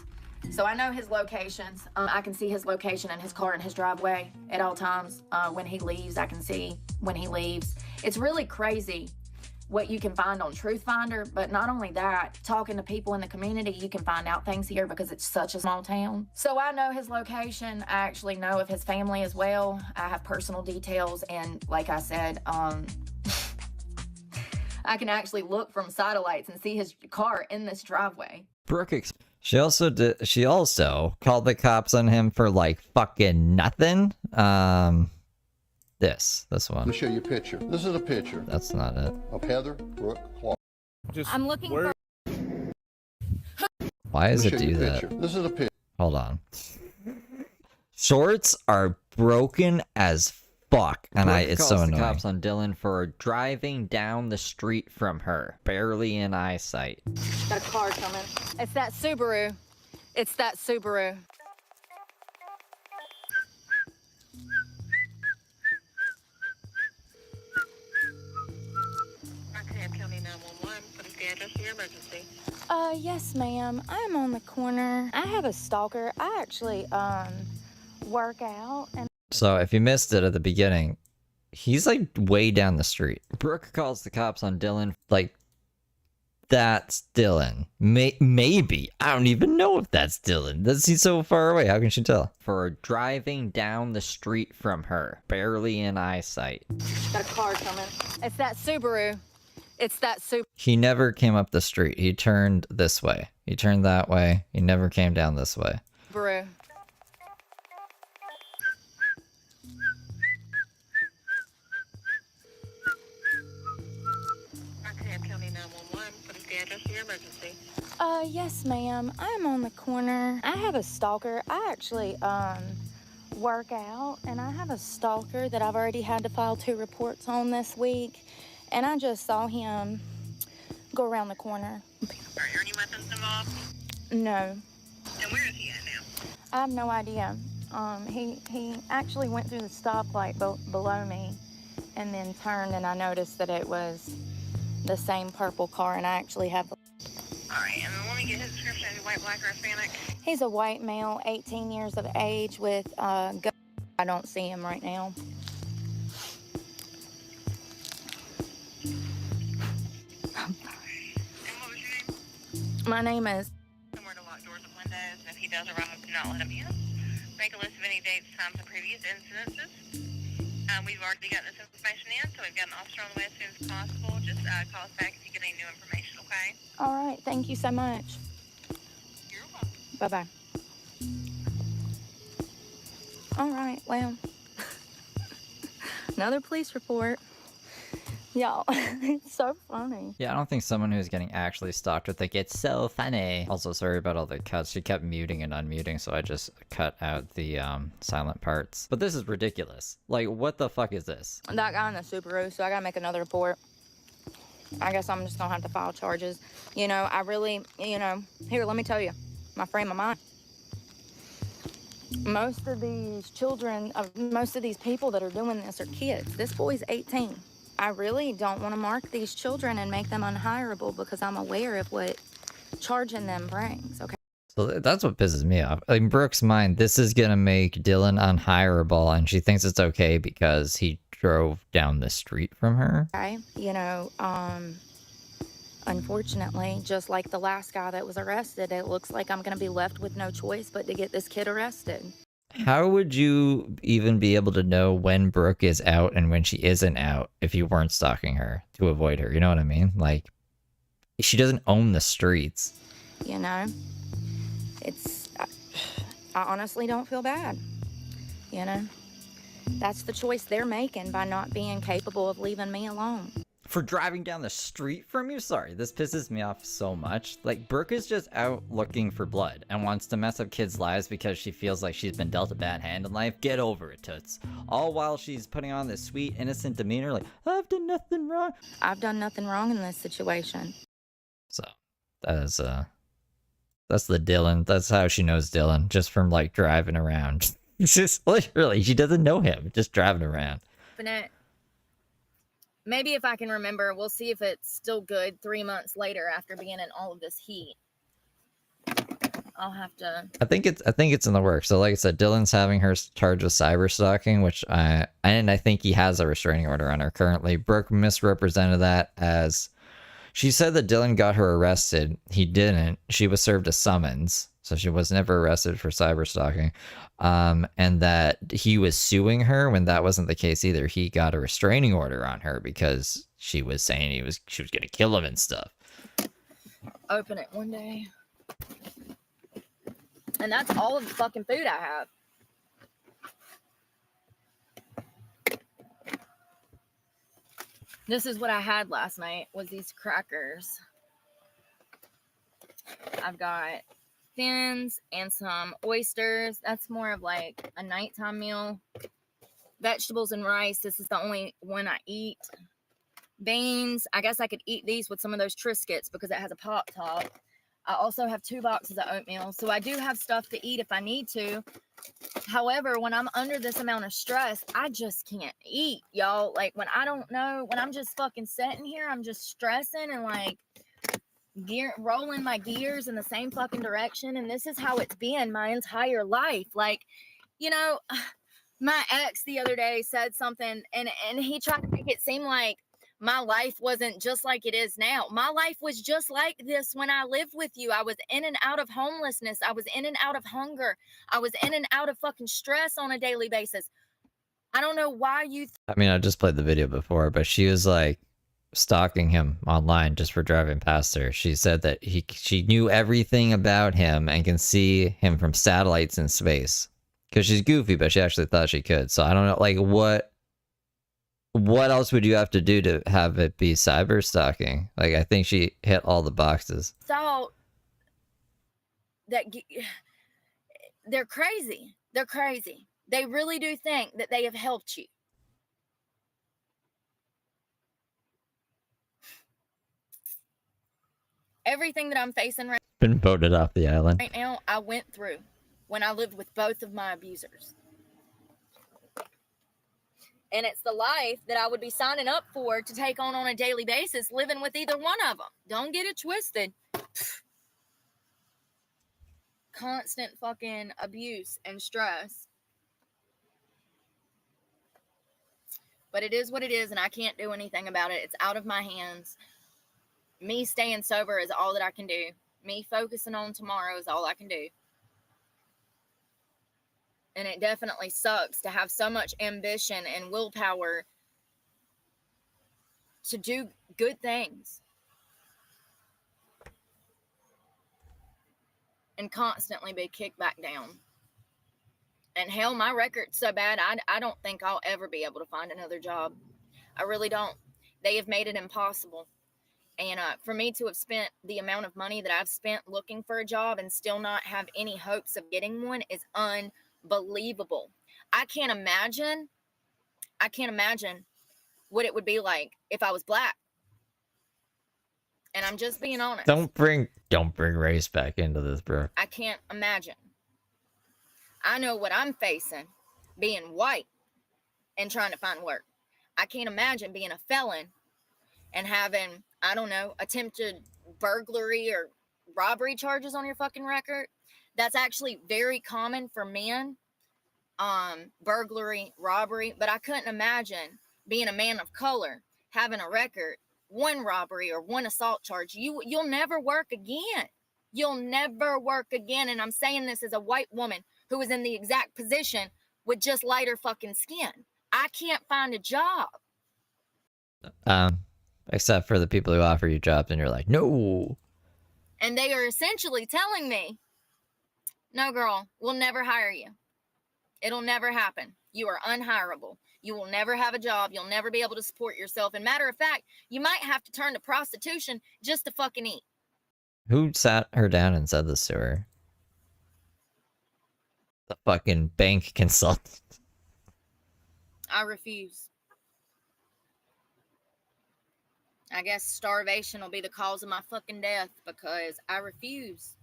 So I know his locations. I can see his location and his car in his driveway at all times. When he leaves, I can see when he leaves. It's really crazy what you can find on Truth Finder, but not only that, talking to people in the community, you can find out things here because it's such a small town. So I know his location. I actually know of his family as well. I have personal details, and like I said, I can actually look from satellites and see his car in this driveway. Brooke She also called the cops on him for like fucking nothing. This one. Let me show you a picture. This is a picture. That's not it. Of Heather Brooke Clark. I'm looking for... Why does it do that? This is a picture. Hold on. Shorts are broken as fuck, and it's so annoying. The cops on Dylan for driving down the street from her, barely in eyesight. Got a car coming. It's that Subaru. It's that Subaru. Yes, ma'am. I'm on the corner. I have a stalker. I actually, work out and... So if you missed it at the beginning, he's like way down the street. Brooke calls the cops on Dylan like, that's Dylan. Maybe. I don't even know if that's Dylan. He's so far away. How can she tell? For driving down the street from her, barely in eyesight. Got a car coming. It's that Subaru. It's that Subaru. He never came up the street. He turned this way. He turned that way. He never came down this way. Subaru. Yes, ma'am. I'm on the corner. I have a stalker. I actually, work out, and I have a stalker that I've already had to file 2 reports on this week, and I just saw him go around the corner. Are there any weapons involved? No. And where is he at now? I have no idea. He actually went through the stoplight below me and then turned, and I noticed that it was the same purple car, and I actually have... Alright, and let me get his description. Is he white, black, or Hispanic? He's a white male, 18 years of age with gun. I don't see him right now. And what was your name? My name is... Somewhere to lock doors and windows, and if he does arrive, do not let him in. Make a list of any dates, times, and previous incidences. We've already gotten this information in, so we've got an officer on the way as soon as possible. Just call us back if you get any new information, okay? All right, thank you so much. You're welcome. Bye-bye. All right, well, another police report. Y'all, it's so funny. Yeah, I don't think someone who's getting actually stalked would think it's so funny. Also, sorry about all the cuts. She kept muting and unmuting, so I just cut out the silent parts. But this is ridiculous. Like, what the fuck is this? That guy in the Subaru, so I gotta make another report. I guess I'm just gonna have to file charges. You know, I really, you know, here, let me tell you, my frame of mind. Most of these children, most of these people that are doing this are kids. This boy's 18. I really don't want to mark these children and make them unhireable because I'm aware of what charging them brings, okay? So that's what pisses me off. In Brooke's mind, this is gonna make Dylan unhireable, and she thinks it's okay because he drove down the street from her. Okay, you know, unfortunately, just like the last guy that was arrested, it looks like I'm gonna be left with no choice but to get this kid arrested. How would you even be able to know when Brooke is out and when she isn't out if you weren't stalking her to avoid her? You know what I mean? Like, she doesn't own the streets. You know, it's, I honestly don't feel bad, you know? That's the choice they're making by not being capable of leaving me alone. For driving down the street from you? Sorry, this pisses me off so much. Like, Brooke is just out looking for blood and wants to mess up kids' lives because she feels like she's been dealt a bad hand in life. Get over it, Toots. All while she's putting on this sweet, innocent demeanor like, I've done nothing wrong. I've done nothing wrong in this situation. So, that's the Dylan. That's how she knows Dylan, just from, like, driving around. It's just, literally, she doesn't know him, just driving around. Maybe if I can remember, we'll see if it's still good 3 months later after being in all of this heat. I'll have to... I think it's in the works. So like I said, Dylan's having her charged with cyber stalking, which I think he has a restraining order on her currently. Brooke misrepresented that as she said that Dylan got her arrested. He didn't. She was served a summons. So she was never arrested for cyber stalking. And that he was suing her when that wasn't the case either. He got a restraining order on her because she was saying she was going to kill him and stuff. Open it one day. And that's all of the fucking food I have. This is what I had last night, was these crackers. I've got fins and some oysters. That's more of like a nighttime meal. Vegetables and rice. This is the only one I eat. Beans. I guess I could eat these with some of those Triscuits because it has a pop top. I also have 2 boxes of oatmeal. So I do have stuff to eat if I need to. However, when I'm under this amount of stress, I just can't eat, y'all. Like, when I don't know, when I'm just fucking sitting here, I'm just stressing and like rolling my gears in the same fucking direction. And this is how it's been my entire life. Like, you know, my ex the other day said something and he tried to make it seem like my life wasn't just like it is now. My life was just like this when I lived with you. I was in and out of homelessness. I was in and out of hunger. I was in and out of fucking stress on a daily basis. I don't know why you... I mean, I just played the video before, but she was like stalking him online just for driving past her. She said that she knew everything about him and can see him from satellites in space. Because she's goofy, but she actually thought she could. So I don't know, like, what else would you have to do to have it be cyber stalking? Like, I think she hit all the boxes. Thought they're crazy. They're crazy. They really do think that they have helped you. Everything that I'm facing Been voted off the island. right now, I went through when I lived with both of my abusers. And it's the life that I would be signing up for to take on a daily basis, living with either one of them. Don't get it twisted. Constant fucking abuse and stress. But it is what it is, and I can't do anything about it. It's out of my hands. Me staying sober is all that I can do. Me focusing on tomorrow is all I can do. And it definitely sucks to have so much ambition and willpower to do good things and constantly be kicked back down. And hell, my record's so bad, I don't think I'll ever be able to find another job. I really don't. They have made it impossible. And for me to have spent the amount of money that I've spent looking for a job and still not have any hopes of getting one is unbelievable. I can't imagine what it would be like if I was black. And I'm just being honest. Don't bring race back into this, bro. I can't imagine. I know what I'm facing being white and trying to find work. I can't imagine being a felon and having, I don't know, attempted burglary or robbery charges on your fucking record. That's actually very common for men. Burglary, robbery, but I couldn't imagine being a man of color, having a record, one robbery or one assault charge. You'll never work again. You'll never work again. And I'm saying this as a white woman who was in the exact position with just lighter fucking skin. I can't find a job. Except for the people who offer you jobs and you're like, no. And they are essentially telling me, no, girl, we'll never hire you. It'll never happen. You are unhireable. You will never have a job. You'll never be able to support yourself. And matter of fact, you might have to turn to prostitution just to fucking eat. Who sat her down and said this to her? The fucking bank consultant. I refuse. I guess starvation will be the cause of my fucking death because I refuse.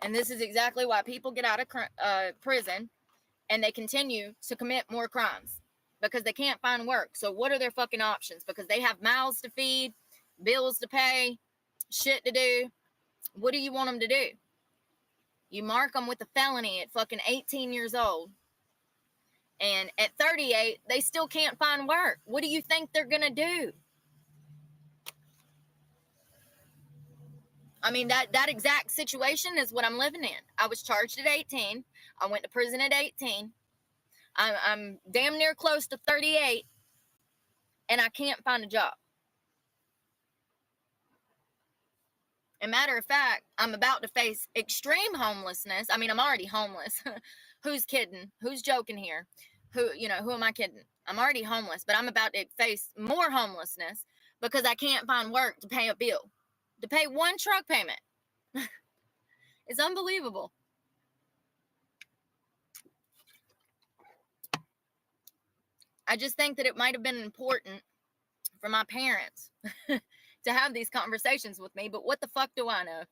And this is exactly why people get out of prison and they continue to commit more crimes because they can't find work. So what are their fucking options? Because they have mouths to feed, bills to pay, shit to do. What do you want them to do? You mark them with a felony at fucking 18 years old. And at 38, they still can't find work. What do you think they're going to do? I mean, that exact situation is what I'm living in. I was charged at 18. I went to prison at 18. I'm damn near close to 38. And I can't find a job. And matter of fact, I'm about to face extreme homelessness. I mean, I'm already homeless. Who's kidding? Who's joking here? Who am I kidding? I'm already homeless, but I'm about to face more homelessness because I can't find work to pay a bill, to pay one truck payment. It's unbelievable. I just think that it might have been important for my parents to have these conversations with me, but what the fuck do I know?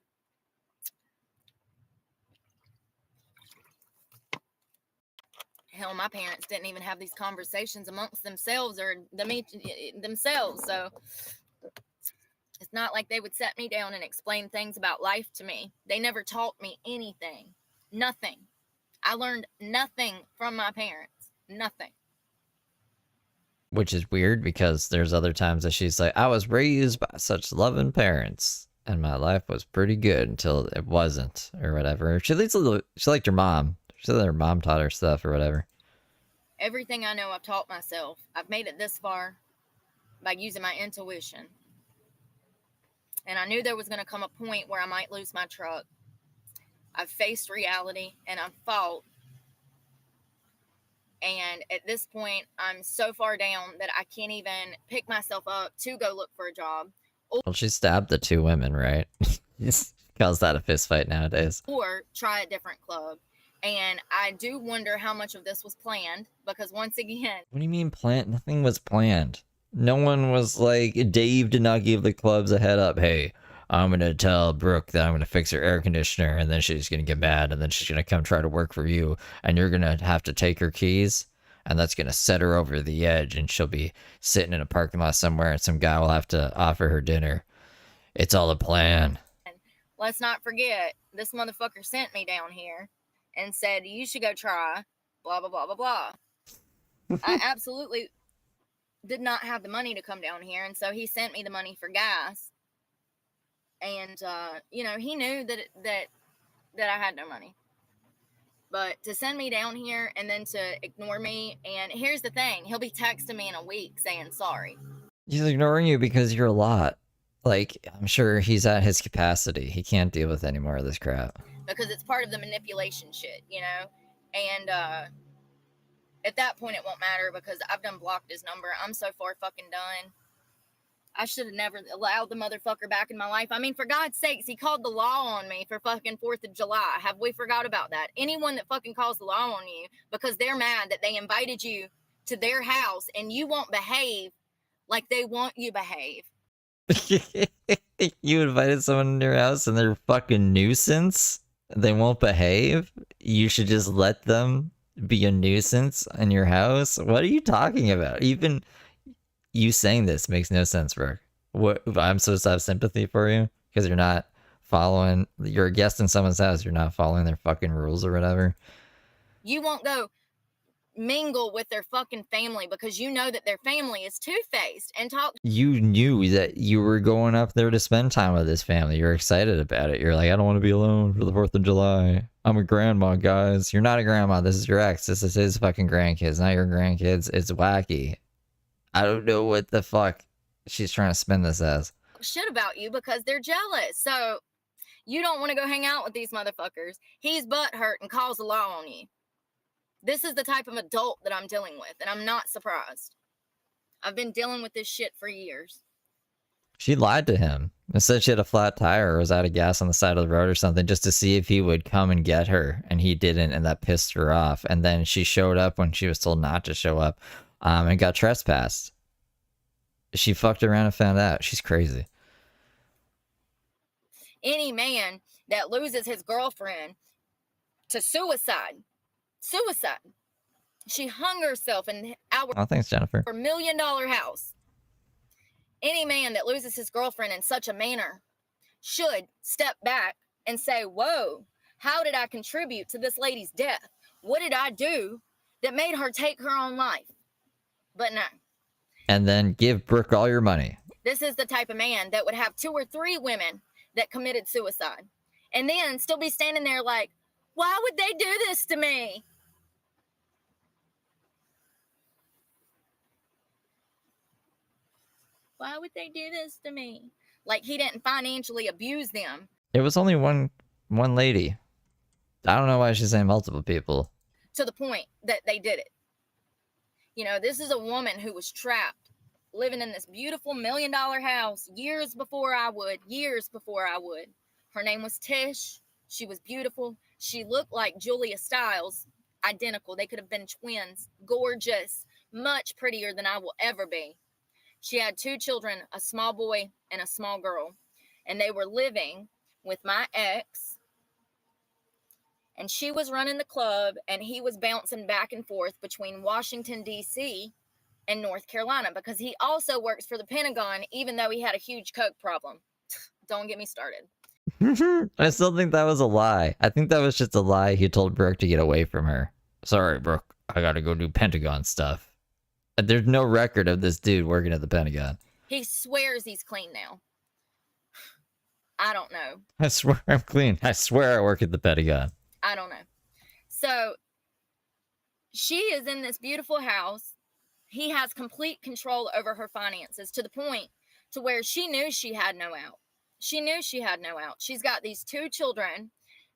Hell, my parents didn't even have these conversations amongst themselves or themselves. So it's not like they would set me down and explain things about life to me. They never taught me anything. Nothing. I learned nothing from my parents. Nothing. Which is weird because there's other times that she's like, I was raised by such loving parents and my life was pretty good until it wasn't or whatever. She liked her mom. She said her mom taught her stuff or whatever. Everything I know, I've taught myself. I've made it this far by using my intuition. And I knew there was going to come a point where I might lose my truck. I've faced reality and I've fought. And at this point, I'm so far down that I can't even pick myself up to go look for a job. Well, she stabbed the 2 women, right? Calls that a fist fight nowadays. Or try a different club. And I do wonder how much of this was planned, because once again... What do you mean planned? Nothing was planned. No one was like, Dave did not give the clubs a head up. Hey, I'm going to tell Brooke that I'm going to fix her air conditioner, and then she's going to get mad, and then she's going to come try to work for you, and you're going to have to take her keys, and that's going to set her over the edge, and she'll be sitting in a parking lot somewhere, and some guy will have to offer her dinner. It's all a plan. Let's not forget, this motherfucker sent me down here and said, you should go try, blah, blah, blah, blah, blah. I absolutely did not have the money to come down here, and so he sent me the money for gas. And, you know, he knew that I had no money. But to send me down here and then to ignore me, and here's the thing, he'll be texting me in a week saying sorry. He's ignoring you because you're a lot. Like, I'm sure he's at his capacity. He can't deal with any more of this crap. Because it's part of the manipulation shit, you know? And, at that point, it won't matter because I've done blocked his number. I'm so far fucking done. I should have never allowed the motherfucker back in my life. I mean, for God's sakes, he called the law on me for fucking 4th of July. Have we forgot about that? Anyone that fucking calls the law on you because they're mad that they invited you to their house and you won't behave like they want you behave. You invited someone in your house and they're a fucking nuisance? They won't behave? You should just let them be a nuisance in your house? What are you talking about? Even you saying this makes no sense, Brooke. What, I'm supposed to have sympathy for you because you're not following, you're a guest in someone's house, you're not following their fucking rules or whatever. You won't go mingle with their fucking family because you know that their family is two-faced and talk. You knew that you were going up there to spend time with this family. You're excited about it. You're like, I don't want to be alone for the 4th of July. I'm a grandma, guys. You're not a grandma. This is your ex. This is his fucking grandkids, not your grandkids. It's wacky. I don't know what the fuck she's trying to spin this as. Shit about you because they're jealous. So you don't want to go hang out with these motherfuckers. He's butthurt and calls the law on you. This is the type of adult that I'm dealing with, and I'm not surprised. I've been dealing with this shit for years. She lied to him and said she had a flat tire or was out of gas on the side of the road or something just to see if he would come and get her, and he didn't, and that pissed her off. And then she showed up when she was told not to show up, and got trespassed. She fucked around and found out. She's crazy. Any man that loses his girlfriend to suicide. She hung herself in our Oh, thanks, Jennifer. $1 million house. Any man that loses his girlfriend in such a manner should step back and say, whoa, how did I contribute to this lady's death? What did I do that made her take her own life? But no. And then give Brooke all your money. This is the type of man that would have 2 or 3 women that committed suicide and then still be standing there like, why would they do this to me? Why would they do this to me? Like he didn't financially abuse them. It was only one lady. I don't know why she's saying multiple people. To the point that they did it. You know, this is a woman who was trapped, living in this beautiful $1 million house years before I would. Her name was Tish. She was beautiful. She looked like Julia Stiles, identical. They could have been twins. Gorgeous, much prettier than I will ever be. She had 2 children, a small boy and a small girl, and they were living with my ex, and she was running the club, and he was bouncing back and forth between Washington, D.C. and North Carolina because he also works for the Pentagon, even though he had a huge coke problem. Don't get me started. I still think that was a lie. I think that was just a lie he told Brooke to get away from her. Sorry, Brooke. I gotta go do Pentagon stuff. There's no record of this dude working at the Pentagon. He swears he's clean now. I don't know. I swear I'm clean. I swear I work at the Pentagon. I don't know. So she is in this beautiful house. He has complete control over her finances to the point to where she knew she had no out. She's got these 2 children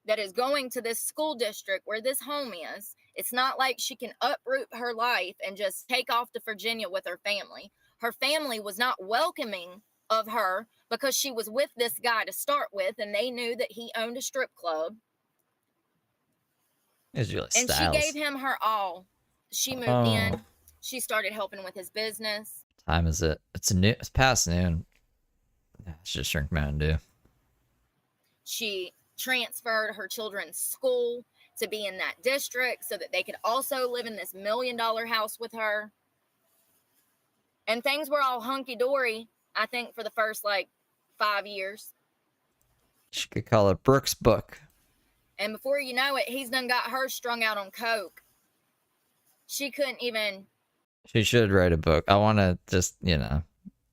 that is going to this school district where this home is It's not like she can uproot her life and just take off to Virginia with her family. Her family was not welcoming of her because she was with this guy to start with, and they knew that he owned a strip club. It's really And Styles. she gave him her all. She moved in. She started helping with his business. Time is it? It's past noon. It's just drink Mountain Dew. She transferred her children's school to be in that district so that they could also live in this $1 million house with her. And things were all hunky-dory, I think, for the first, 5 years. She could call it Brooke's book. And before you know it, he's done got her strung out on coke. She couldn't even... She should write a book. I want to just,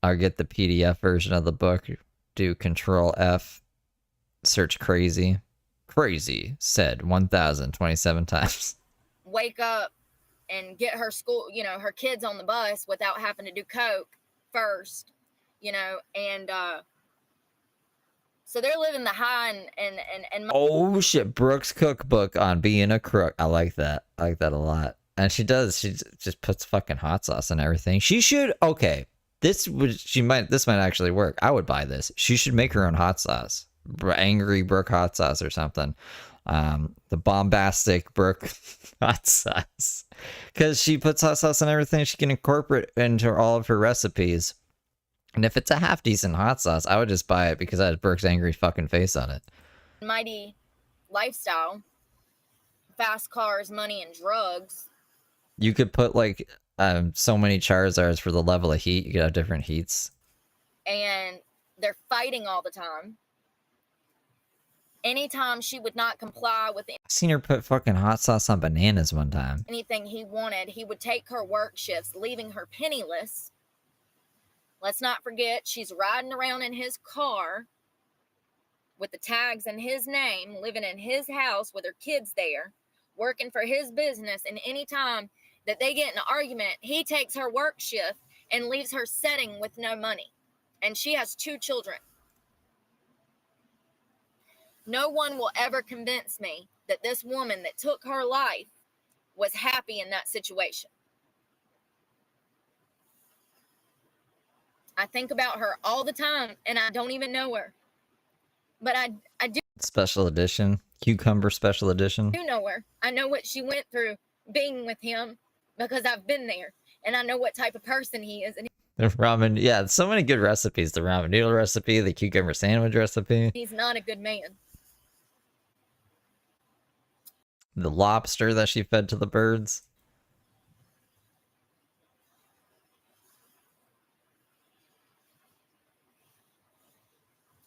I'll get the PDF version of the book, do Control F, search crazy. Crazy said 1,027 times. Wake up and get her school, her kids on the bus without having to do coke first, and so they're living the high and Oh shit, Brooke's cookbook on being a crook. I like that. I like that a lot. And she just puts fucking hot sauce and everything. She should, okay. This might actually work. I would buy this. She should make her own hot sauce. Angry Brooke hot sauce or something. The bombastic Brooke hot sauce. Because she puts hot sauce on everything she can incorporate into all of her recipes. And if it's a half decent hot sauce, I would just buy it because it has Brooke's angry fucking face on it. mighty lifestyle. Fast cars, money, and drugs. You could put so many Charizards for the level of heat. You could have different heats. And they're fighting all the time. Anytime she would not comply with I've seen her put fucking hot sauce on bananas one time. anything he wanted, he would take her work shifts, leaving her penniless. Let's not forget, she's riding around in his car with the tags in his name, living in his house with her kids there, working for his business. And anytime that they get in an argument, he takes her work shift and leaves her setting with no money. And she has 2 children. No one will ever convince me that this woman that took her life was happy in that situation. I think about her all the time, and I don't even know her. But I do Special edition. Cucumber special edition. know her. I know what she went through being with him because I've been there. And I know what type of person he is. And The ramen. Yeah, so many good recipes. The ramen noodle recipe, the cucumber sandwich recipe. he's not a good man. The lobster that she fed to the birds.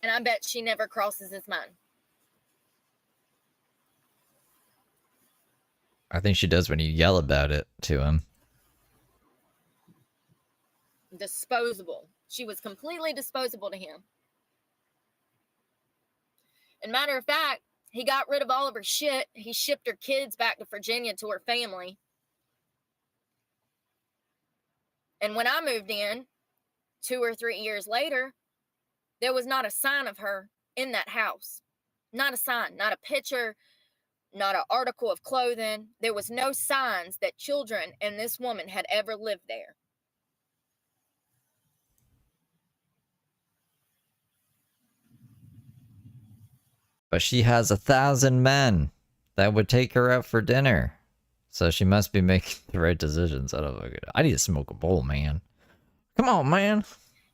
And I bet she never crosses his mind. I think she does when you yell about it to him. Disposable. She was completely disposable to him. And matter of fact, he got rid of all of her shit. He shipped her kids back to Virginia to her family. And when I moved in 2 or 3 years later, there was not a sign of her in that house. Not a sign, not a picture, not an article of clothing. There was no signs that children and this woman had ever lived there. But she has 1,000 men that would take her out for dinner. So she must be making the right decisions. I need to smoke a bowl, man. Come on, man.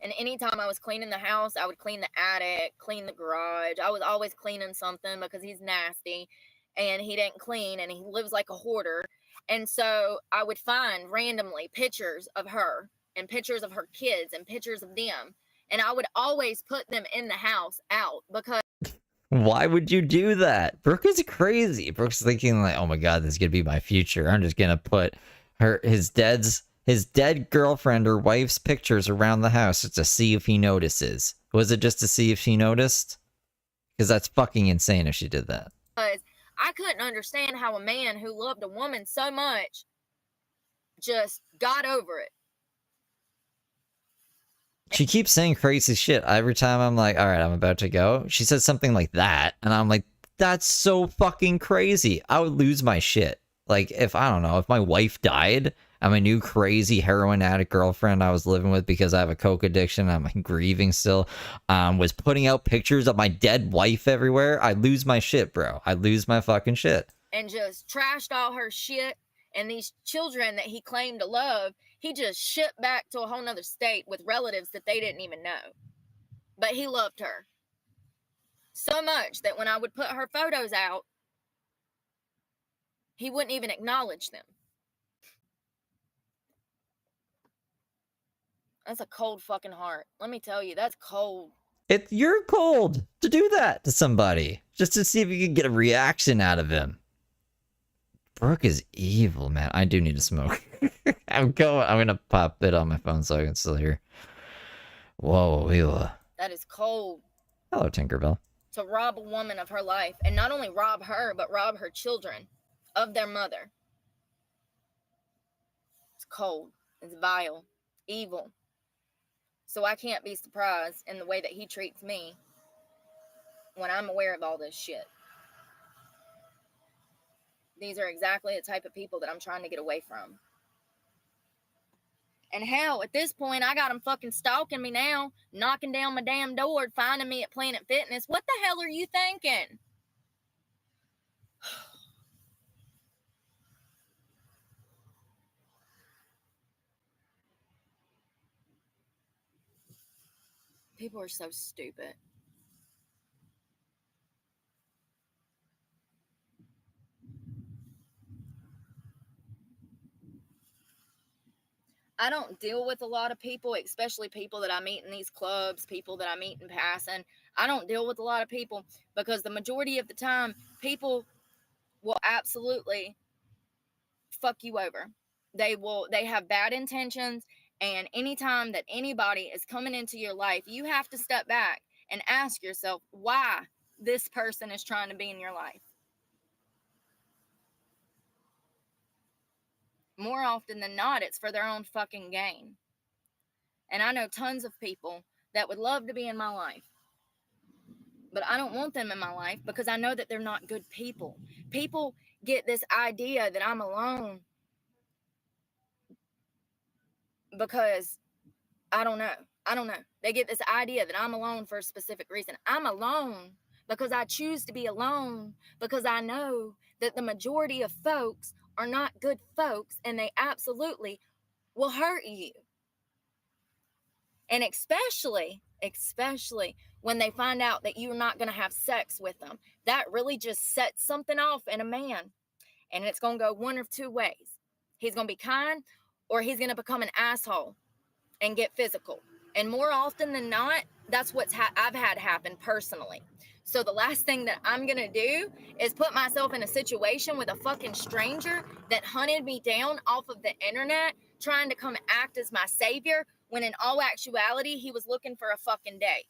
And anytime I was cleaning the house, I would clean the attic, clean the garage. I was always cleaning something because he's nasty and he didn't clean and he lives like a hoarder. And so I would find randomly pictures of her and pictures of her kids and pictures of them. And I would always put them in the house out because Why would you do that? Brooke is crazy. Brooke's thinking oh my god, this is gonna be my future. I'm just gonna put his dead girlfriend or wife's pictures around the house just to see if he notices. Was it just to see if she noticed? Because that's fucking insane if she did that. I couldn't understand how a man who loved a woman so much just got over it. She keeps saying crazy shit. Every time I'm like, all right, I'm about to go. She says something like that. And I'm like, that's so fucking crazy. I would lose my shit. Like, if, I don't know, if my wife died and my new crazy heroin addict girlfriend I was living with because I have a coke addiction, I'm grieving still, was putting out pictures of my dead wife everywhere, I'd lose my shit, bro. I'd lose my fucking shit. And just trashed all her shit. And these children that he claimed to love, he just shipped back to a whole nother state with relatives that they didn't even know. But he loved her so much that when I would put her photos out, he wouldn't even acknowledge them. That's a cold fucking heart. Let me tell you, that's cold. You're cold to do that to somebody just to see if you can get a reaction out of him. Brooke is evil, man. I do need to smoke. I'm gonna pop it on my phone so I can still hear. Whoa, ew. That is cold. Hello, Tinkerbell. To rob a woman of her life, and not only rob her, but rob her children of their mother. It's cold. It's vile. Evil. So I can't be surprised in the way that he treats me when I'm aware of all this shit. These are exactly the type of people that I'm trying to get away from. And hell, at this point, I got them fucking stalking me now, knocking down my damn door, finding me at Planet Fitness. What the hell are you thinking? People are so stupid. I don't deal with a lot of people, especially people that I meet in these clubs, people that I meet in passing. I don't deal with a lot of people because the majority of the time, people will absolutely fuck you over. They have bad intentions, and anytime that anybody is coming into your life, you have to step back and ask yourself why this person is trying to be in your life. More often than not, it's for their own fucking gain. And I know tons of people that would love to be in my life, but I don't want them in my life because I know that they're not good people. People get this idea that I'm alone because I don't know. They get this idea that I'm alone for a specific reason. I'm alone because I choose to be alone because I know that the majority of folks are not good folks and they absolutely will hurt you. And especially when they find out that you're not going to have sex with them. That really just sets something off in a man. And it's going to go one of two ways. He's going to be kind or he's going to become an asshole and get physical. And more often than not, that's what's I've had happen personally. So the last thing that I'm going to do is put myself in a situation with a fucking stranger that hunted me down off of the internet, trying to come act as my savior, when in all actuality, he was looking for a fucking date.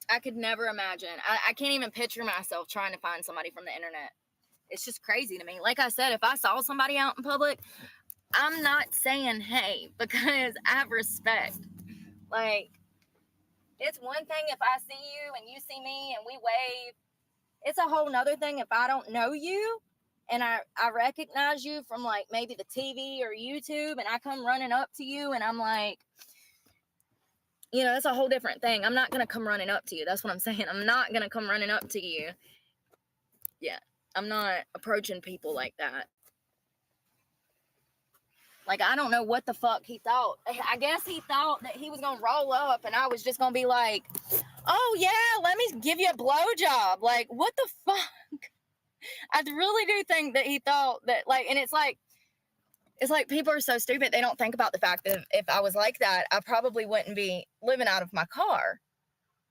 I could never imagine. I can't even picture myself trying to find somebody from the internet. It's just crazy to me. Like I said, if I saw somebody out in public, I'm not saying hey because I have respect. Like, it's one thing if I see you and you see me and we wave. It's a whole nother thing if I don't know you and I recognize you from like maybe the TV or YouTube and I come running up to you and I'm like, you know, that's a whole different thing. I'm not going to come running up to you. That's what I'm saying. I'm not going to come running up to you. Yeah, I'm not approaching people like that. Like, I don't know what the fuck he thought. I guess he thought that he was going to roll up and I was just going to be like, oh, yeah, let me give you a blowjob. Like, what the fuck? I really do think that he thought that, like, and it's like people are so stupid. They don't think about the fact that if I was like that, I probably wouldn't be living out of my car.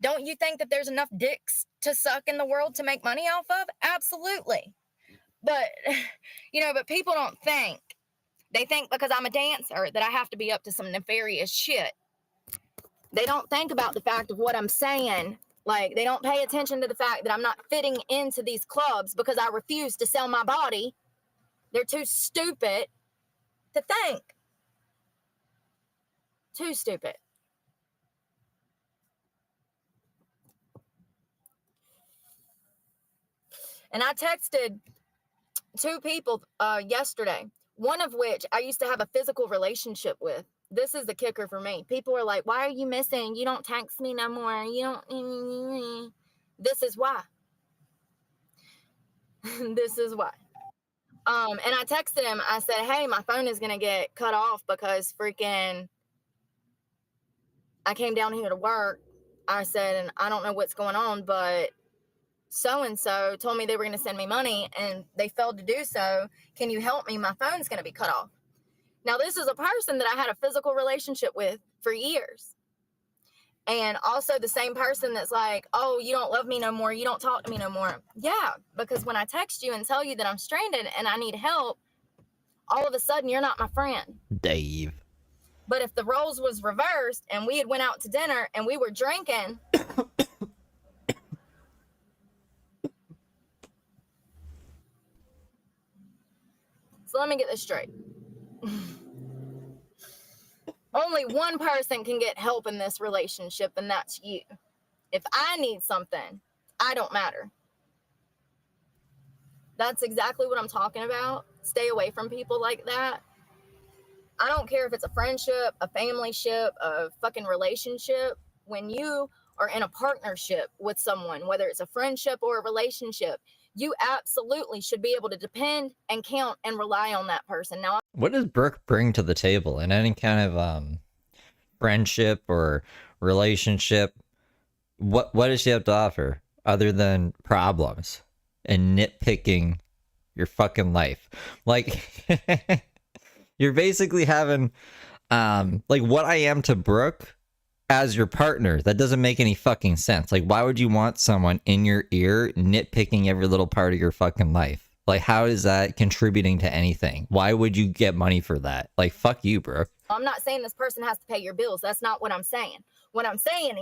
Don't you think that there's enough dicks to suck in the world to make money off of? Absolutely. But, you know, but people don't think. They think because I'm a dancer that I have to be up to some nefarious shit. They don't think about the fact of what I'm saying. Like, they don't pay attention to the fact that I'm not fitting into these clubs because I refuse to sell my body. They're too stupid to think. Too stupid. And I texted 2 people yesterday, one of which I used to have a physical relationship with. This is the kicker for me. People are like, why are you missing? You don't text me no more. You don't. This is why. This is why. And I texted him. I said, hey, my phone is going to get cut off because freaking I came down here to work. I said, and I don't know what's going on, but so-and-so told me they were going to send me money and they failed to do so. Can you help me? My phone's going to be cut off. Now, this is a person that I had a physical relationship with for years. And also the same person that's like, oh, you don't love me no more. You don't talk to me no more. Yeah, because when I text you and tell you that I'm stranded and I need help, all of a sudden you're not my friend. Dave. But if the roles was reversed and we had went out to dinner and we were drinking... So let me get this straight. Only one person can get help in this relationship, and that's you. If I need something, I don't matter. That's exactly what I'm talking about. Stay away from people like that. I don't care if it's a friendship, a family ship, a fucking relationship. When you are in a partnership with someone, whether it's a friendship or a relationship, you absolutely should be able to depend and count and rely on that person. Now, What does Brooke bring to the table in any kind of friendship or relationship? What does she have to offer other than problems and nitpicking your fucking life? Like, you're basically having like what I am to Brooke as your partner. That doesn't make any fucking sense. Like, why would you want someone in your ear nitpicking every little part of your fucking life? Like, how is that contributing to anything? Why would you get money for that? Like, fuck you, bro. I'm not saying this person has to pay your bills. That's not what I'm saying. What I'm saying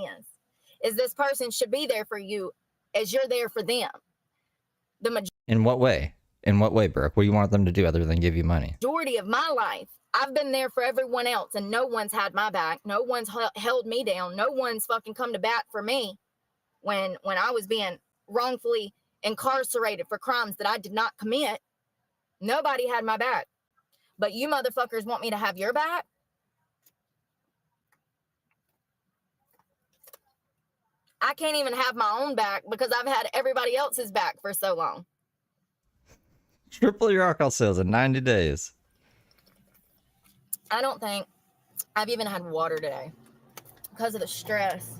is this person should be there for you as you're there for them. In what way? In what way, Brooke? What do you want them to do other than give you money? Majority of my life, I've been there for everyone else, and no one's had my back. No one's held me down. No one's fucking come to bat for me when I was being wrongfully incarcerated for crimes that I did not commit. Nobody had my back. But you motherfuckers want me to have your back? I can't even have my own back because I've had everybody else's back for so long. Triple your alcohol sales in 90 days. I don't think I've even had water today because of the stress.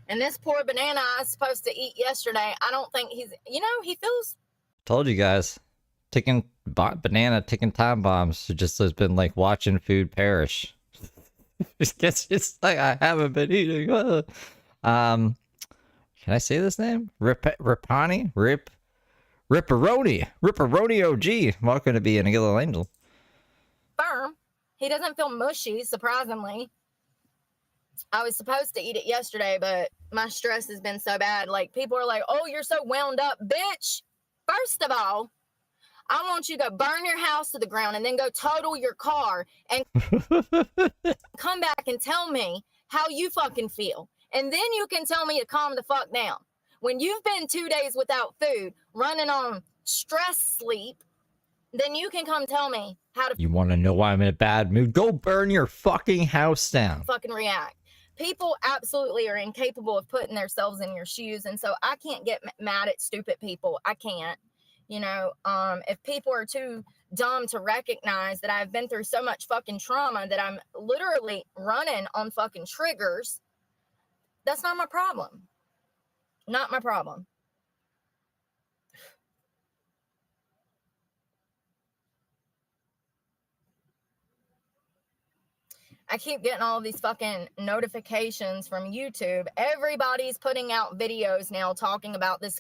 And this poor banana I was supposed to eat yesterday, I don't think he's, he feels... Told you guys. Banana ticking time bombs. It just has been like watching food perish. It's like I haven't been eating. Can I say this name? Ripani? Ripperoni OG. Welcome to be an Agilal Angel. Firm. He doesn't feel mushy, surprisingly. I was supposed to eat it yesterday, but my stress has been so bad. Like, people are like, oh, you're so wound up. Bitch, first of all, I want you to go burn your house to the ground and then go total your car and come back and tell me how you fucking feel. And then you can tell me to calm the fuck down. When you've been 2 days without food, running on stress sleep, then you can come tell me how to... You want to know why I'm in a bad mood? Go burn your fucking house down. Fucking react. People absolutely are incapable of putting themselves in your shoes. And so I can't get mad at stupid people. I can't. If people are too dumb to recognize that I've been through so much fucking trauma that I'm literally running on fucking triggers, that's not my problem. Not my problem. I keep getting all these fucking notifications from YouTube. Everybody's putting out videos now talking about this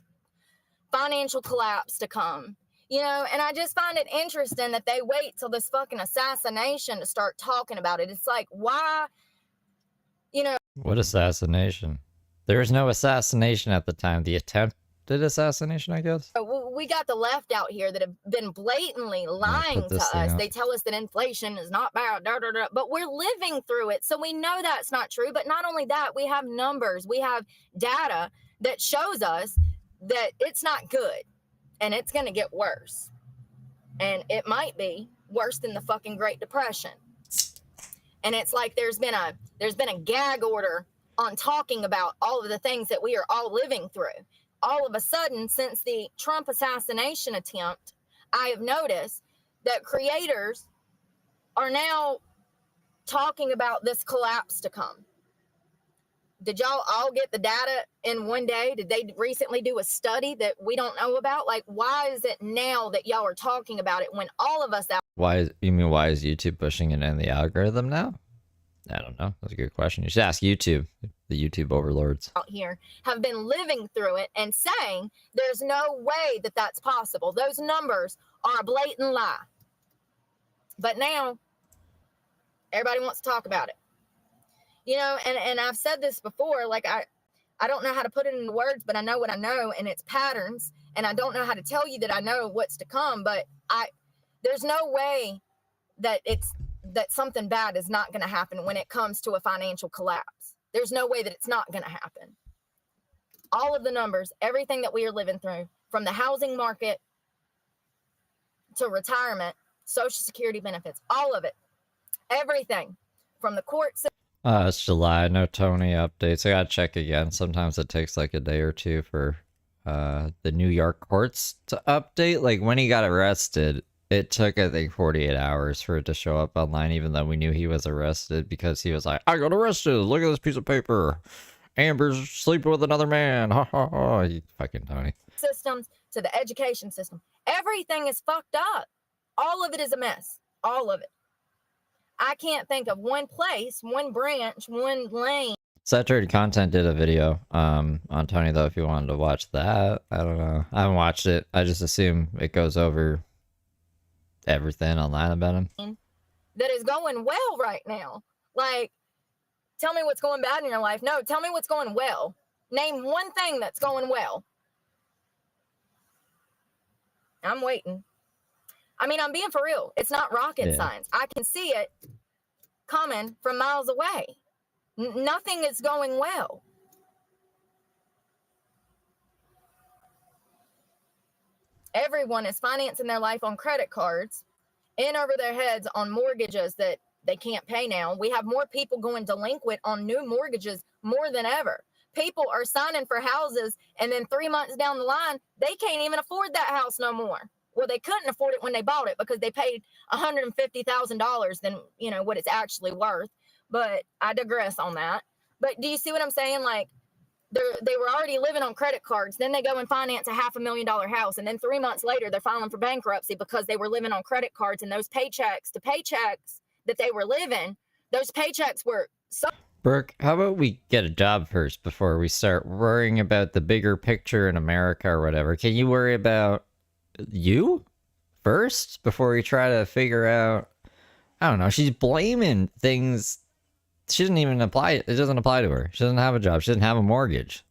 financial collapse to come. And I just find it interesting that they wait till this fucking assassination to start talking about it. It's like, why, What assassination? There was no assassination at the time. The attempted assassination, I guess. we got the left out here that have been blatantly lying to us. They tell us that inflation is not bad, but we're living through it. So we know that's not true. But not only that, we have numbers, we have data that shows us that it's not good and it's going to get worse. And it might be worse than the fucking Great Depression. And it's like there's been a gag order on talking about all of the things that we are all living through. All of a sudden, since the Trump assassination attempt, I have noticed that creators are now talking about this collapse to come. Did y'all all get the data in one day? Did they recently do a study that we don't know about? Like, why is it now that y'all are talking about it when all of us out? Why is YouTube pushing it in the algorithm now? I don't know. That's a good question. You should ask YouTube, the YouTube overlords out here have been living through it and saying there's no way that that's possible. Those numbers are a blatant lie. But now everybody wants to talk about it. You know, and I've said this before, like I don't know how to put it into words, but I know what I know, and it's patterns, and I don't know how to tell you that I know what's to come, but there's no way that something bad is not going to happen when it comes to a financial collapse. There's no way that it's not going to happen. All of the numbers, everything that we are living through, from the housing market to retirement, Social Security benefits, all of it, everything from the court system. It's July. No Tony updates. I gotta check again. Sometimes it takes like a day or two for the New York courts to update. Like when he got arrested, it took I think 48 hours for it to show up online, even though we knew he was arrested because he was like, I got arrested. Look at this piece of paper. Amber's sleeping with another man. Ha ha ha. You fucking Tony. Systems to the education system. Everything is fucked up. All of it is a mess. All of it. I can't think of one place, one branch, one lane. Saturated Content did a video on Tony, though, if you wanted to watch that. I don't know. I haven't watched it. I just assume it goes over everything online about him. That is going well right now. Like, tell me what's going bad in your life. No, tell me what's going well. Name one thing that's going well. I'm waiting. I mean, I'm being for real. It's not rocket science. I can see it coming from miles away. Nothing is going well. Everyone is financing their life on credit cards, in over their heads on mortgages that they can't pay now. We have more people going delinquent on new mortgages more than ever. People are signing for houses, and then 3 months down the line, they can't even afford that house no more. Well, they couldn't afford it when they bought it because they paid $150,000 than, you know, what it's actually worth. But I digress on that. But do you see what I'm saying? Like, they were already living on credit cards. Then they go and finance a $500,000 house. And then 3 months later, they're filing for bankruptcy because they were living on credit cards. And those paychecks that they were living, those paychecks were so... Brooke, how about we get a job first before we start worrying about the bigger picture in America or whatever? Can you worry about you first before you try to figure out? I don't know. She's blaming things. She doesn't even apply. It doesn't apply to her. She doesn't have a job. She doesn't have a mortgage.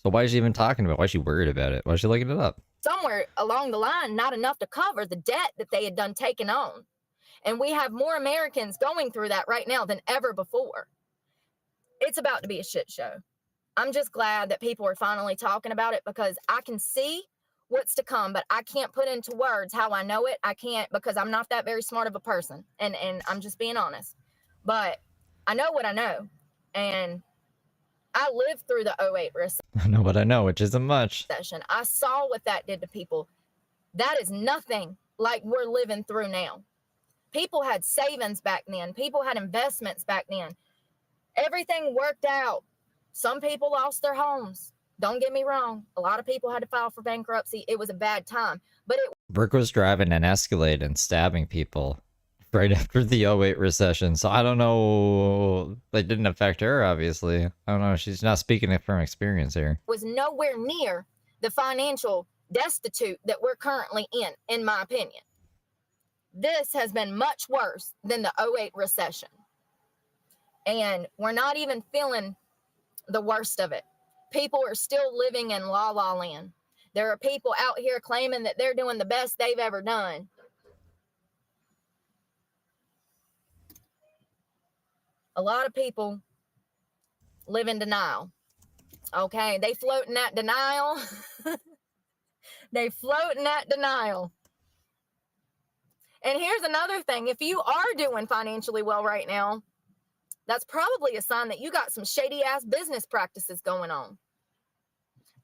So why is she even talking about it? Why is she worried about it? Why is she looking it up? Somewhere along the line, not enough to cover the debt that they had done taken on. And we have more Americans going through that right now than ever before. It's about to be a shit show. I'm just glad that people are finally talking about it because I can see what's to come, but I can't put into words how I know it. I can't because I'm not that very smart of a person. And I'm just being honest. But I know what I know. And I lived through the 08 recession. I know what I know, which isn't much. I saw what that did to people. That is nothing like we're living through now. People had savings back then. People had investments back then. Everything worked out. Some people lost their homes. Don't get me wrong. A lot of people had to file for bankruptcy. It was a bad time. But Brooke was driving an Escalade and stabbing people right after the 08 recession. So I don't know. That didn't affect her, obviously. I don't know. She's not speaking it from experience here. Was nowhere near the financial destitute that we're currently in my opinion. This has been much worse than the 08 recession. And we're not even feeling the worst of it. People are still living in la la land. There are people out here claiming that they're doing the best they've ever done. A lot of people live in denial. Okay, they float in that denial. They float in that denial. And here's another thing. If you are doing financially well right now, that's probably a sign that you got some shady ass business practices going on.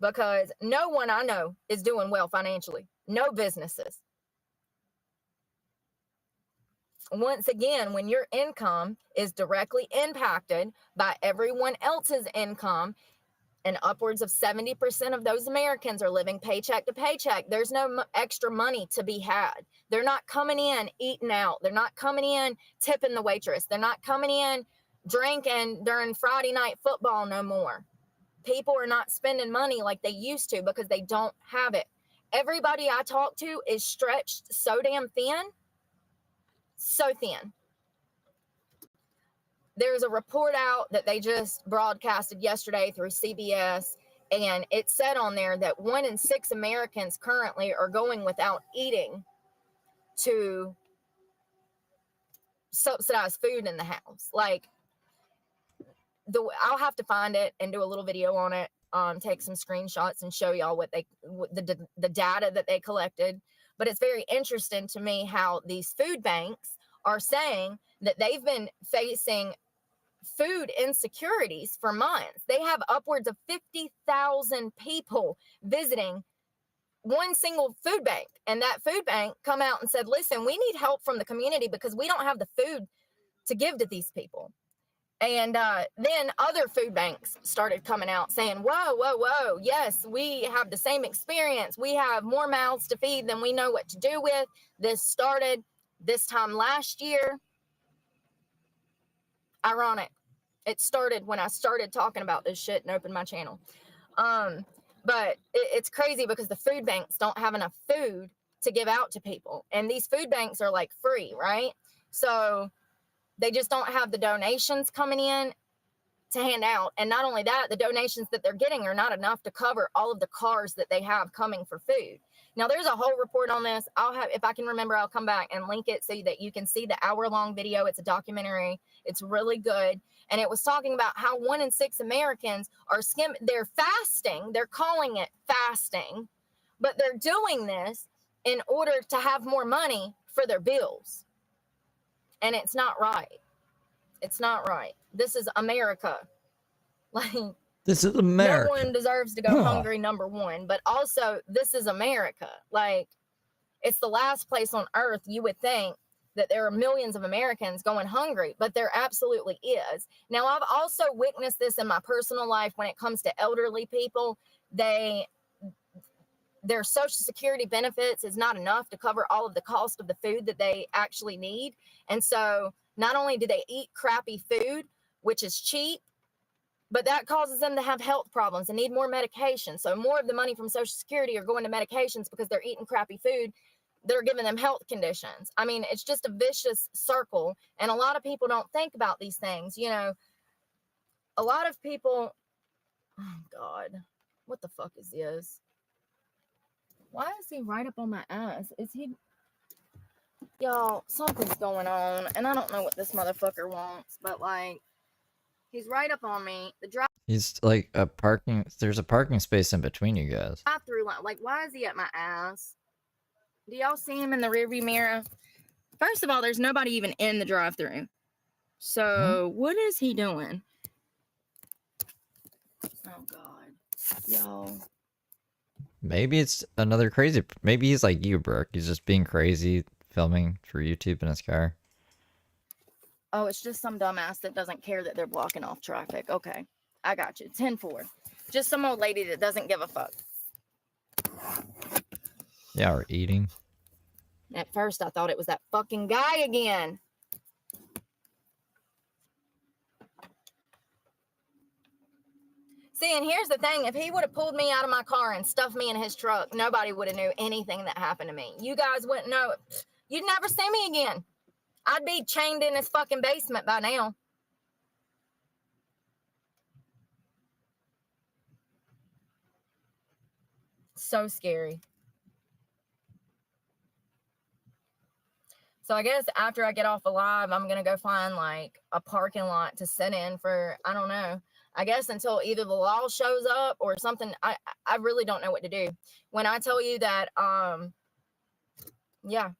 Because no one I know is doing well financially. No businesses. Once again, when your income is directly impacted by everyone else's income, and upwards of 70% of those Americans are living paycheck to paycheck, there's no extra money to be had. They're not coming in eating out. They're not coming in tipping the waitress. They're not coming in drinking during Friday night football no more. People are not spending money like they used to because they don't have it. Everybody I talk to is stretched so damn thin. So thin. There's a report out that they just broadcasted yesterday through CBS, and it said on there that 1 in 6 Americans currently are going without eating to subsidize food in the house. Like, I'll have to find it and do a little video on it, take some screenshots and show y'all the data that they collected. But it's very interesting to me how these food banks are saying that they've been facing food insecurities for months. They have upwards of 50,000 people visiting one single food bank, and that food bank come out and said, listen, we need help from the community because we don't have the food to give to these people. And then other food banks started coming out saying, whoa, yes, we have the same experience. We have more mouths to feed than we know what to do with. This started this time last year. Ironic. It started when I started talking about this shit and opened my channel. But it's crazy because the food banks don't have enough food to give out to people. And these food banks are like free, right? So they just don't have the donations coming in to hand out. And not only that, the donations that they're getting are not enough to cover all of the cars that they have coming for food. Now, there's a whole report on this. I'll have, if I can remember, I'll come back and link it so that you can see the hour-long video. It's a documentary. It's really good. And it was talking about how 1 in 6 Americans are they're fasting. They're calling it fasting, but they're doing this in order to have more money for their bills. And it's not right. It's not right. This is America. Like, this is America. No one deserves to go hungry, number one. But also, this is America. Like, it's the last place on earth you would think that there are millions of Americans going hungry, but there absolutely is. Now, I've also witnessed this in my personal life when it comes to elderly people. Their Social Security benefits is not enough to cover all of the cost of the food that they actually need. And so not only do they eat crappy food, which is cheap, but that causes them to have health problems and need more medication. So more of the money from Social Security are going to medications because they're eating crappy food. They're giving them health conditions. I mean, it's just a vicious circle. And a lot of people don't think about these things. You know, a lot of people, oh God, what the fuck is this? Why is he right up on my ass? Is he, y'all, something's going on. And I don't know what this motherfucker wants, but like, he's right up on me. He's like there's a parking space in between you guys. Drive-through line. Like, why is he at my ass? Do y'all see him in the rearview mirror? First of all, there's nobody even in the drive-through. So what is he doing? Oh God, y'all. Maybe it's another crazy. Maybe he's like you, Brooke. He's just being crazy, filming for YouTube in his car. Oh, it's just some dumbass that doesn't care that they're blocking off traffic. Okay, I got you. 10-4. Just some old lady that doesn't give a fuck. Yeah, or eating. At first, I thought it was that fucking guy again. See, and here's the thing. If he would have pulled me out of my car and stuffed me in his truck, nobody would have knew anything that happened to me. You guys wouldn't know it. You'd never see me again. I'd be chained in his fucking basement by now. So scary. So I guess after I get off of live, I'm going to go find like a parking lot to sit in for, I don't know, I guess until either the law shows up or something. I really don't know what to do. When I tell you that, yeah,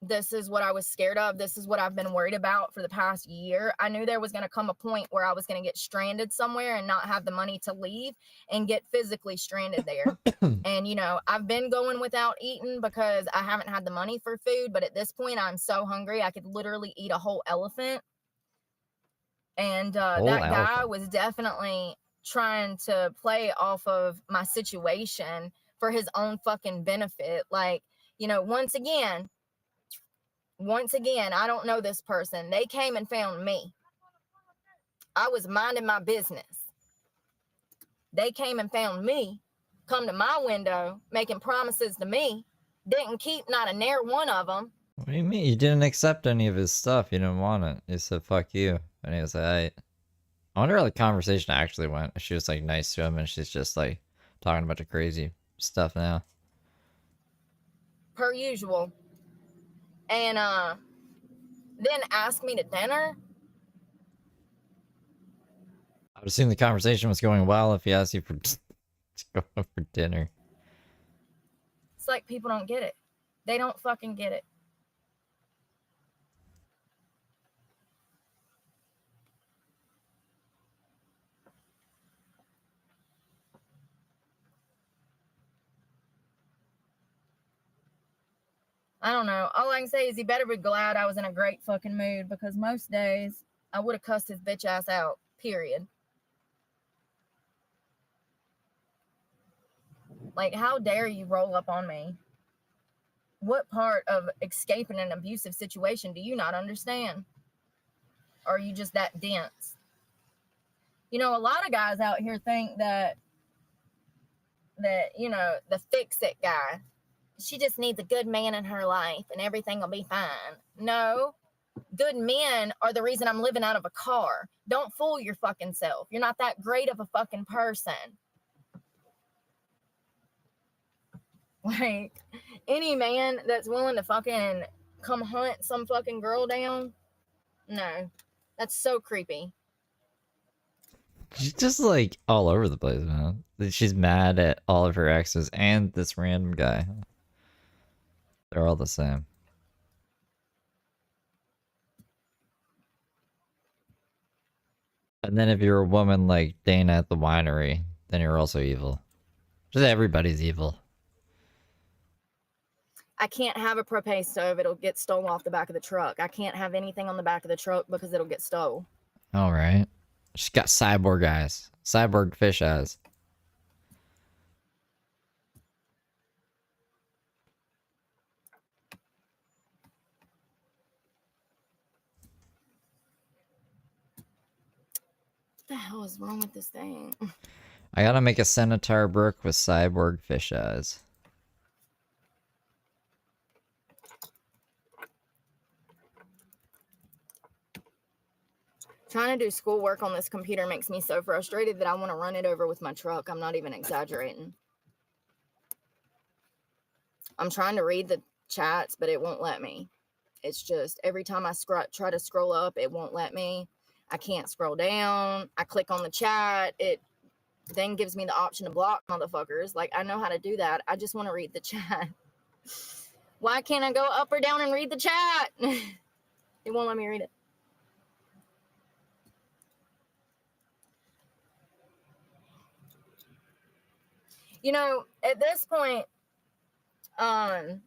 this is what I was scared of. This is what I've been worried about for the past year. I knew there was going to come a point where I was going to get stranded somewhere and not have the money to leave and get physically stranded there. And, you know, I've been going without eating because I haven't had the money for food. But at this point, I'm so hungry, I could literally eat a whole elephant. And that guy was definitely trying to play off of my situation for his own fucking benefit. Like, you know, once again, I don't know this person. They came and found me. I was minding my business. They came and found me, come to my window, making promises to me, didn't keep not a near one of them. What do you mean? You didn't accept any of his stuff. You didn't want it. You said, fuck you. And he was like, I wonder how the conversation actually went. She was like nice to him and she's just like talking a bunch of crazy stuff now. Per usual. And then asked me to dinner. I would assume the conversation was going well if he asked you for to go out for dinner. It's like people don't get it. They don't fucking get it. I don't know. All I can say is he better be glad I was in a great fucking mood, because most days I would have cussed his bitch ass out, period. Like, how dare you roll up on me? What part of escaping an abusive situation do you not understand? Or are you just that dense? You know, a lot of guys out here think that, you know, the fix-it guy, she just needs a good man in her life and everything will be fine. No, good men are the reason I'm living out of a car. Don't fool your fucking self. You're not that great of a fucking person. Like, any man that's willing to fucking come hunt some fucking girl down, no, that's so creepy. She's just like all over the place, man. She's mad at all of her exes and this random guy. They're all the same. And then if you're a woman like Dana at the winery, then you're also evil. Just everybody's evil. I can't have a propane stove. It'll get stolen off the back of the truck. I can't have anything on the back of the truck because it'll get stolen. All right. She's got cyborg eyes. Cyborg fish eyes. What the hell is wrong with this thing? I gotta make a centaur Brooke with cyborg fish eyes. Trying to do schoolwork on this computer makes me so frustrated that I want to run it over with my truck. I'm not even exaggerating. I'm trying to read the chats, but it won't let me. It's just every time I try to scroll up, it won't let me. I can't scroll down. I click on the chat. It then gives me the option to block motherfuckers. Like, I know how to do that. I just want to read the chat. Why can't I go up or down and read the chat? It won't let me read it. You know, at this point, I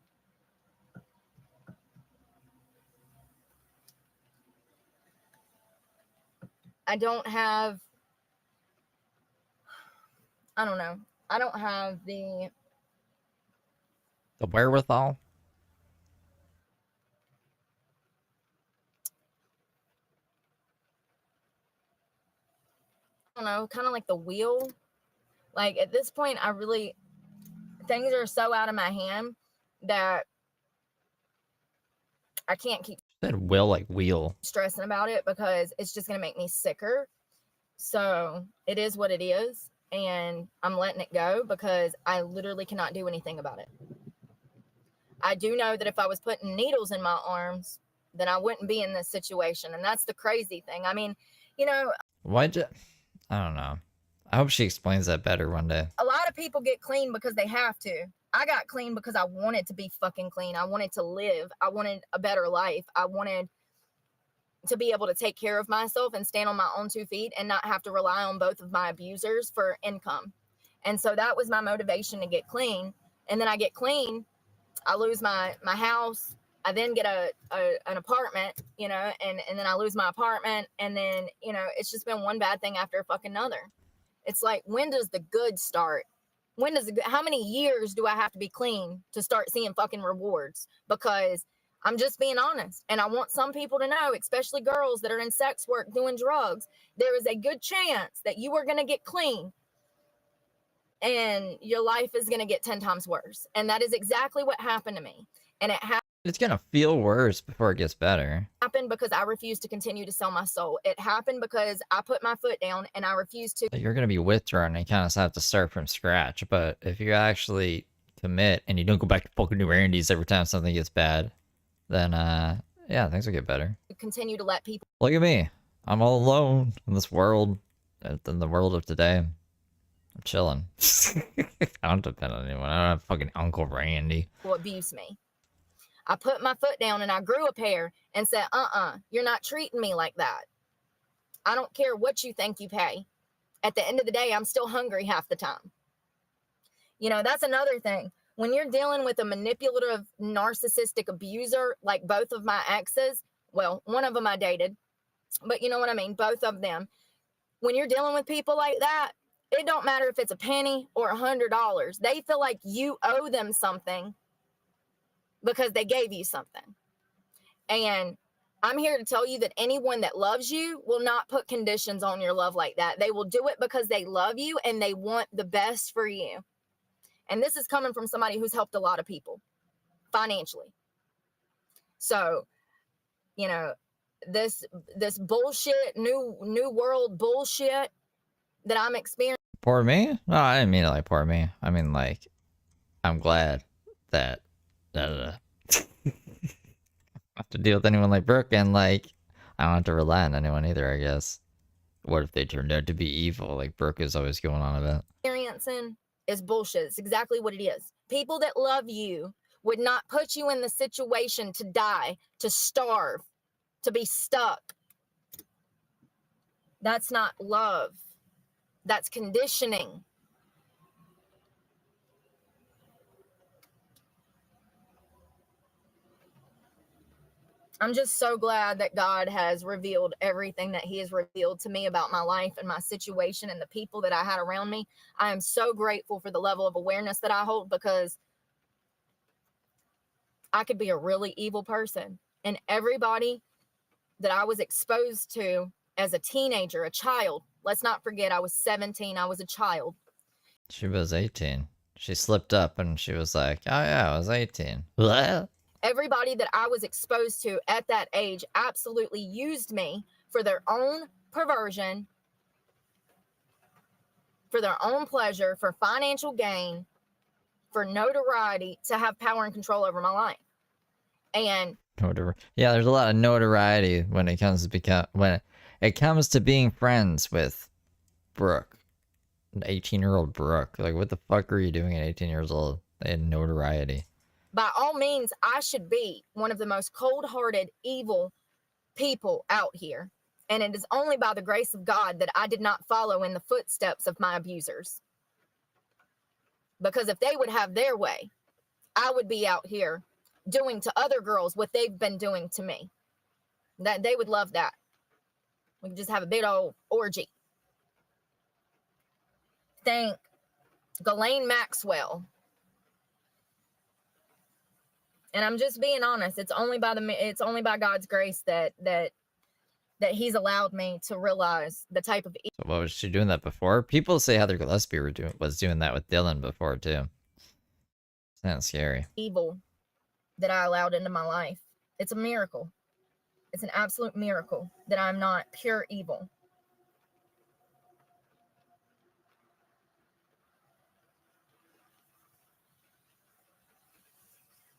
don't have, I don't know. I don't have the wherewithal? I don't know, kind of like the wheel. Like, at this point, things are so out of my hand that I can't keep That will like wheel. stressing about it because it's just going to make me sicker. So it is what it is. and I'm letting it go because I literally cannot do anything about it. I do know that if I was putting needles in my arms, then I wouldn't be in this situation. And that's the crazy thing. I mean, you know, Why'd you? I don't know. I hope she explains that better one day. a lot of people get clean because they have to. I got clean because I wanted to be fucking clean. I wanted to live. I wanted a better life. I wanted to be able to take care of myself and stand on my own 2 feet and not have to rely on both of my abusers for income. And so that was my motivation to get clean. And then I get clean, I lose my house. I then get an apartment, you know, and then I lose my apartment. And then, you know, it's just been one bad thing after fucking another. It's like, when does the good start? How many years do I have to be clean to start seeing fucking rewards? Because I'm just being honest. And I want some people to know, especially girls that are in sex work doing drugs, there is a good chance that you are going to get clean and your life is going to get 10 times worse. And that is exactly what happened to me. And it It's gonna feel worse before it gets better. happened because I refused to continue to sell my soul. It happened because I put my foot down and I refused to. You're gonna be withdrawn and kind of have to start from scratch. But if you actually commit and you don't go back to fucking New Randy's every time something gets bad, then yeah, things will get better. Continue to let people. Look at me. I'm all alone in this world. In the world of today. I'm chilling. I don't depend on anyone. I don't have fucking Uncle Randy. Abuse me. I put my foot down and I grew a pair and said, you're not treating me like that. I don't care what you think you pay. At the end of the day, I'm still hungry half the time. You know, that's another thing. When you're dealing with a manipulative, narcissistic abuser, like both of my exes, well, one of them I dated, but you know what I mean? Both of them. When you're dealing with people like that, it don't matter if it's a penny or $100. They feel like you owe them something because they gave you something. And I'm here to tell you that anyone that loves you will not put conditions on your love like that. They will do it because they love you and they want the best for you. And this is coming from somebody who's helped a lot of people financially. So, you know, this bullshit, new world bullshit that I'm experiencing. Poor me? No, I didn't mean it like poor me. I mean like, I'm glad that I don't have to deal with anyone like Brooke, and like, I don't have to rely on anyone either, I guess. What if they turned out to be evil, like Brooke is always going on about? Experiencing is bullshit. It's exactly what it is. People that love you would not put you in the situation to die, to starve, to be stuck. That's not love. That's conditioning. I'm just so glad that God has revealed everything that he has revealed to me about my life and my situation and the people that I had around me. I am so grateful for the level of awareness that I hold, because I could be a really evil person. And everybody that I was exposed to as a teenager, a child, let's not forget I was 17, I was a child. She was 18. She slipped up and she was like, oh yeah, I was 18. Everybody that I was exposed to at that age absolutely used me for their own perversion, for their own pleasure, for financial gain, for notoriety, to have power and control over my life. And yeah, there's a lot of notoriety when it comes to being friends with Brooke, an 18-year-old Brooke. Like, what the fuck are you doing at 18 years old? They had notoriety. By all means, I should be one of the most cold-hearted, evil people out here. And it is only by the grace of God that I did not follow in the footsteps of my abusers. Because if they would have their way, I would be out here doing to other girls what they've been doing to me. That they would love that. We could just have a big old orgy. Thank Ghislaine Maxwell. And I'm just being honest. It's only by God's grace that he's allowed me to realize the type of. So what was she doing that before? People say Heather Gillespie was doing that with Dylan before too. Sounds scary. Evil that I allowed into my life. It's a miracle. It's an absolute miracle that I'm not pure evil.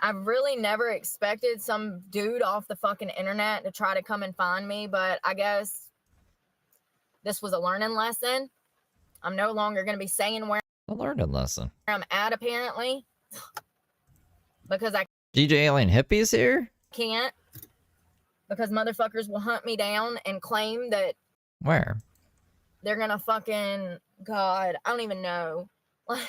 I've really never expected some dude off the fucking internet to try to come and find me, but I guess this was a learning lesson. I'm no longer going to be saying where A learning lesson. I'm at, apparently, because I DJ Alien Hippies here? can't, because motherfuckers will hunt me down and claim that Where? they're going to fucking, God, I don't even know. Like,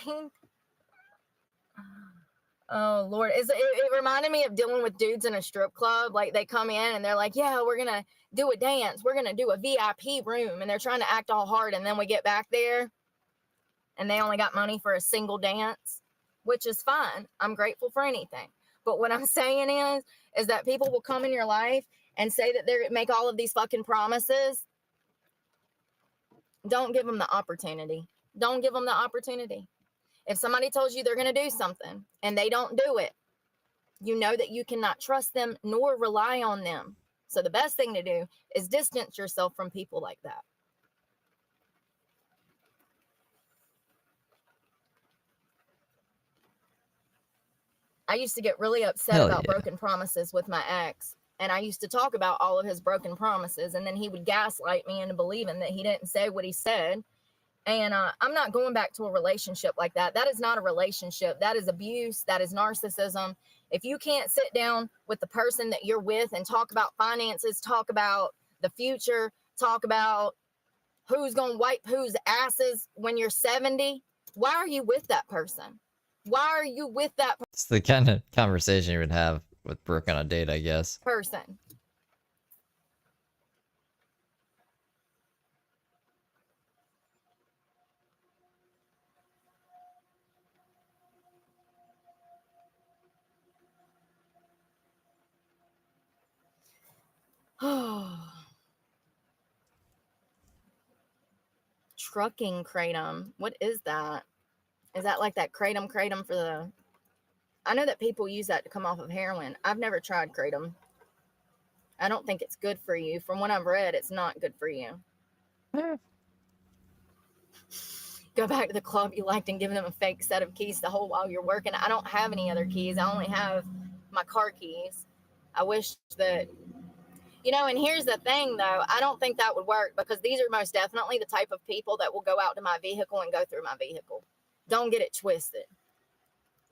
oh, Lord. It reminded me of dealing with dudes in a strip club. Like, they come in and they're like, yeah, we're going to do a dance. We're going to do a VIP room. And they're trying to act all hard. And then we get back there and they only got money for a single dance, which is fine. I'm grateful for anything. But what I'm saying is that people will come in your life and say that they make all of these fucking promises. Don't give them the opportunity. Don't give them the opportunity. If somebody tells you they're going to do something and they don't do it, you know that you cannot trust them nor rely on them. So the best thing to do is distance yourself from people like that. I used to get really upset about broken promises with my ex. And I used to talk about all of his broken promises. And then he would gaslight me into believing that he didn't say what he said. And I'm not going back to a relationship like that. That is not a relationship. That is abuse. That is narcissism. If you can't sit down with the person that you're with and talk about finances, talk about the future, talk about who's going to wipe whose asses when you're 70, why are you with that person? Why are you with that It's the kind of conversation you would have with Brooke on a date, I guess. person? Trucking kratom. What is that? Is that like that kratom for the... I know that people use that to come off of heroin. I've never tried kratom. I don't think it's good for you. From what I've read, it's not good for you. Go back to the club you liked and give them a fake set of keys the whole while you're working. I don't have any other keys. I only have my car keys. I wish that... You know, and here's the thing, though. I don't think that would work because these are most definitely the type of people that will go out to my vehicle and go through my vehicle. Don't get it twisted.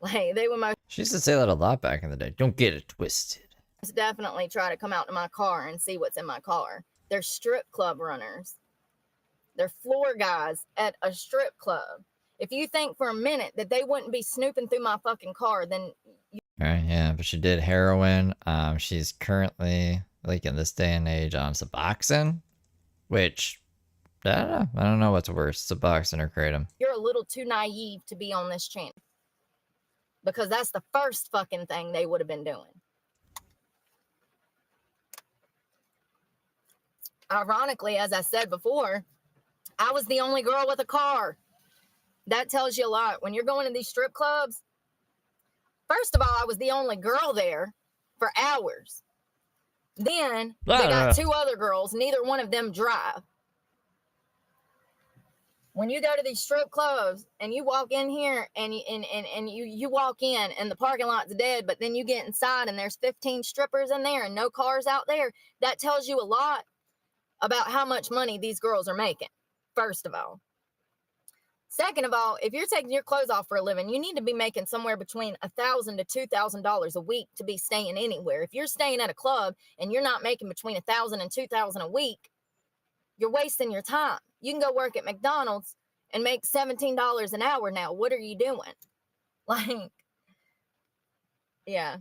Like, they would most She used to say that a lot back in the day. Don't get it twisted. definitely try to come out to my car and see what's in my car. They're strip club runners. They're floor guys at a strip club. If you think for a minute that they wouldn't be snooping through my fucking car, then... Alright, yeah, but she did heroin. She's currently, like in this day and age, on Suboxone, which, I don't know what's worse, Suboxone or kratom. You're a little too naive to be on this channel. Because that's the first fucking thing they would have been doing. Ironically, as I said before, I was the only girl with a car. That tells you a lot. When you're going to these strip clubs, first of all, I was the only girl there for hours. Then they got two other girls. Neither one of them drive. When you go to these strip clubs and you walk in here and you walk in and the parking lot's dead, but then you get inside and there's 15 strippers in there and no cars out there, that tells you a lot about how much money these girls are making, first of all. Second of all, if you're taking your clothes off for a living, you need to be making somewhere between $1,000 to $2,000 a week to be staying anywhere. If you're staying at a club and you're not making between $1,000 and $2,000 a week, you're wasting your time. You can go work at McDonald's and make $17 an hour now. What are you doing? Like, yeah.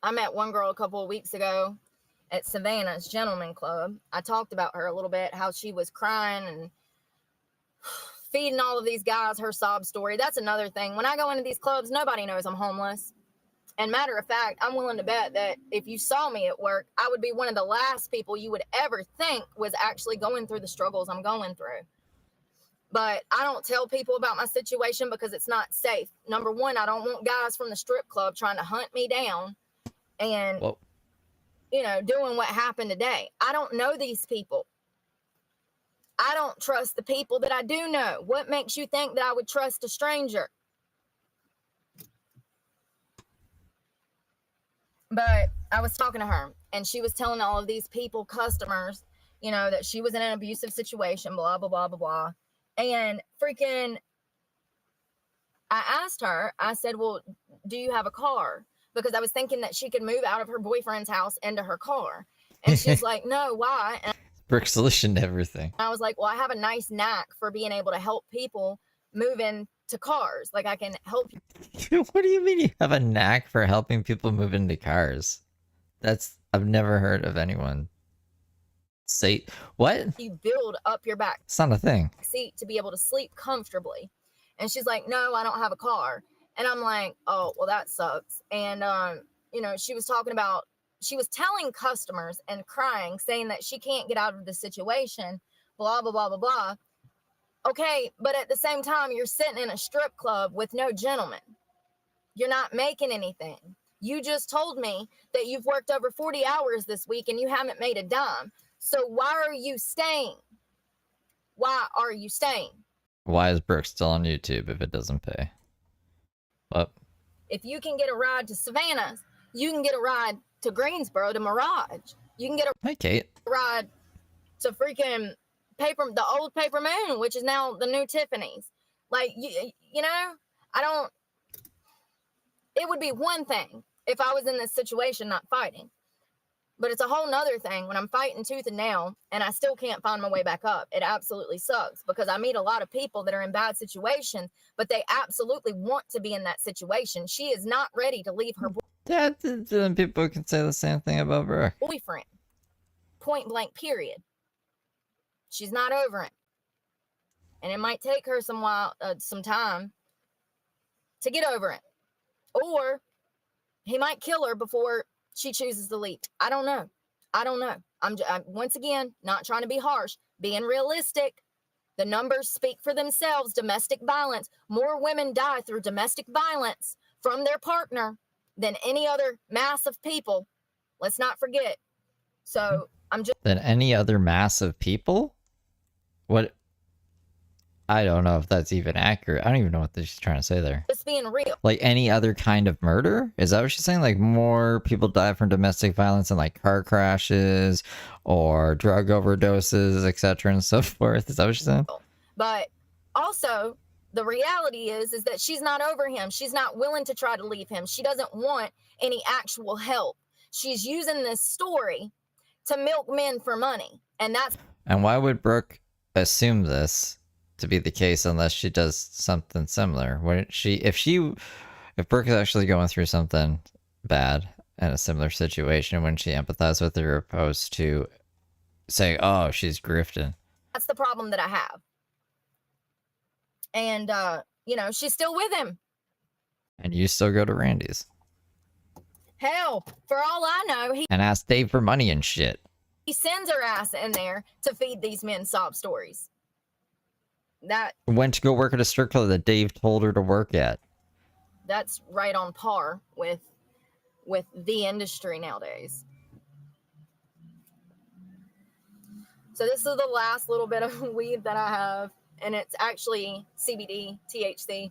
I met one girl a couple of weeks ago at Savannah's Gentleman Club. I talked about her a little bit, how she was crying and feeding all of these guys her sob story. That's another thing. When I go into these clubs, nobody knows I'm homeless. And matter of fact, I'm willing to bet that if you saw me at work, I would be one of the last people you would ever think was actually going through the struggles I'm going through. But I don't tell people about my situation because it's not safe. Number one, I don't want guys from the strip club trying to hunt me down and, you know, doing what happened today. I don't know these people. I don't trust the people that I do know. What makes you think that I would trust a stranger? But I was talking to her, and she was telling all of these people, customers, you know, that she was in an abusive situation, blah, blah, blah, blah, blah. And freaking, I asked her, I said, well, do you have a car? Because I was thinking that she could move out of her boyfriend's house into her car. And she's like, no, why? And Brooke's solution to everything. I was like, well, I have a nice knack for being able to help people move into cars. Like, I can help you. What do you mean you have a knack for helping people move into cars? I've never heard of anyone say, what? You build up your back It's not a thing. seat to be able to sleep comfortably. And she's like, no, I don't have a car. And I'm like, oh, well, that sucks. And, you know, she was telling customers and crying, saying that she can't get out of the situation, blah, blah, blah, blah, blah. Okay, but at the same time, you're sitting in a strip club with no gentleman. You're not making anything. You just told me that you've worked over 40 hours this week and you haven't made a dime. So why are you staying? Why are you staying? Why is Brooke still on YouTube if it doesn't pay? What? If you can get a ride to Savannah, you can get a ride to Greensboro, to Mirage. You can get a Hi, Kate. ride to freaking the old Paper Moon, which is now the new Tiffany's. Like, you know, it would be one thing if I was in this situation not fighting. But it's a whole nother thing when I'm fighting tooth and nail and I still can't find my way back up. It absolutely sucks because I meet a lot of people that are in bad situations, but they absolutely want to be in that situation. She is not ready to leave her Then people can say the same thing about Brooke. boyfriend. Point blank, period. She's not over it. And it might take her some time to get over it. Or he might kill her before she chooses to leave. I don't know. I'm once again not trying to be harsh, being realistic. The numbers speak for themselves. Domestic violence. More women die through domestic violence from their partner than any other mass of people. Let's not forget. So I'm just Than any other mass of people? What? I don't know if that's even accurate. I don't even know what she's trying to say there. just being real. Like any other kind of murder? Is that what she's saying? Like more people die from domestic violence and like car crashes or drug overdoses, etc. and so forth. Is that what she's saying? But also, the reality is that she's not over him. She's not willing to try to leave him. She doesn't want any actual help. She's using this story to milk men for money. And that's... And why would Brooke assume this to be the case unless she does something similar? If Brooke is actually going through something bad in a similar situation, wouldn't she empathize with her opposed to saying, oh, she's grifting? That's the problem that I have. And, you know, she's still with him. And you still go to Randy's. Hell, for all I know, And ask Dave for money and shit. he sends her ass in there to feed these men sob stories. That Went to go work at a strip club that Dave told her to work at. that's right on par with the industry nowadays. So this is the last little bit of weed that I have, and it's actually CBD, THC.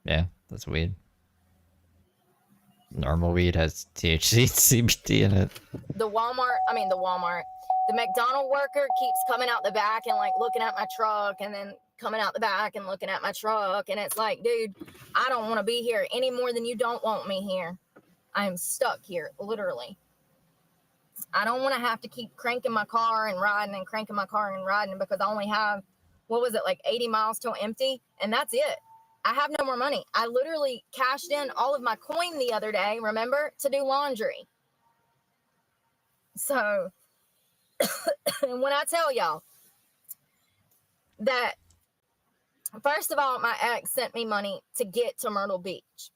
Yeah, that's weed. Normal weed has THC, CBD in it. The McDonald worker keeps coming out the back and like looking at my truck and then coming out the back and looking at my truck. And it's like, dude, I don't want to be here any more than you don't want me here. I am stuck here, literally. I don't want to have to keep cranking my car and riding and cranking my car and riding because I only have, like 80 miles till empty. And that's it. I have no more money. I literally cashed in all of my coin the other day, remember, to do laundry. So, and when I tell y'all that, first of all, my ex sent me money to get to Myrtle Beach.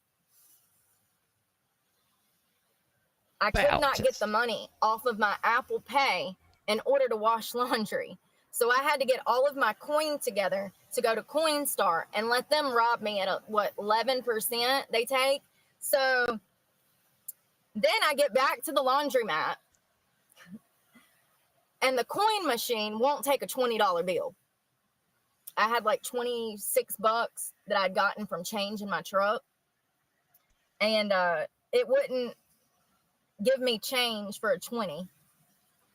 I could not get the money off of my Apple Pay in order to wash laundry. So I had to get all of my coin together to go to Coinstar and let them rob me at 11% they take. So then I get back to the laundromat and the coin machine won't take a $20 bill. I had like 26 bucks that I'd gotten from change in my truck, and it wouldn't give me change for a 20.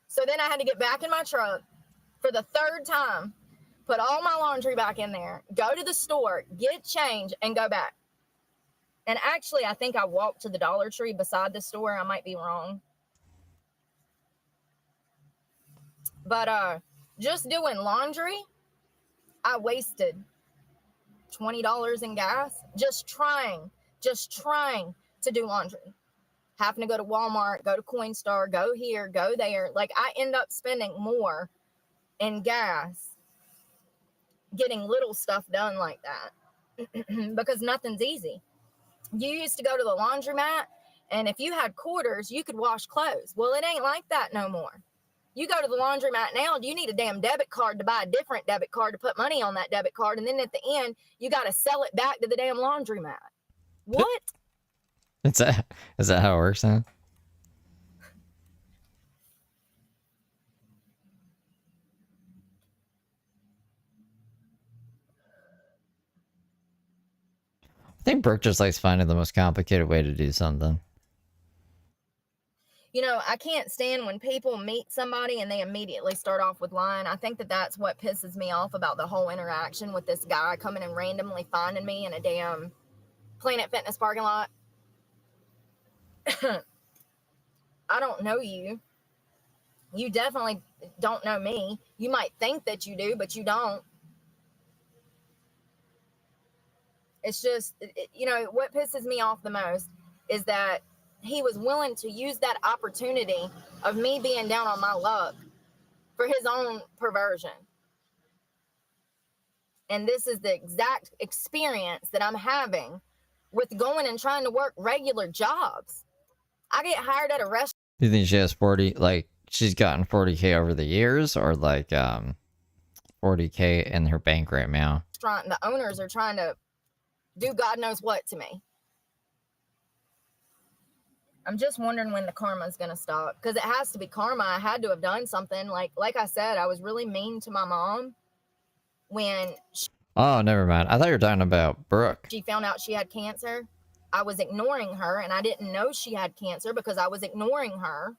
So then I had to get back in my truck for the third time, put all my laundry back in there, go to the store, get change, and go back. And actually, I think I walked to the Dollar Tree beside the store. I might be wrong. But just doing laundry, I wasted $20 in gas just trying to do laundry. Having to go to Walmart, go to Coinstar, go here, go there. Like, I end up spending more in gas getting little stuff done like that because nothing's easy. You used to go to the laundromat, and if you had quarters, you could wash clothes. Well, it ain't like that no more. You go to the laundromat now, you need a damn debit card to buy a different debit card to put money on that debit card, and then at the end, you got to sell it back to the damn laundromat. What? Is that how it works now? I think Brooke just likes finding the most complicated way to do something. You know, I can't stand when people meet somebody and they immediately start off with lying. I think that that's what pisses me off about the whole interaction with this guy coming and randomly finding me in a damn Planet Fitness parking lot. I don't know you. You definitely don't know me. You might think that you do, but you don't. It's just, you know, what pisses me off the most is that he was willing to use that opportunity of me being down on my luck for his own perversion. And this is the exact experience that I'm having with going and trying to work regular jobs. I get hired at a restaurant. Do you think she has 40, like, she's gotten 40K over the years, or like 40K in her bank right now? And the owners are trying to do God knows what to me. I'm just wondering when the karma is going to stop, because it has to be karma. I had to have done something. Like I said, I was really mean to my mom when Oh, never mind. I thought you were talking about Brooke. she found out she had cancer. I was ignoring her, and I didn't know she had cancer because I was ignoring her.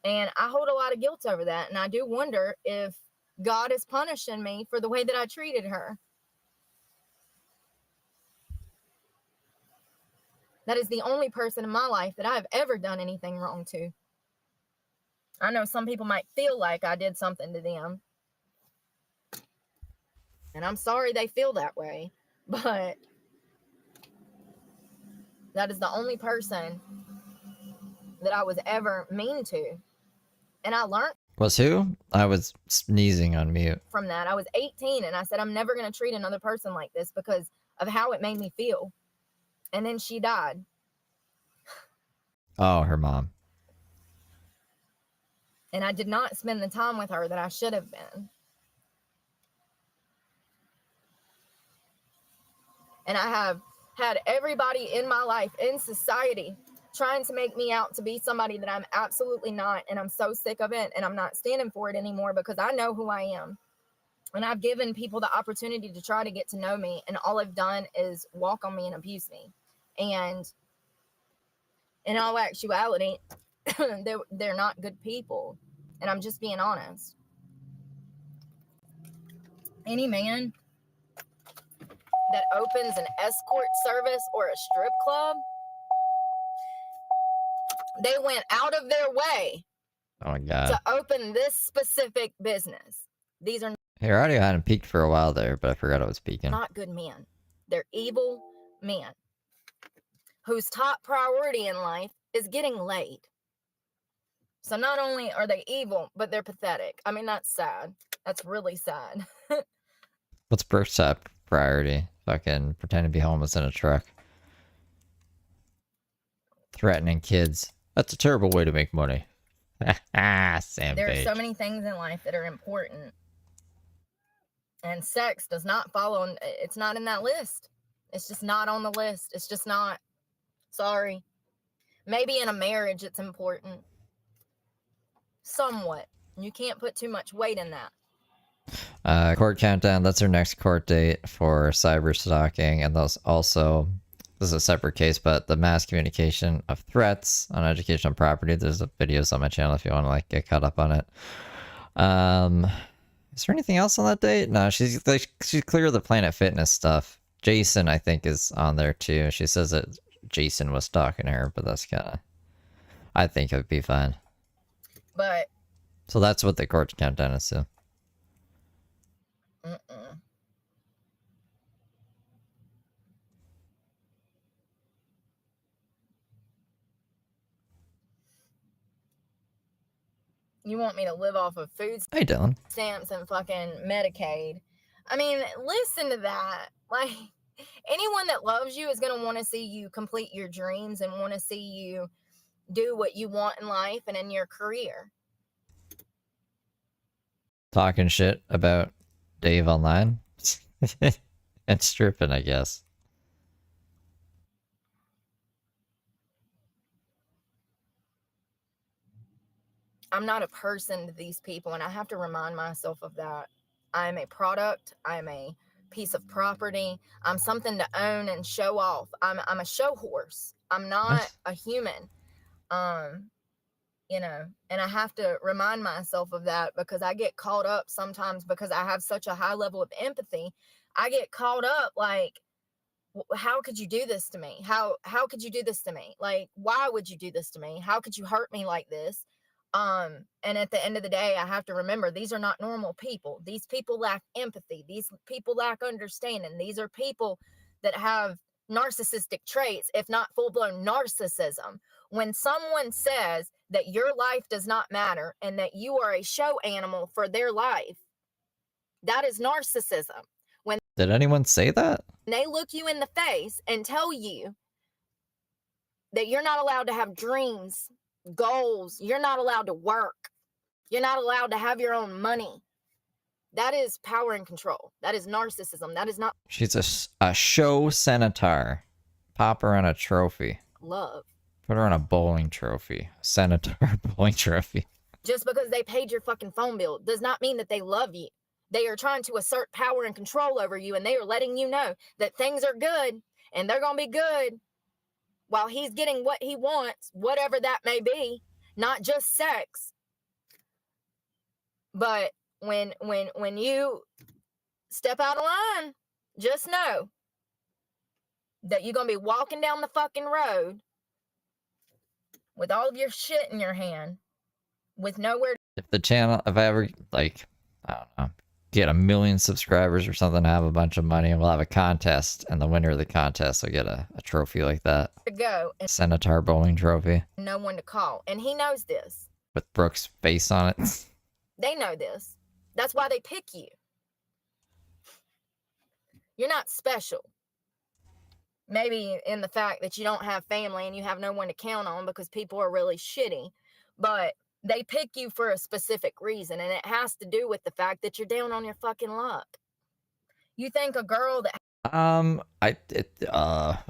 And I hold a lot of guilt over that. And I do wonder if God is punishing me for the way that I treated her. That is the only person in my life that I've ever done anything wrong to. I know some people might feel like I did something to them. And I'm sorry they feel that way. But that is the only person that I was ever mean to. And I learned. Was who? I was sneezing on mute. From that. I was 18 and I said, I'm never going to treat another person like this because of how it made me feel. And then she died. Oh, her mom. And I did not spend the time with her that I should have been. And I have had everybody in my life, in society, trying to make me out to be somebody that I'm absolutely not. And I'm so sick of it. And I'm not standing for it anymore because I know who I am. And I've given people the opportunity to try to get to know me. And all I've done is walk on me and abuse me. And in all actuality, they're not good people. And I'm just being honest. Any man that opens an escort service or a strip club, they went out of their way Oh my god. to open this specific business. These are Hey, our audio hadn't peaked for a while there, but I forgot I was peaking. not good men. They're evil men whose top priority in life is getting laid. So not only are they evil, but they're pathetic. I mean, that's sad. That's really sad. What's Brooke's top priority? Fucking pretend to be homeless in a truck. Threatening kids. That's a terrible way to make money. Sam There are Page. so many things in life that are important. And sex does not follow. It's not in that list. It's just not on the list. It's just not. Sorry. Maybe in a marriage it's important. Somewhat. You can't put too much weight in that. Court countdown. That's our next court date for cyber stalking, and those also. This is a separate case, but the mass communication of threats on educational property. There's videos on my channel if you want to like get caught up on it. Is there anything else on that date? No, she's clear of the Planet Fitness stuff. Jason, I think, is on there too. She says that Jason was stalking her, but that's kind of. I think it would be fine. But. So that's what the court countdown is to. You want me to live off of food Hey, Dylan. stamps and fucking Medicaid? I mean, listen to that. Like, anyone that loves you is going to want to see you complete your dreams and want to see you do what you want in life and in your career. Talking shit about Dave online and stripping, I guess. I'm not a person to these people, and I have to remind myself of that. I am a product. I am a piece of property. I'm something to own and show off. I'm a show horse. I'm not a human. You know, and I have to remind myself of that because I get caught up sometimes because I have such a high level of empathy. I get caught up like, how could you do this to me? How could you do this to me? Like, why would you do this to me? How could you hurt me like this? And at the end of the day, I have to remember these are not normal people. These people lack empathy. These people lack understanding. These are people that have narcissistic traits, if not full-blown narcissism. When someone says that your life does not matter and that you are a show animal for their life, that is narcissism. When Did anyone say that? they look you in the face and tell you that you're not allowed to have dreams, goals, you're not allowed to work, you're not allowed to have your own money, that is power and control. That is narcissism. That is not. She's a show centaur. Pop her on a trophy. Love. Put her on a bowling trophy. Centaur bowling trophy. Just because they paid your fucking phone bill does not mean that they love you. They are trying to assert power and control over you, and they are letting you know that things are good and they're going to be good while he's getting what he wants, whatever that may be, not just sex. But when you step out of line, just know that you're going to be walking down the fucking road with all of your shit in your hand with nowhere. If the channel, if I ever, like, I don't know, get 1 million subscribers or something, have a bunch of money, and we'll have a contest, and the winner of the contest will get a trophy like that. To go and Centaur bowling trophy. no one to call. And he knows this. With Brooke's face on it. They know this. That's why they pick you. You're not special. Maybe in the fact that you don't have family and you have no one to count on because people are really shitty. But they pick you for a specific reason, and it has to do with the fact that you're down on your fucking luck. You think a girl that I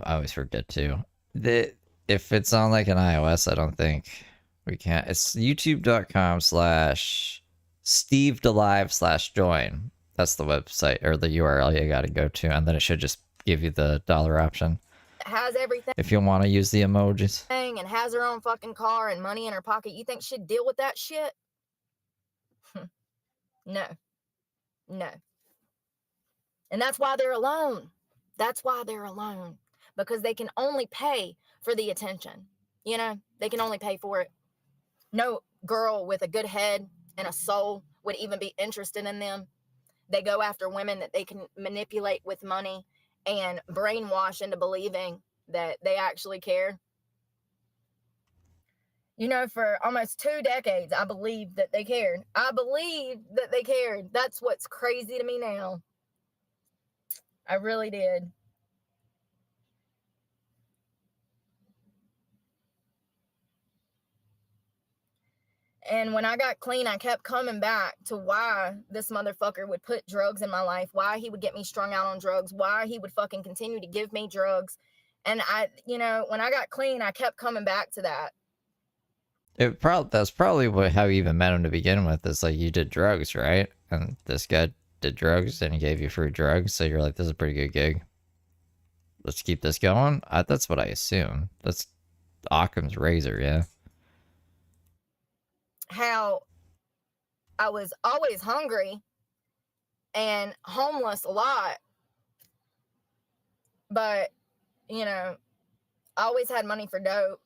always forget to. If it's on like an iOS, I don't think we can. It's youtube.com/SteveDelive/join. That's the website or the URL you got to go to, and then it should just give you the dollar option has everything if you want to use the emojis. and has her own fucking car and money in her pocket, you think she'd deal with that shit? No. And that's why they're alone. That's why they're alone. Because they can only pay for the attention. You know, they can only pay for it. No girl with a good head and a soul would even be interested in them. They go after women that they can manipulate with money and brainwash into believing that they actually care. You know, for almost 2 decades, I believed that they cared. I believed that they cared. That's what's crazy to me now. I really did. And when I got clean, I kept coming back to why this motherfucker would put drugs in my life, why he would get me strung out on drugs, why he would fucking continue to give me drugs. And I, you know, when I got clean, I kept coming back to that. That's probably how you even met him to begin with. Is like you did drugs, right? And this guy did drugs and he gave you free drugs, so you're like, this is a pretty good gig. Let's keep this going. That's what I assume. That's Occam's razor, yeah. How I was always hungry and homeless a lot, but you know, I always had money for dope.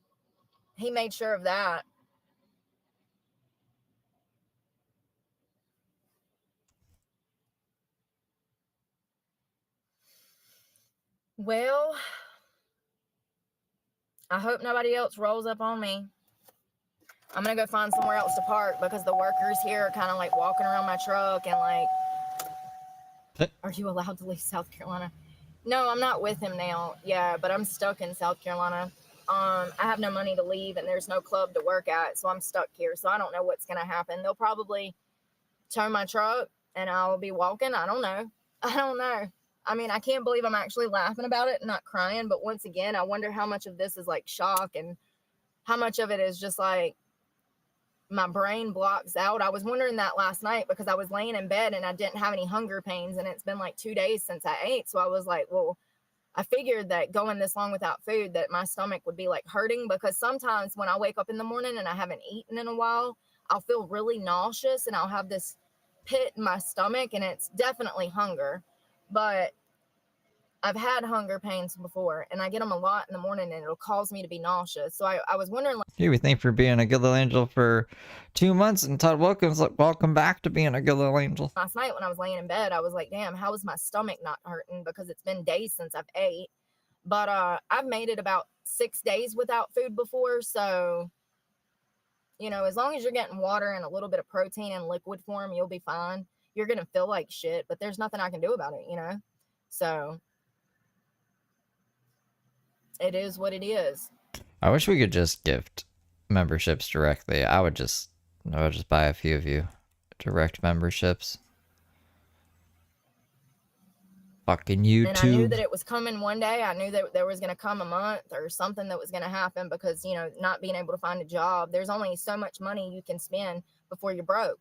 He made sure of that. Well, I hope nobody else rolls up on me. I'm gonna go find somewhere else to park because the workers here are kind of like walking around my truck and like, are you allowed to leave South Carolina? No, I'm not with him now. Yeah, but I'm stuck in South Carolina. I have no money to leave and there's no club to work at, so I'm stuck here. So I don't know what's gonna happen. They'll probably tow my truck and I'll be walking. I don't know. I mean, I can't believe I'm actually laughing about it and not crying. But once again, I wonder how much of this is like shock and how much of it is just like my brain blocks out. I was wondering that last night because I was laying in bed and I didn't have any hunger pains. And it's been like 2 days since I ate. So I was like, well, I figured that going this long without food, that my stomach would be like hurting, because sometimes when I wake up in the morning and I haven't eaten in a while, I'll feel really nauseous and I'll have this pit in my stomach, and it's definitely hunger. But I've had hunger pains before and I get them a lot in the morning and it'll cause me to be nauseous. So I was wondering, like, Hey, we thank you for being a good little angel for 2 months, and Todd Wilkins, like, welcome back to being a good little angel. last night when I was laying in bed, I was like, damn, how is my stomach not hurting? Because it's been days since I've ate. But I've made it about 6 days without food before. So, you know, as long as you're getting water and a little bit of protein in liquid form, you'll be fine. You're going to feel like shit, but there's nothing I can do about it, you know? So it is what it is. I wish we could just gift memberships directly. I would just buy a few of you direct memberships. Fucking YouTube. And I knew that it was coming one day. I knew that there was going to come a month or something that was going to happen because, you know, not being able to find a job, there's only so much money you can spend before you're broke.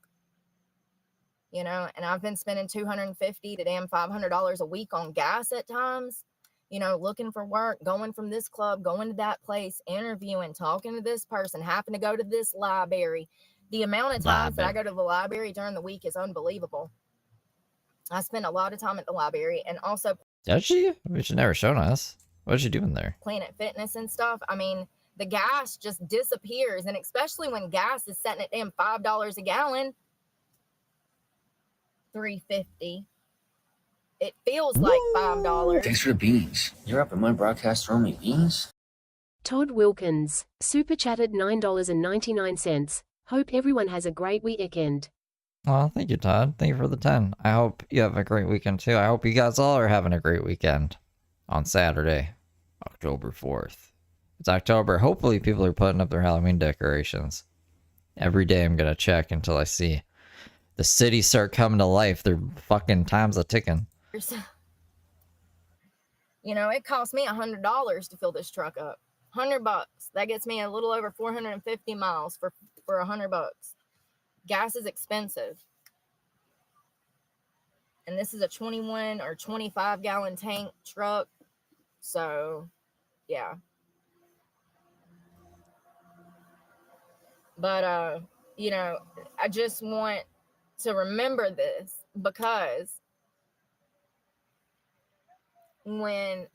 You know, and I've been spending $250 to damn $500 a week on gas at times, you know, looking for work, going from this club, going to that place, interviewing, talking to this person, having to go to this library. The amount of times that I go to the library during the week is unbelievable. I spend a lot of time at the library, and also Does she? But she never shown us. What's she doing there? Planet Fitness and stuff. I mean, the gas just disappears, and especially when gas is setting at damn $5 a gallon. $3.50. It feels like $5. Thanks for the beans. You're up at my broadcast throwing me beans? Todd Wilkins, super chatted $9.99. Hope everyone has a great weekend. Well, thank you, Todd. Thank you for the 10. I hope you have a great weekend too. I hope you guys all are having a great weekend on Saturday, October 4th. It's October. Hopefully people are putting up their Halloween decorations. Every day I'm going to check until I see the city start coming to life. Their fucking time's a ticking. You know, it cost me $100 to fill this truck up. $100. That gets me a little over 450 miles for $100. Gas is expensive. And this is a 21 or 25 gallon tank truck. So, yeah. But, you know, I just want to remember this, because when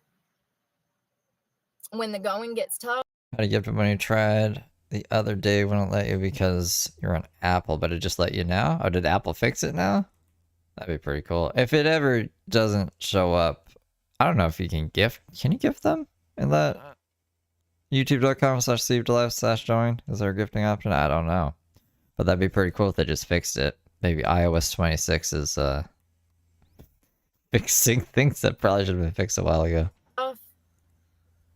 the going gets tough. How to gift it when you tried the other day wouldn't let you because you're on Apple, but it just let you now? Oh, did Apple fix it now? That'd be pretty cool. If it ever doesn't show up, I don't know if you can gift. Can you gift them in that youtube.com/steve-delive/join? Is there a gifting option? I don't know. But that'd be pretty cool if they just fixed it. Maybe iOS 26 is fixing things that probably should have been fixed a while ago.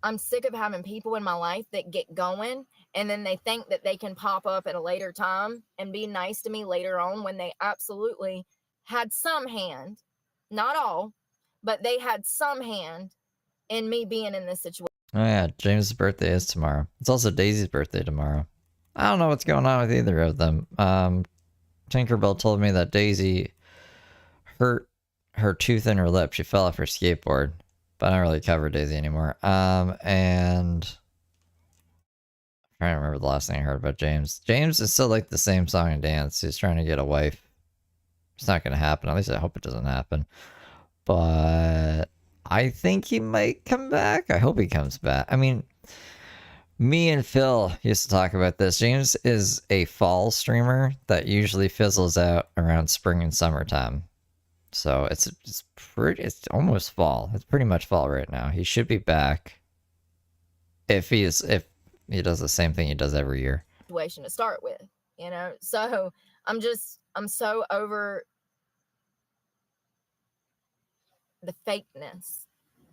I'm sick of having people in my life that get going and then they think that they can pop up at a later time and be nice to me later on when they absolutely had some hand, not all, but they had some hand in me being in this situation. Oh yeah, James' birthday is tomorrow. It's also Daisy's birthday tomorrow. I don't know what's going on with either of them. Tinkerbell told me that Daisy hurt her tooth in her lip. She fell off her skateboard. But I don't really cover Daisy anymore. And I'm trying to remember the last thing I heard about James. James is still like the same song and dance. He's trying to get a wife. It's not going to happen. At least I hope it doesn't happen. But I think he might come back. I hope he comes back. I mean, me and Phil used to talk about this. James is a fall streamer that usually fizzles out around spring and summertime. So it's almost fall. It's pretty much fall right now. He should be back if he does the same thing he does every year. Situation to start with, you know. So I'm so over the fakeness.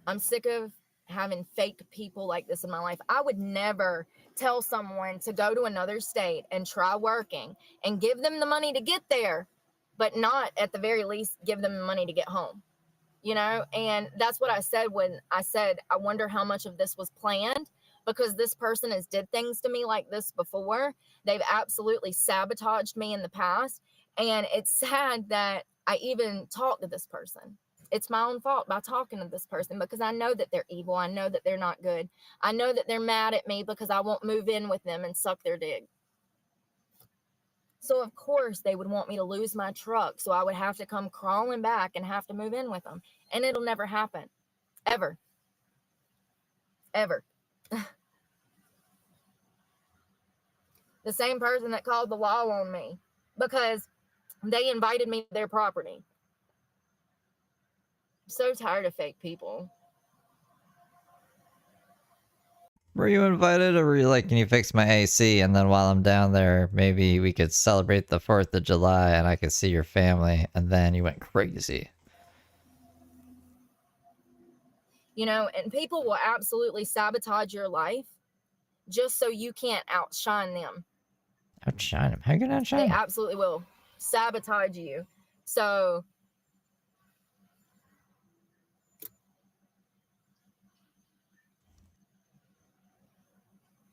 I'm sick of having fake people like this in my life. I would never tell someone to go to another state and try working and give them the money to get there, but not at the very least give them the money to get home, you know? And that's what I said when I said, I wonder how much of this was planned, because this person has did things to me like this before. They've absolutely sabotaged me in the past. And it's sad that I even talked to this person. It's my own fault by talking to this person, because I know that they're evil. I know that they're not good. I know that they're mad at me because I won't move in with them and suck their dick. So of course they would want me to lose my truck. So I would have to come crawling back and have to move in with them. And it'll never happen. Ever. Ever. The same person that called the law on me because they invited me to their property. I'm so tired of fake people. Were you invited, or were you like, can you fix my AC? And then while I'm down there, maybe we could celebrate the 4th of July and I could see your family. And then you went crazy. You know, and people will absolutely sabotage your life just so you can't outshine them. Outshine him? How you gonna outshine him? They absolutely will sabotage you. So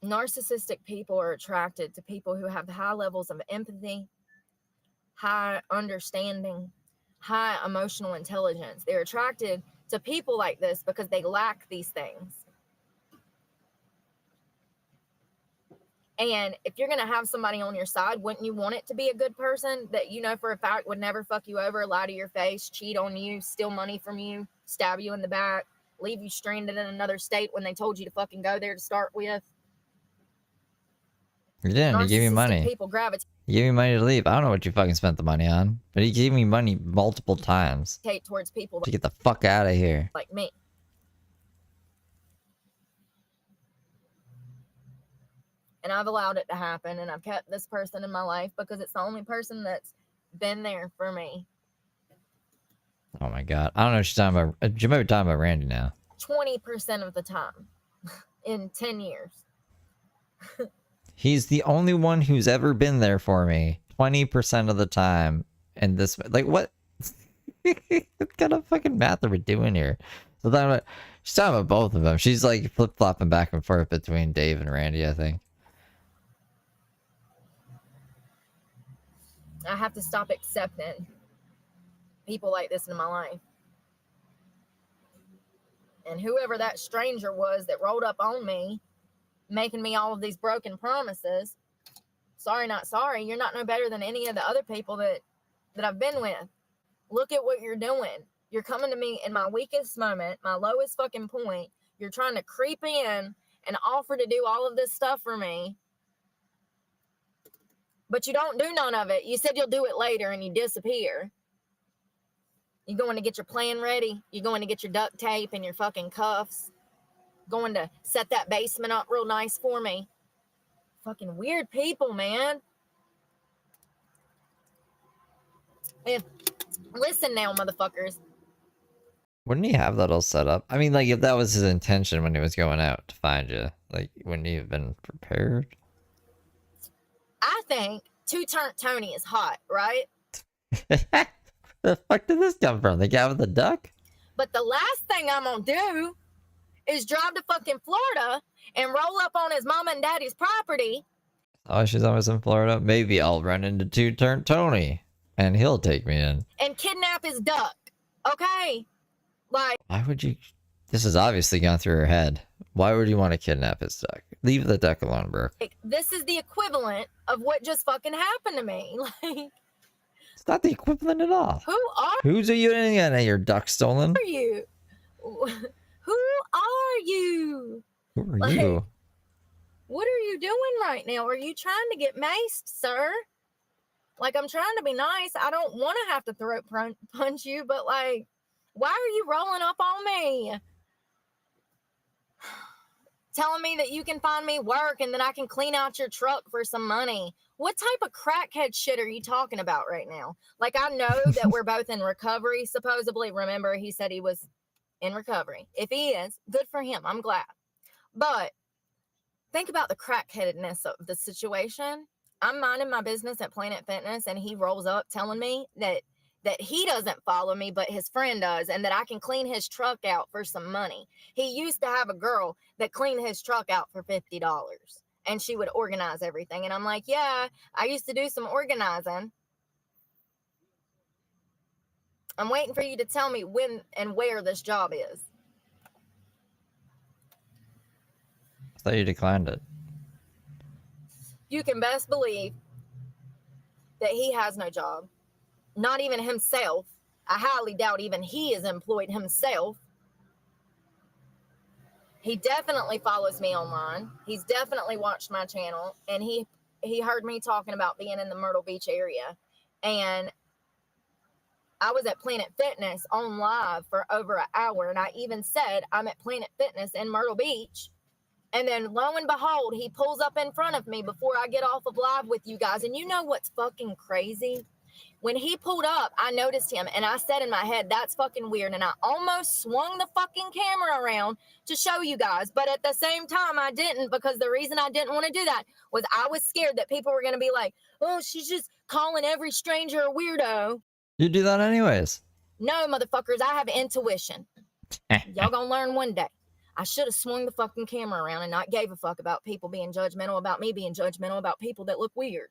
narcissistic people are attracted to people who have high levels of empathy, high understanding, high emotional intelligence. They're attracted to people like this because they lack these things. And if you're going to have somebody on your side, wouldn't you want it to be a good person that you know for a fact would never fuck you over, lie to your face, cheat on you, steal money from you, stab you in the back, leave you stranded in another state when they told you to fucking go there to start with? You didn't. He gave me money. People gravitate He gave me money to leave. I don't know what you fucking spent the money on, but he gave me money multiple times towards people to get the fuck out of here. like me. And I've allowed it to happen, and I've kept this person in my life because it's the only person that's been there for me. Oh my god. I don't know what you're talking about. You might be talking about Randy now. 20% of the time in 10 years. He's the only one who's ever been there for me 20% of the time. And this, like, what? What kind of fucking math are we doing here? So she's talking about both of them. She's like flip-flopping back and forth between Dave and Randy, I think. I have to stop accepting people like this in my life. And whoever that stranger was that rolled up on me, making me all of these broken promises, sorry, not sorry. You're not no better than any of the other people that I've been with. Look at what you're doing. You're coming to me in my weakest moment, my lowest fucking point. You're trying to creep in and offer to do all of this stuff for me. But you don't do none of it. You said you'll do it later and you disappear. You're going to get your plan ready. You're going to get your duct tape and your fucking cuffs. Going to set that basement up real nice for me. Fucking weird people, man. And listen now, motherfuckers. Wouldn't he have that all set up? I mean, like, if that was his intention when he was going out to find you, like, wouldn't he have been prepared? I think Two-Turnt Tony is hot, right? The fuck did this come from? The guy with the duck? But the last thing I'm gonna do is drive to fucking Florida and roll up on his mama and daddy's property Oh, she's always in Florida. Maybe I'll run into Two-Turn Tony, and he'll take me in. and kidnap his duck. Okay? Like, Why would you? This has obviously gone through her head. Why would you want to kidnap his duck? Leave the duck alone, Brooke. this is the equivalent of what just fucking happened to me. Like, It's not the equivalent at all. who are Who's you gonna your duck stolen? you? Who are you? Who are Like, you? what are you doing right now? Are you trying to get maced, sir? Like, I'm trying to be nice. I don't want to have to throat punch you, but like, why are you rolling up on me? Telling me that you can find me work and then I can clean out your truck for some money. What type of crackhead shit are you talking about right now? Like, I know that we're both in recovery, supposedly. Remember, he said he was in recovery. If he is, good for him. I'm glad. But think about the crackheadedness of the situation. I'm minding my business at Planet Fitness, and he rolls up telling me that he doesn't follow me, but his friend does, and that I can clean his truck out for some money. He used to have a girl that cleaned his truck out for $50, and she would organize everything. And I'm like, yeah, I used to do some organizing. I'm waiting for you to tell me when and where this job is. I thought you declined it. You can best believe that he has no job. Not even himself. I highly doubt even he is employed himself. He definitely follows me online. He's definitely watched my channel, and he heard me talking about being in the Myrtle Beach area. And I was at Planet Fitness on live for over an hour, and I even said I'm at Planet Fitness in Myrtle Beach. And then lo and behold, he pulls up in front of me before I get off of live with you guys. And you know what's fucking crazy? When he pulled up, I noticed him, and I said in my head, that's fucking weird. And I almost swung the fucking camera around to show you guys. But at the same time, I didn't, because the reason I didn't want to do that was I was scared that people were going to be like, oh, she's just calling every stranger a weirdo. You do that anyways. No, motherfuckers, I have intuition. Y'all gonna learn one day. I should have swung the fucking camera around and not gave a fuck about people being judgmental about me being judgmental about people that look weird.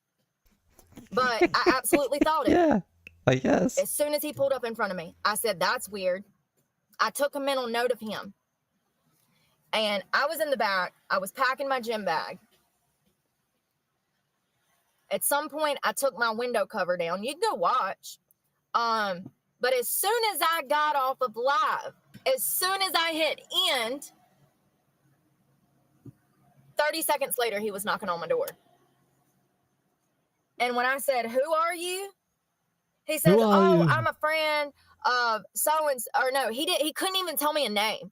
But I absolutely thought it. Yeah, I guess. As soon as he pulled up in front of me, I said, that's weird. I took a mental note of him. And I was in the back. I was packing my gym bag. At some point, I took my window cover down. You can go watch. But as soon as I got off of live, as soon as I hit end, 30 seconds later, he was knocking on my door. And when I said, who are you? He says, I'm a friend of so-and-so. Or no, he couldn't even tell me a name.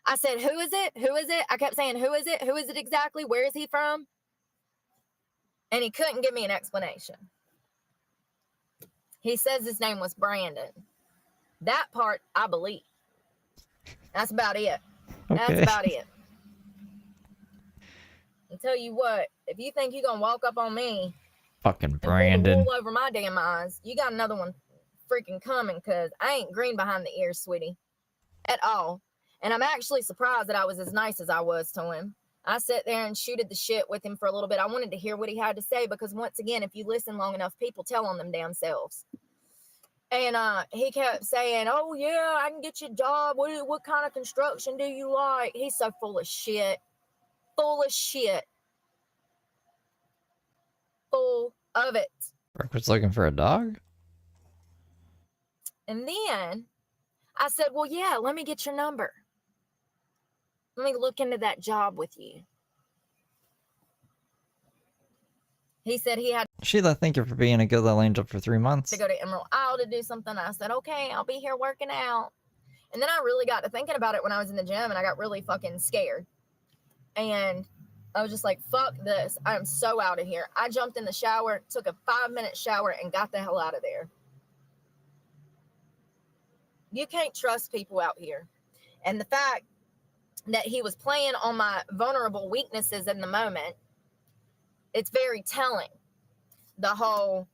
I said, who is it? Who is it? I kept saying, who is it? Who is it exactly? Where is he from? And he couldn't give me an explanation. He says his name was Brandon. That part, I believe. That's about it. That's about it. I'll tell you what, if you think you're going to walk up on me Fucking and Brandon. pull the wool over my damn eyes, you got another one freaking coming, because I ain't green behind the ears, sweetie. At all. And I'm actually surprised that I was as nice as I was to him. I sat there and shooted the shit with him for a little bit. I wanted to hear what he had to say, because once again, if you listen long enough, people tell on them damn selves. And he kept saying, oh, yeah, I can get you a job. What kind of construction do you like? He's so full of shit. Full of shit. Full of it. Brooke was looking for a dog? And then I said, well, yeah, let me get your number. Let me look into that job with you. He said he had Sheila, thank you for being a good little angel for 3 months. to go to Emerald Isle to do something. I said, okay, I'll be here working out. And then I really got to thinking about it when I was in the gym, and I got really fucking scared. And I was just like, fuck this. I'm so out of here. I jumped in the shower, took a 5-minute shower, and got the hell out of there. You can't trust people out here. And the fact that he was playing on my vulnerable weaknesses in the moment, it's very telling. The whole,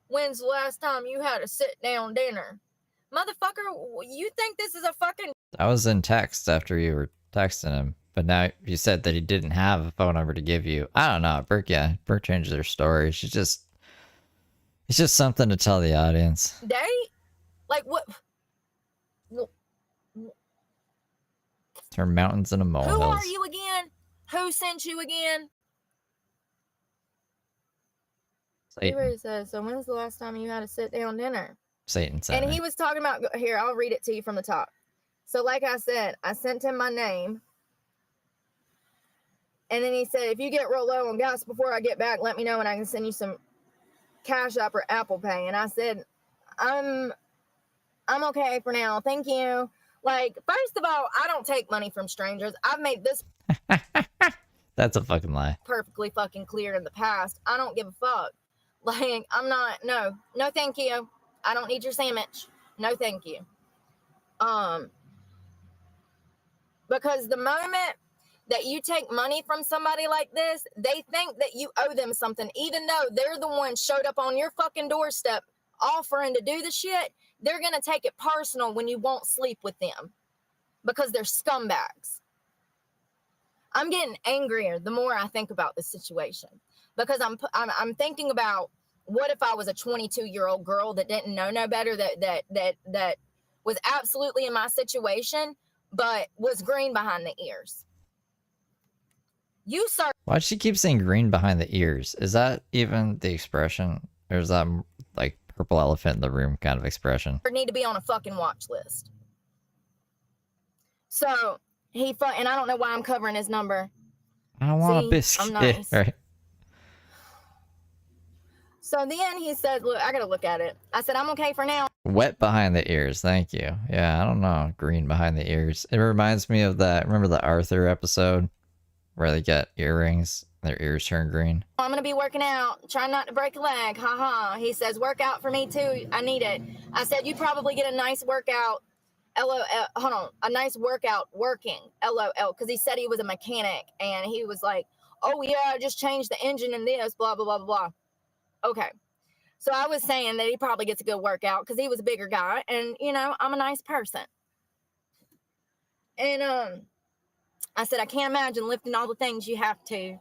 when's the last time you had a sit-down dinner? Motherfucker, you think this is a fucking... I was in text after you were texting him, But now you said that he didn't have a phone number to give you. I don't know. Brooke changes her story. It's just something to tell the audience. Date? Like what? It's her mountains and a molehills. Who are you again? Who sent you again? See where he says, so when's the last time you had a sit-down dinner? Satan sent And me. he was talking about, here, I'll read it to you from the top. So like I said, I sent him my name. And then he said, if you get real low on gas before I get back, let me know and I can send you some Cash App or Apple Pay. And I said, I'm okay for now. Thank you. Like, first of all, I don't take money from strangers. I've made this That's a fucking lie. perfectly fucking clear in the past. I don't give a fuck. Like, I'm not, no thank you. I don't need your sandwich. No thank you. Because the moment that you take money from somebody like this, they think that you owe them something, even though they're the one showed up on your fucking doorstep offering to do the shit. They're gonna take it personal when you won't sleep with them because they're scumbags. I'm getting angrier the more I think about this situation because I'm thinking about what if I was a 22-year-old girl that didn't know no better, that was absolutely in my situation, but was green behind the ears. You, sir. Why'd she keep saying green behind the ears? Is that even the expression? Or is that like purple elephant in the room kind of expression? Need to be on a fucking watch list. So and I don't know why I'm covering his number. I want a biscuit. I'm nice. Right. So then he said, look, I gotta look at it. I said, I'm okay for now. Wet behind the ears. Thank you. Yeah, I don't know. Green behind the ears. It reminds me of that. Remember the Arthur episode where they get earrings, their ears turn green? I'm gonna be working out, trying not to break a leg. Ha ha. He says, work out for me too. I need it. I said, you'd probably get a nice workout. LOL. Hold on. A nice workout working. LOL. Because he said he was a mechanic and he was like, oh yeah, I just changed the engine in this, blah, blah, blah, blah, blah. Okay. So I was saying that he probably gets a good workout because he was a bigger guy and, you know, I'm a nice person. And I said, I can't imagine lifting all the things you have to.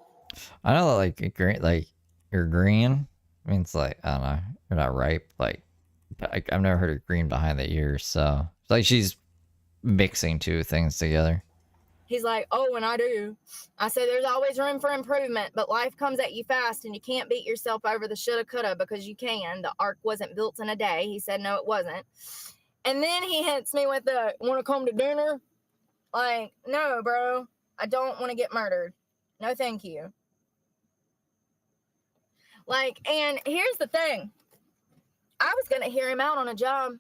I know that like you're green means like, I don't know, you're not ripe. Like, I've never heard of green behind the ears. So it's like she's mixing two things together. He's like, oh, and I do. I said, there's always room for improvement, but life comes at you fast and you can't beat yourself over the shoulda, coulda because you can. The ark wasn't built in a day. He said, no, it wasn't. And then he hits me with the, want to come to dinner? Like, no, bro, I don't want to get murdered. No, thank you. Like, and here's the thing. I was going to hear him out on a job.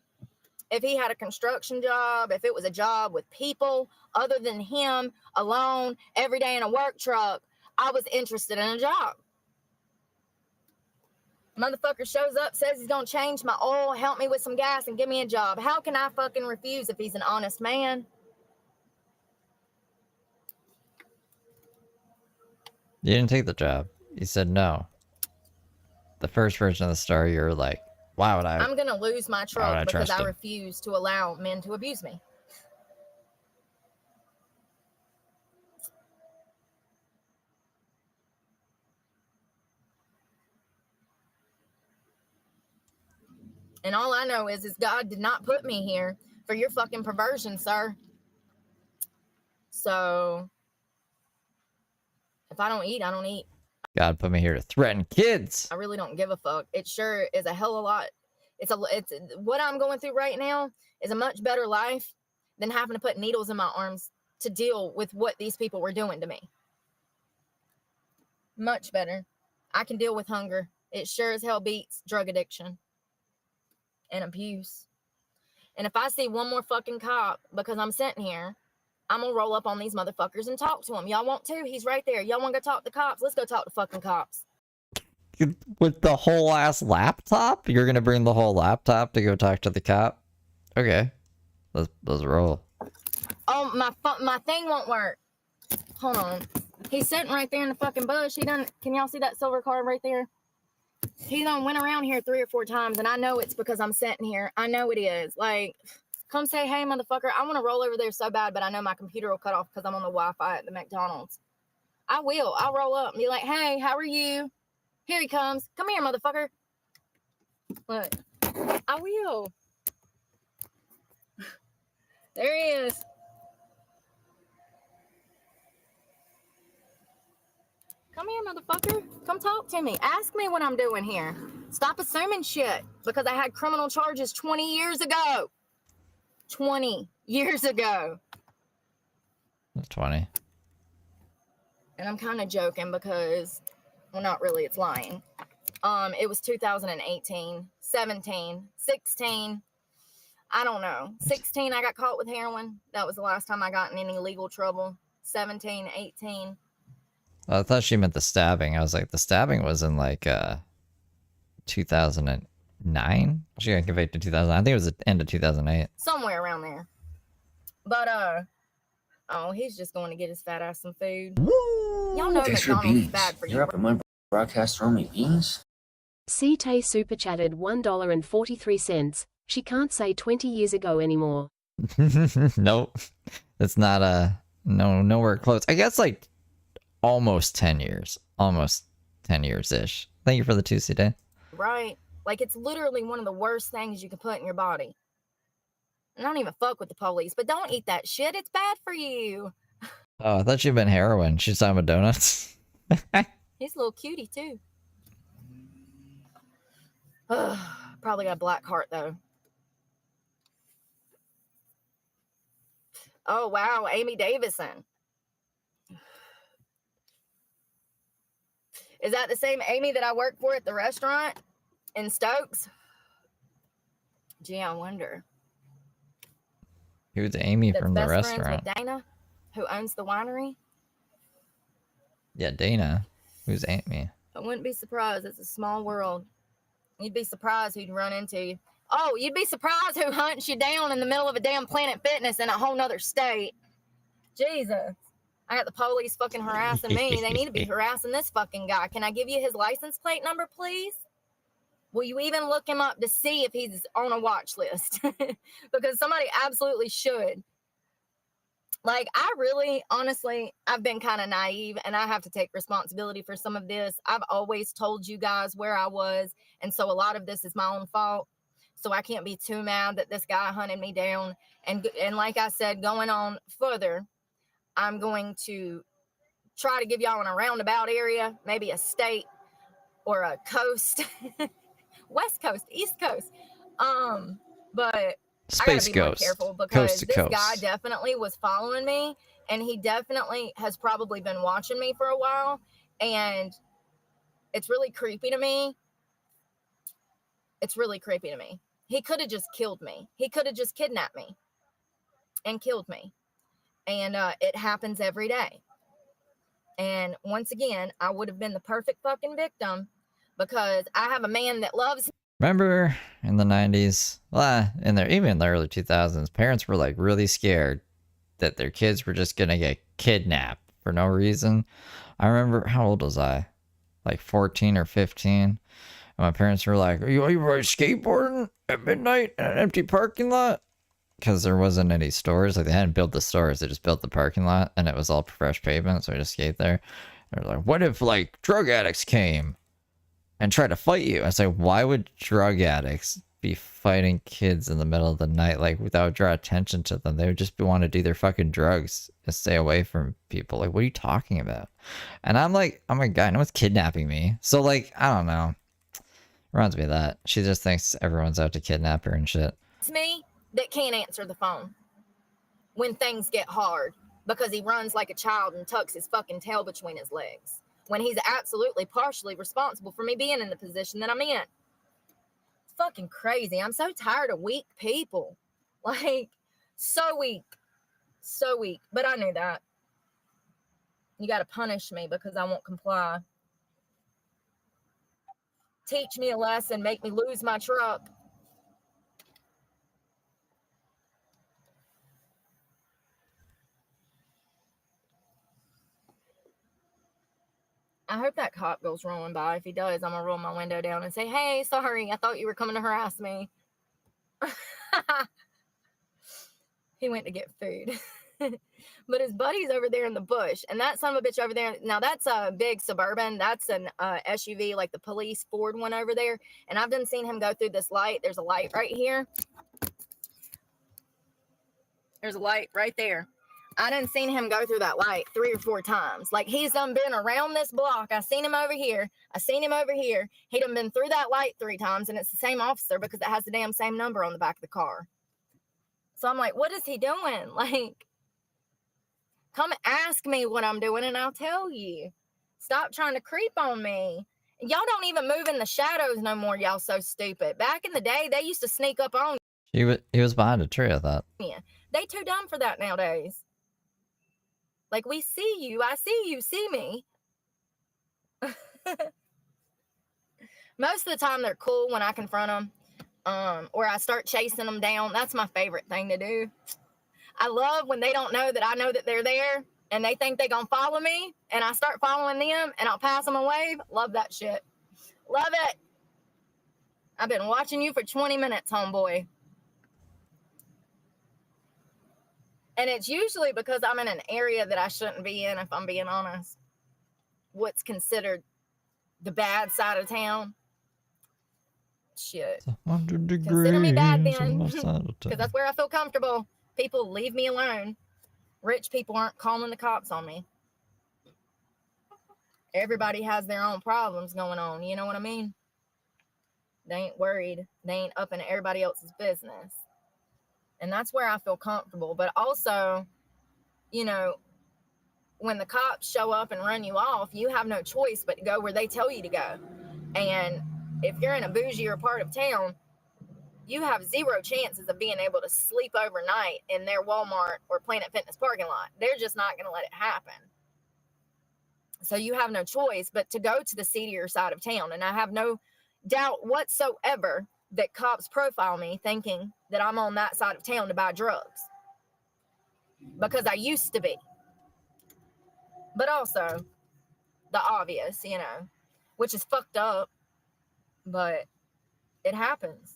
If he had a construction job, if it was a job with people other than him alone every day in a work truck, I was interested in a job. Motherfucker shows up, says he's going to change my oil, help me with some gas, and give me a job. How can I fucking refuse if he's an honest man? You didn't take the job. You said no. The first version of the story, you're like, why would I? I'm going to lose my truck because I him? refuse to allow men to abuse me. And all I know is God did not put me here for your fucking perversion, sir. So if I don't eat, I don't eat. God put me here to threaten kids. I really don't give a fuck. It sure is a hell of a lot. It's what I'm going through right now is a much better life than having to put needles in my arms to deal with what these people were doing to me. Much better. I can deal with hunger. It sure as hell beats drug addiction and abuse. And if I see one more fucking cop because I'm sitting here, I'm gonna roll up on these motherfuckers and talk to them. Y'all want to? He's right there. Y'all want to go talk to cops? Let's go talk to fucking cops. With the whole ass laptop? You're gonna bring the whole laptop to go talk to the cop? Okay. Let's roll. Oh, my thing won't work. Hold on. He's sitting right there in the fucking bush. Can y'all see that silver card right there? He done went around here 3 or 4 times, and I know it's because I'm sitting here. I know it is. Like, Come say, hey, motherfucker. I want to roll over there so bad, but I know my computer will cut off because I'm on the Wi-Fi at the McDonald's. I will. I'll roll up and be like, hey, how are you? Here he comes. Come here, motherfucker. Look. I will. There he is. Come here, motherfucker. Come talk to me. Ask me what I'm doing here. Stop assuming shit because I had criminal charges 20 years ago. 20 years ago. 20. And I'm kind of joking because, well, not really. It's lying. It was 2018, 17, 16. I don't know. 16, I got caught with heroin. That was the last time I got in any legal trouble. 17, 18. I thought she meant the stabbing. I was like, the stabbing was in like 2009. She got convicted in 2009. I think it was the end of 2008. Somewhere around there. But, oh, he's just going to get his fat ass some food. Y'all know Thanks for McDonald's is beans. bad for you. You're up at my broadcast throwing me beans? CT super chatted $1.43. She can't say 20 years ago anymore. Nope. It's not nowhere close. I guess like almost 10 years. Almost 10 years-ish. Thank you for the Tuesday day. Right. Like, it's literally one of the worst things you can put in your body. And I don't even fuck with the police, but don't eat that shit. It's bad for you. Oh, I thought you'd been heroin. She's talking about donuts. He's a little cutie, too. Probably got a black heart, though. Oh, wow. Amy Davison. Is that the same Amy that I work for at the restaurant in Stokes? Gee, I wonder. Who's Amy That's from the best restaurant? friends with Dana, who owns the winery. Yeah, Dana. Who's Amy? I wouldn't be surprised. It's a small world. You'd be surprised who'd run into you. Oh, you'd be surprised who hunts you down in the middle of a damn Planet Fitness in a whole nother state. Jesus. I got the police fucking harassing me. They need to be harassing this fucking guy. Can I give you his license plate number, please? Will you even look him up to see if he's on a watch list? Because somebody absolutely should. Like, I really, honestly, I've been kind of naive, and I have to take responsibility for some of this. I've always told you guys where I was, and so a lot of this is my own fault. So I can't be too mad that this guy hunted me down. And like I said, going on further, I'm going to try to give y'all in a roundabout area, maybe a state or a coast, West Coast, East Coast. But Space I gotta be more Ghost. careful because Coast to this coast. guy definitely was following me, and he definitely has probably been watching me for a while, and it's really creepy to me. It's really creepy to me. He could have just killed me. He could have just kidnapped me and killed me. And it happens every day. And once again, I would have been the perfect fucking victim because I have a man that loves me. Remember in the 90s, well, even in the early 2000s, parents were like really scared that their kids were just gonna get kidnapped for no reason. I remember, how old was I? Like 14 or 15. And my parents were like, are you skateboarding at midnight in an empty parking lot? Because there wasn't any stores. Like, they hadn't built the stores, they just built the parking lot, and it was all fresh pavement, so I just skate there. They're like, what if like drug addicts came and tried to fight you? I was like, why would drug addicts be fighting kids in the middle of the night? Like, without draw attention to them, they would just want to do their fucking drugs and stay away from people. Like, what are you talking about? And I'm like, oh my god, no one's kidnapping me. So like, I don't know. Reminds me of that. She just thinks everyone's out to kidnap her and shit. It's me that can't answer the phone when things get hard because he runs like a child and tucks his fucking tail between his legs when he's absolutely partially responsible for me being in the position that I'm in. It's fucking crazy. I'm so tired of weak people. Like, so weak. So weak. But I knew that. You got to punish me because I won't comply. Teach me a lesson. Make me lose my truck. I hope that cop goes rolling by. If he does, I'm going to roll my window down and say, hey, sorry, I thought you were coming to harass me. He went to get food. But his buddy's over there in the bush, and that son of a bitch over there, now that's a big Suburban. That's an SUV, like the police Ford one over there. And I've done seen him go through this light. There's a light right here. There's a light right there. I done seen him go through that light 3 or 4 times. Like, he's done been around this block. I seen him over here. I seen him over here. He done been through that light 3 times, and it's the same officer because it has the damn same number on the back of the car. So I'm like, what is he doing? Like, come ask me what I'm doing, and I'll tell you. Stop trying to creep on me. Y'all don't even move in the shadows no more. Y'all so stupid. Back in the day, they used to sneak up on He was behind a tree, I thought. you. They too dumb for that nowadays. Like, we see you. I see you. See me. Most of the time, they're cool when I confront them. Or I start chasing them down. That's my favorite thing to do. I love when they don't know that I know that they're there and they think they're going to follow me and I start following them and I'll pass them a wave. Love that shit. Love it. I've been watching you for 20 minutes, homeboy. And it's usually because I'm in an area that I shouldn't be in, if I'm being honest. What's considered the bad side of town. Shit. 100 degrees. Consider me bad then. Because Because that's where I feel comfortable. People leave me alone. Rich people aren't calling the cops on me. Everybody has their own problems going on. You know what I mean? They ain't worried. They ain't up in everybody else's business. And that's where I feel comfortable. But also, you know, when the cops show up and run you off, you have no choice but to go where they tell you to go. And if you're in a bougier part of town, you have 0 chances of being able to sleep overnight in their Walmart or Planet Fitness parking lot. They're just not going to let it happen. So you have no choice but to go to the seedier side of town. And I have no doubt whatsoever that cops profile me thinking that I'm on that side of town to buy drugs. Because I used to be. But also, the obvious, you know, which is fucked up, but it happens.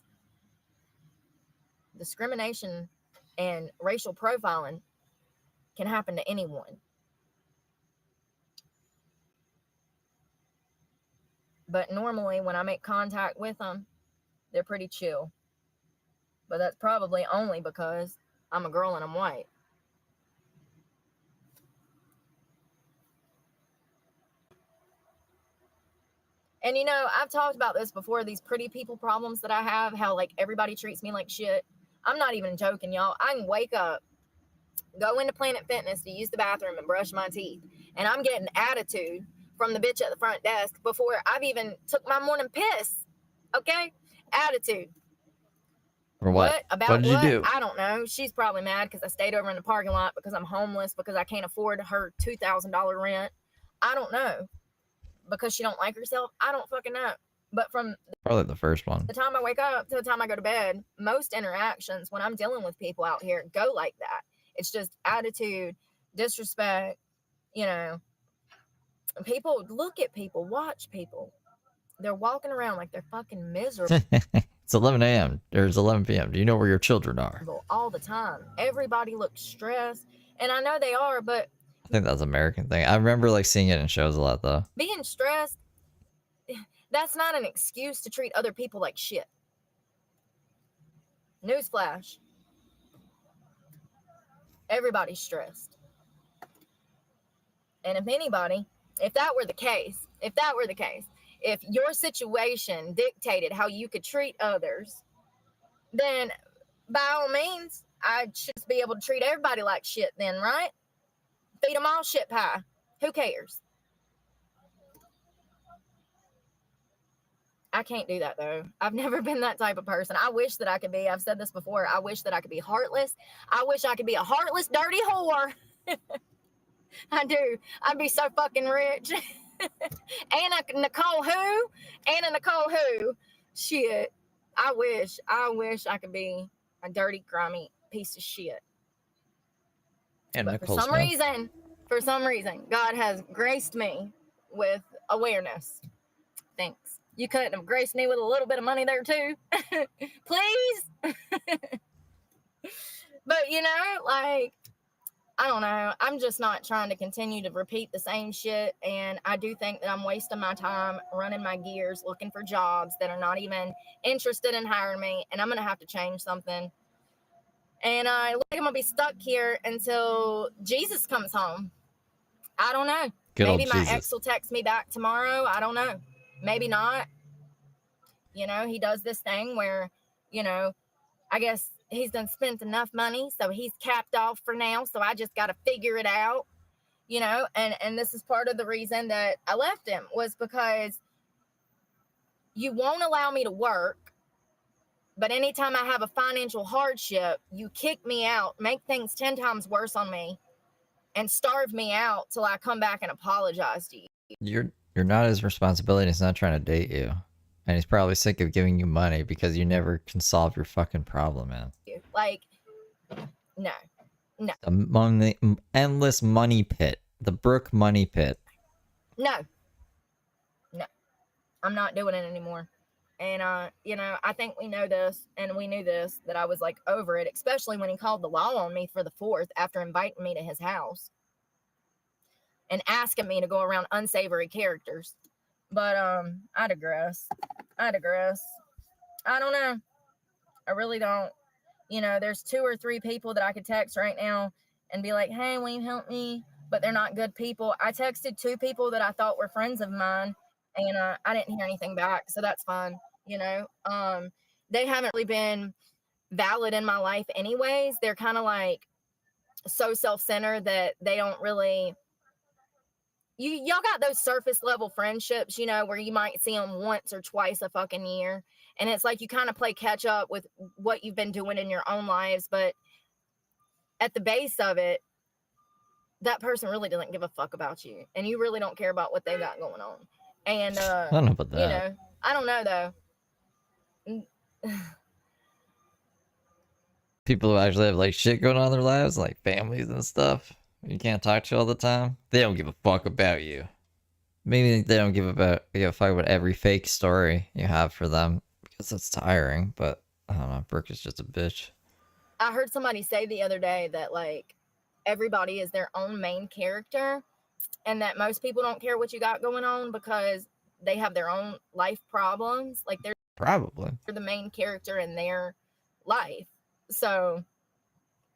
Discrimination and racial profiling can happen to anyone. But normally when I make contact with them, they're pretty chill. But that's probably only because I'm a girl and I'm white. And you know, I've talked about this before, these pretty people problems that I have, how like everybody treats me like shit. I'm not even joking, y'all. I can wake up, go into Planet Fitness to use the bathroom and brush my teeth, and I'm getting attitude from the bitch at the front desk before I've even took my morning piss. Okay? Attitude. For what? About What did you do? I don't know. She's probably mad because I stayed over in the parking lot because I'm homeless, because I can't afford her $2,000 rent. I don't know. Because she don't like herself. I don't fucking know. But from Probably the first one. the time I wake up to the time I go to bed, most interactions when I'm dealing with people out here go like that. It's just attitude, disrespect, you know. People look at people, watch people. They're walking around like they're fucking miserable It's 11 a.m. or it's 11 p.m. Do you know where your children are? all the time. Everybody looks stressed. And I know they are, but I think that's an American thing. I remember like seeing it in shows a lot though. being stressed, that's not an excuse to treat other people like shit. Newsflash. Everybody's stressed. And if anybody, if that were the case, if your situation dictated how you could treat others, then by all means, I should be able to treat everybody like shit then, right? Feed them all shit pie. Who cares? I can't do that though. I've never been that type of person. I wish that I could be. I've said this before. I wish that I could be heartless. I wish I could be a heartless, dirty whore. I do. I'd be so fucking rich. Anna Nicole who? Anna Nicole who? Shit. I wish I could be a dirty, grimy piece of shit. And But for some reason, God has graced me with awareness. Thanks. You couldn't have graced me with a little bit of money there too. Please. But you know, like, I don't know. I'm just not trying to continue to repeat the same shit. And I do think that I'm wasting my time running my gears looking for jobs that are not even interested in hiring me. And I'm going to have to change something. And I think I'm going to be stuck here until Jesus comes home. I don't know. Good old Maybe my Jesus. ex will text me back tomorrow. I don't know. Maybe not. You know, he does this thing where, you know, I guess he's done spent enough money, so he's capped off for now. So I just got to figure it out, you know, and this is part of the reason that I left him, was because you won't allow me to work. But anytime I have a financial hardship, you kick me out, make things 10 times worse on me, and starve me out till I come back and apologize to you. You're not his responsibility. He's not trying to date you. And he's probably sick of giving you money because you never can solve your fucking problem, man. Like, no. The endless money pit. The Brooke money pit. No. I'm not doing it anymore. And, you know, I think we know this, and we knew this, that I was, like, over it, especially when he called the law on me for the 4th after inviting me to his house and asking me to go around unsavory characters. But, I digress. I don't know. I really don't. You know, there's 2 or 3 people that I could text right now and be like, hey, will you help me? But they're not good people. I texted 2 people that I thought were friends of mine, and I didn't hear anything back, so that's fine. You know, they haven't really been valid in my life anyways. They're kind of like so self-centered that they don't really, y'all got those surface level friendships, you know, where you might see them once or twice a fucking year, and it's like you kind of play catch up with what you've been doing in your own lives, but at the base of it, that person really doesn't give a fuck about you, and you really don't care about what they got going on. And I don't know about that. you know, I don't know though. People who actually have like shit going on in their lives, like families and stuff, you can't talk to all the time. They don't give a fuck about you. Maybe they don't give a fuck about every fake story you have for them because that's tiring. But I don't know. Brooke is just a bitch. I heard somebody say the other day that like everybody is their own main character, and that most people don't care what you got going on because they have their own life problems. Like they're Probably the main character in their life. So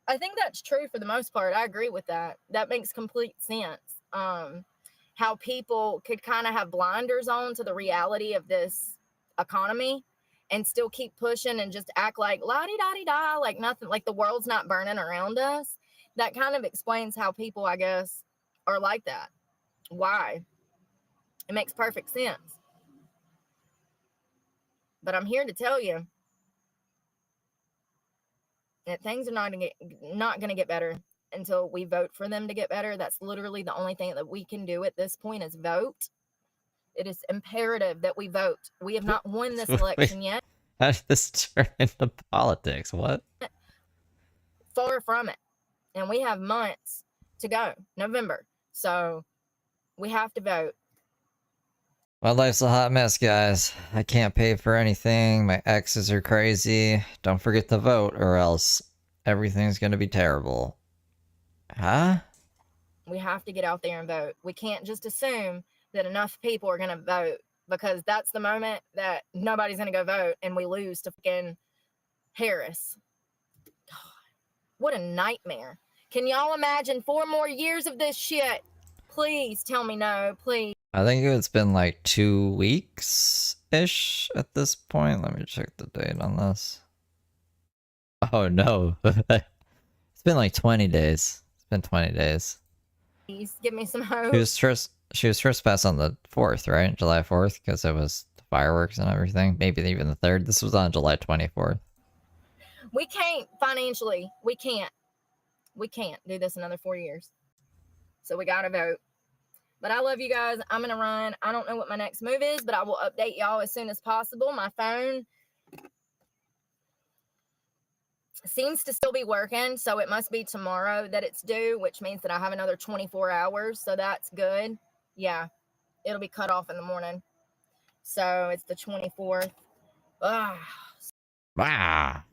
I think that's true for the most part. I agree with that. That makes complete sense. How people could kind of have blinders on to the reality of this economy and still keep pushing and just act like la-di-da-di-da, like nothing, like the world's not burning around us. That kind of explains how people, I guess, are like that. Why? It makes perfect sense. But I'm here to tell you that things are not going to get better until we vote for them to get better. That's literally the only thing that we can do at this point is vote. It is imperative that we vote. We have not won this election yet. How did this turn into politics? What? Far from it. And we have months to go. November. So we have to vote. My life's a hot mess, guys. I can't pay for anything. My exes are crazy. Don't forget to vote or else everything's gonna be terrible. Huh? We have to get out there and vote. We can't just assume that enough people are gonna vote, because that's the moment that nobody's gonna go vote and we lose to fucking Harris. God, what a nightmare. Can y'all imagine 4 more years of this shit? Please tell me no, please. I think it's been like 2 weeks-ish at this point. Let me check the date on this. Oh no. It's been like 20 days. It's been 20 days. Please give me some hope. She was first passed on the 4th, right? July 4th, because it was fireworks and everything. Maybe even the 3rd. This was on July 24th. We can't financially. We can't do this another 4 years. So we gotta vote. But I love you guys. I'm gonna run. I don't know what my next move is, but I will update y'all as soon as possible. My phone seems to still be working, so it must be tomorrow that it's due, which means that I have another 24 hours, so that's good. Yeah, it'll be cut off in the morning. So it's the 24th. Ah. Ah.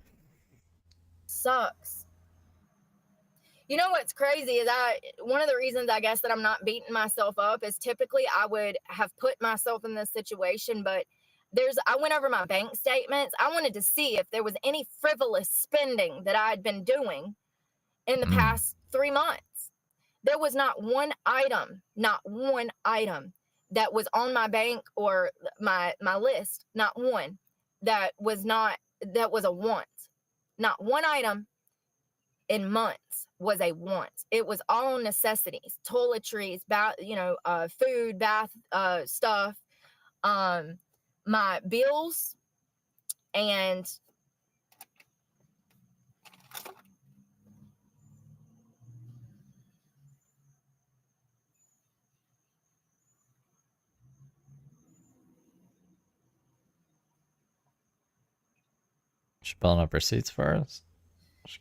Sucks. You know what's crazy is one of the reasons I guess that I'm not beating myself up is typically I would have put myself in this situation, but I went over my bank statements. I wanted to see if there was any frivolous spending that I had been doing in the past 3 months. There was not one item that was on my bank or my list, not one that was a want. Not one item in months was a want. It was all necessities, toiletries, food, bath stuff, my bills, and She's pulling up receipts for us.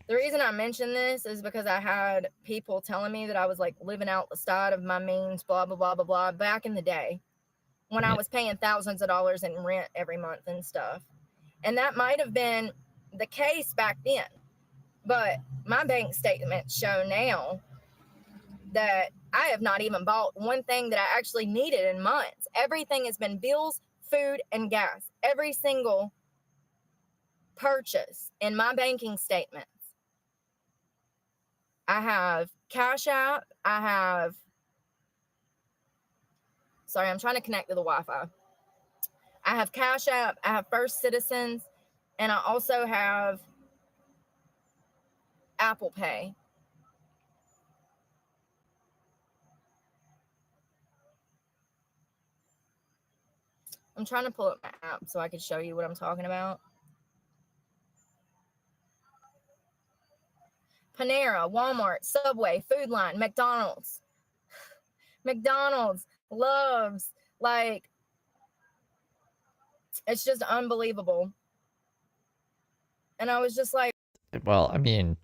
the reason I mention this is because I had people telling me that I was like living outside of my means, blah, blah, blah, blah, blah, back in the day when I was paying thousands of dollars in rent every month and stuff. And that might have been the case back then. But my bank statements show now that I have not even bought one thing that I actually needed in months. Everything has been bills, food, and gas. Every single purchase in my banking statements. I have Cash App. Sorry, I'm trying to connect to the Wi-Fi. I have Cash App. I have First Citizens. And I also have Apple Pay. I'm trying to pull up my app so I can show you what I'm talking about. Panera, Walmart, Subway, Food Line, McDonald's, Love's, like, it's just unbelievable. And I was just like, well, I mean,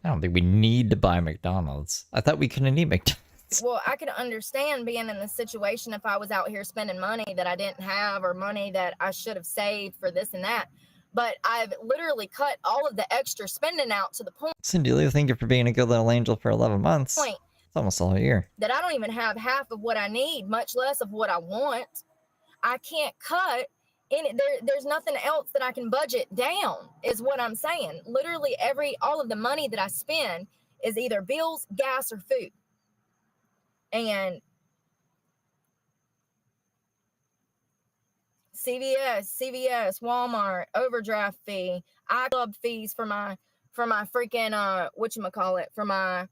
I don't think we need to buy McDonald's. I thought we couldn't eat McDonald's. Well, I could understand being in this situation if I was out here spending money that I didn't have or money that I should have saved for this and that. But I've literally cut all of the extra spending out to the point. Cindy, thank you for being a good little angel for 11 months. It's almost a whole year. That I don't even have half of what I need, much less of what I want. I can't cut in there's nothing else that I can budget down, is what I'm saying. Literally all of the money that I spend is either bills, gas, or food. And CVS, Walmart, overdraft fee, iClub fees for my freaking for my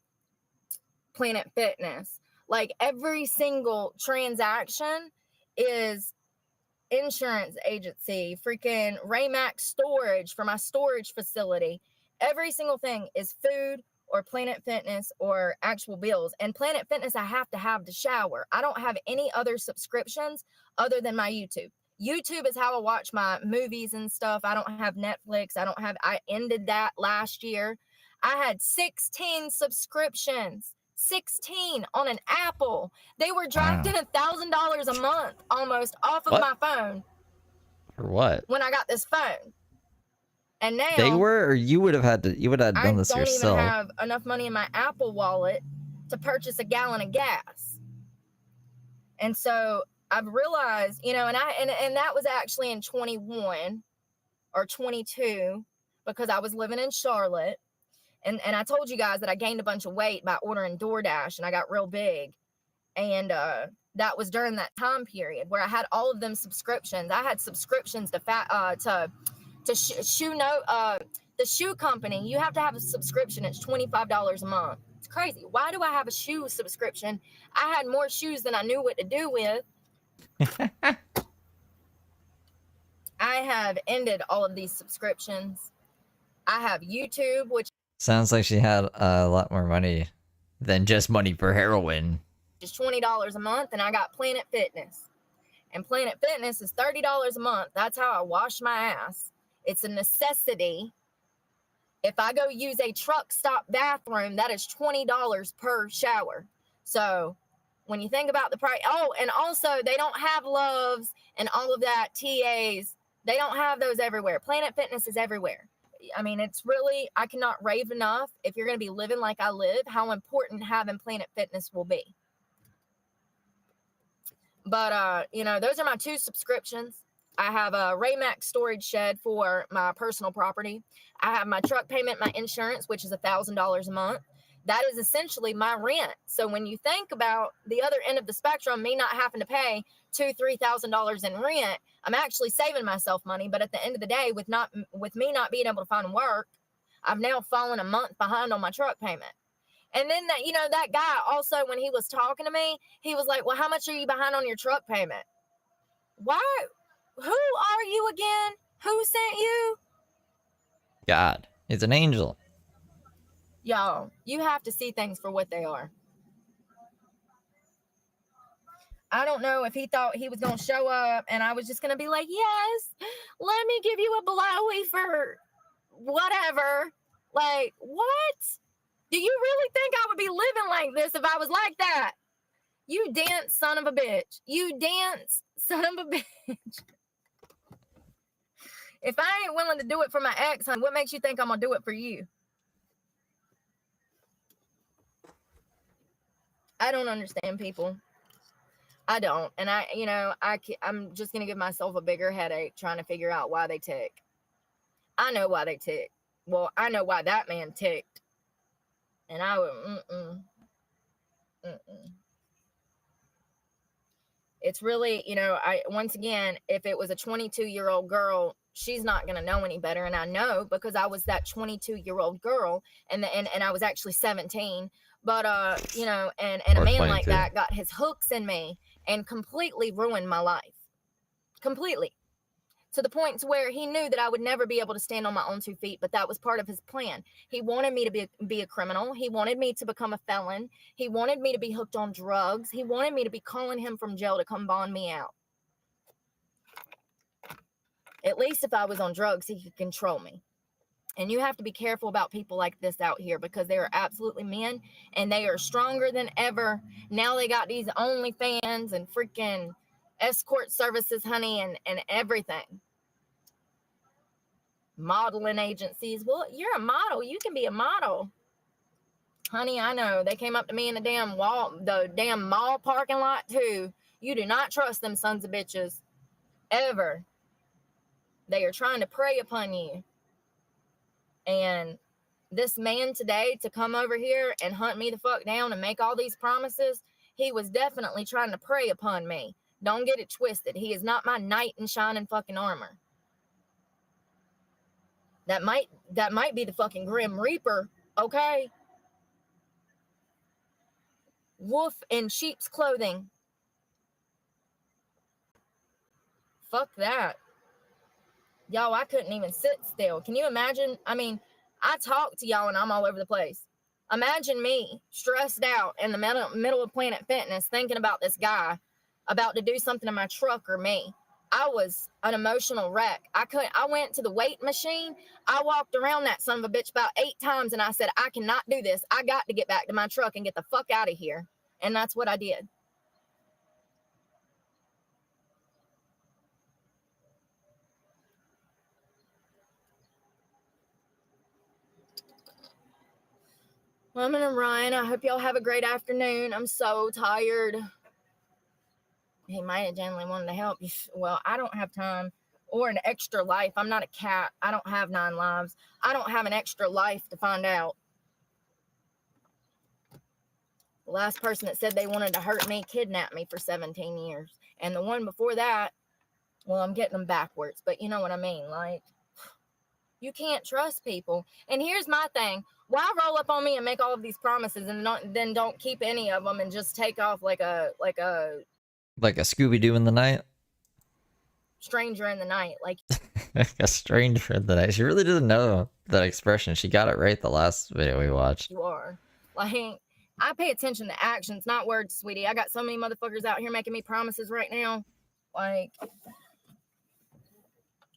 Planet Fitness. Like, every single transaction is insurance agency, freaking Raymax storage for my storage facility. Every single thing is food or Planet Fitness or actual bills. And Planet Fitness, I have to have the shower. I don't have any other subscriptions other than my YouTube. YouTube is how I watch my movies and stuff. I don't have Netflix. I ended that last year. I had 16 subscriptions. 16 on an Apple. They were drafting $1,000 a month almost off of my phone. For what? When I got this phone. And now they were, or you would have done this yourself. I don't even have enough money in my Apple wallet to purchase a gallon of gas. And so I've realized, and that was actually in 21 or 22 because I was living in Charlotte. And I told you guys that I gained a bunch of weight by ordering DoorDash, and I got real big. And that was during that time period where I had all of them subscriptions. I had subscriptions to the shoe company. You have to have a subscription. It's $25 a month. It's crazy. Why do I have a shoe subscription? I had more shoes than I knew what to do with. I have ended all of these subscriptions. I have YouTube, which sounds like she had a lot more money than just money for heroin. Is $20 a month, and I got Planet Fitness. And Planet Fitness is $30 a month. That's how I wash my ass. It's a necessity. If I go use a truck stop bathroom, that is $20 per shower. So when you think about the price, and also they don't have Loves and all of that, TAs. They don't have those everywhere. Planet Fitness is everywhere. I mean, it's really, I cannot rave enough, if you're going to be living like I live, how important having Planet Fitness will be. But, you know, those are my 2 subscriptions. I have a Raymax storage shed for my personal property. I have my truck payment, my insurance, which is $1,000 a month. That is essentially my rent. So when you think about the other end of the spectrum, me not having to pay $2,000-$3,000 in rent, I'm actually saving myself money. But at the end of the day, with me not being able to find work, I've now fallen a month behind on my truck payment. And then that, you know, that guy also, when he was talking to me, he was like, well, how much are you behind on your truck payment? Why? Who are you again? Who sent you? God, he's an angel. Y'all, you have to see things for what they are. I don't know if he thought he was going to show up and I was just going to be like, yes, let me give you a blowy for whatever. Like, what? Do you really think I would be living like this if I was like that? You dance, son of a bitch. You dance, son of a bitch. If I ain't willing to do it for my ex, honey, what makes you think I'm going to do it for you? I don't understand people. I don't. And I'm just going to give myself a bigger headache trying to figure out why they tick. I know why they tick. Well, I know why that man ticked. And I would, It's really, once again, if it was a 22-year-old girl, she's not going to know any better. And I know because I was that 22-year-old girl and I was actually 17. But, and a man 22. like that got his hooks in me and completely ruined my life. Completely. To the point to where he knew that I would never be able to stand on my own 2 feet, but that was part of his plan. He wanted me to be a criminal. He wanted me to become a felon. He wanted me to be hooked on drugs. He wanted me to be calling him from jail to come bond me out. At least if I was on drugs, he could control me. And you have to be careful about people like this out here because they are absolutely men and they are stronger than ever. Now they got these OnlyFans and freaking escort services, honey, and everything. Modeling agencies. Well, you're a model. You can be a model. Honey, I know. They came up to me in the damn mall parking lot too. You do not trust them sons of bitches. Ever. They are trying to prey upon you. And this man today to come over here and hunt me the fuck down and make all these promises, he was definitely trying to prey upon me. Don't get it twisted. He is not my knight in shining fucking armor. That might be the fucking Grim Reaper, okay? Wolf in sheep's clothing. Fuck that. Y'all, I couldn't even sit still. Can you imagine? I mean, I talk to y'all and I'm all over the place. Imagine me stressed out in the middle of Planet Fitness thinking about this guy about to do something to my truck or me. I was an emotional wreck. I went to the weight machine. I walked around that son of a bitch about 8 times and I said, I cannot do this. I got to get back to my truck and get the fuck out of here. And that's what I did. Well, I'm gonna run. I hope y'all have a great afternoon. I'm so tired. He might have genuinely wanted to help you. Well, I don't have time or an extra life. I'm not a cat. I don't have 9 lives. I don't have an extra life to find out. The last person that said they wanted to hurt me kidnapped me for 17 years. And the one before that, well, I'm getting them backwards. But you know what I mean? Like, you can't trust people. And here's my thing. Why roll up on me and make all of these promises and then don't keep any of them and just take off like a Scooby-Doo in the night? stranger in the night? Like A stranger in the night. She really doesn't know that expression. She got it right the last video we watched. you are. Like, I pay attention to actions, not words, sweetie. I got so many motherfuckers out here making me promises right now. Like,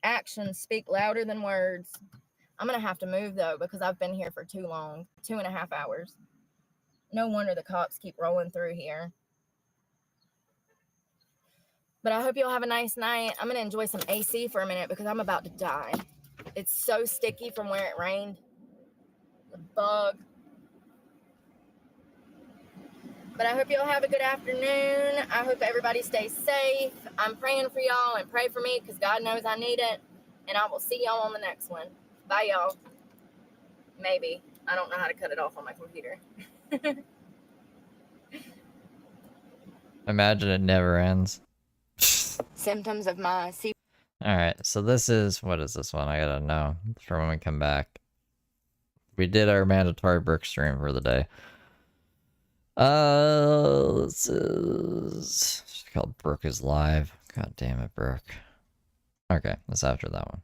actions speak louder than words. I'm going to have to move, though, because I've been here for too long. 2.5 hours. No wonder the cops keep rolling through here. But I hope you'll have a nice night. I'm going to enjoy some AC for a minute because I'm about to die. It's so sticky from where it rained. The bug. But I hope y'all have a good afternoon. I hope everybody stays safe. I'm praying for y'all and pray for me because God knows I need it. And I will see y'all on the next one. Bye, y'all. Maybe. I don't know how to cut it off on my computer. Imagine it never ends. Symptoms of my Alright, so this is, what is this one? I gotta know for when we come back. We did our mandatory Brooke stream for the day. This is it's called Brooke is Live. God damn it, Brooke. Okay, that's after that one.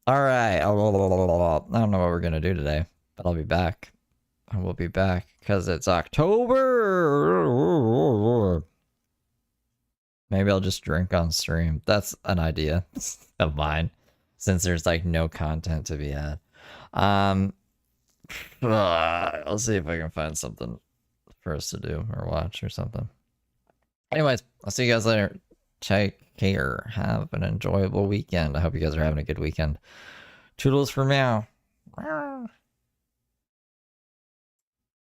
Alright, I don't know what we're gonna do today, but I'll be back. I will be back because it's October. Maybe I'll just drink on stream. That's an idea of mine, since there's like no content to be had. I'll see if I can find something for us to do or watch or something. Anyways, I'll see you guys later. Take care. Have an enjoyable weekend. I hope you guys are having a good weekend. Toodles for meow.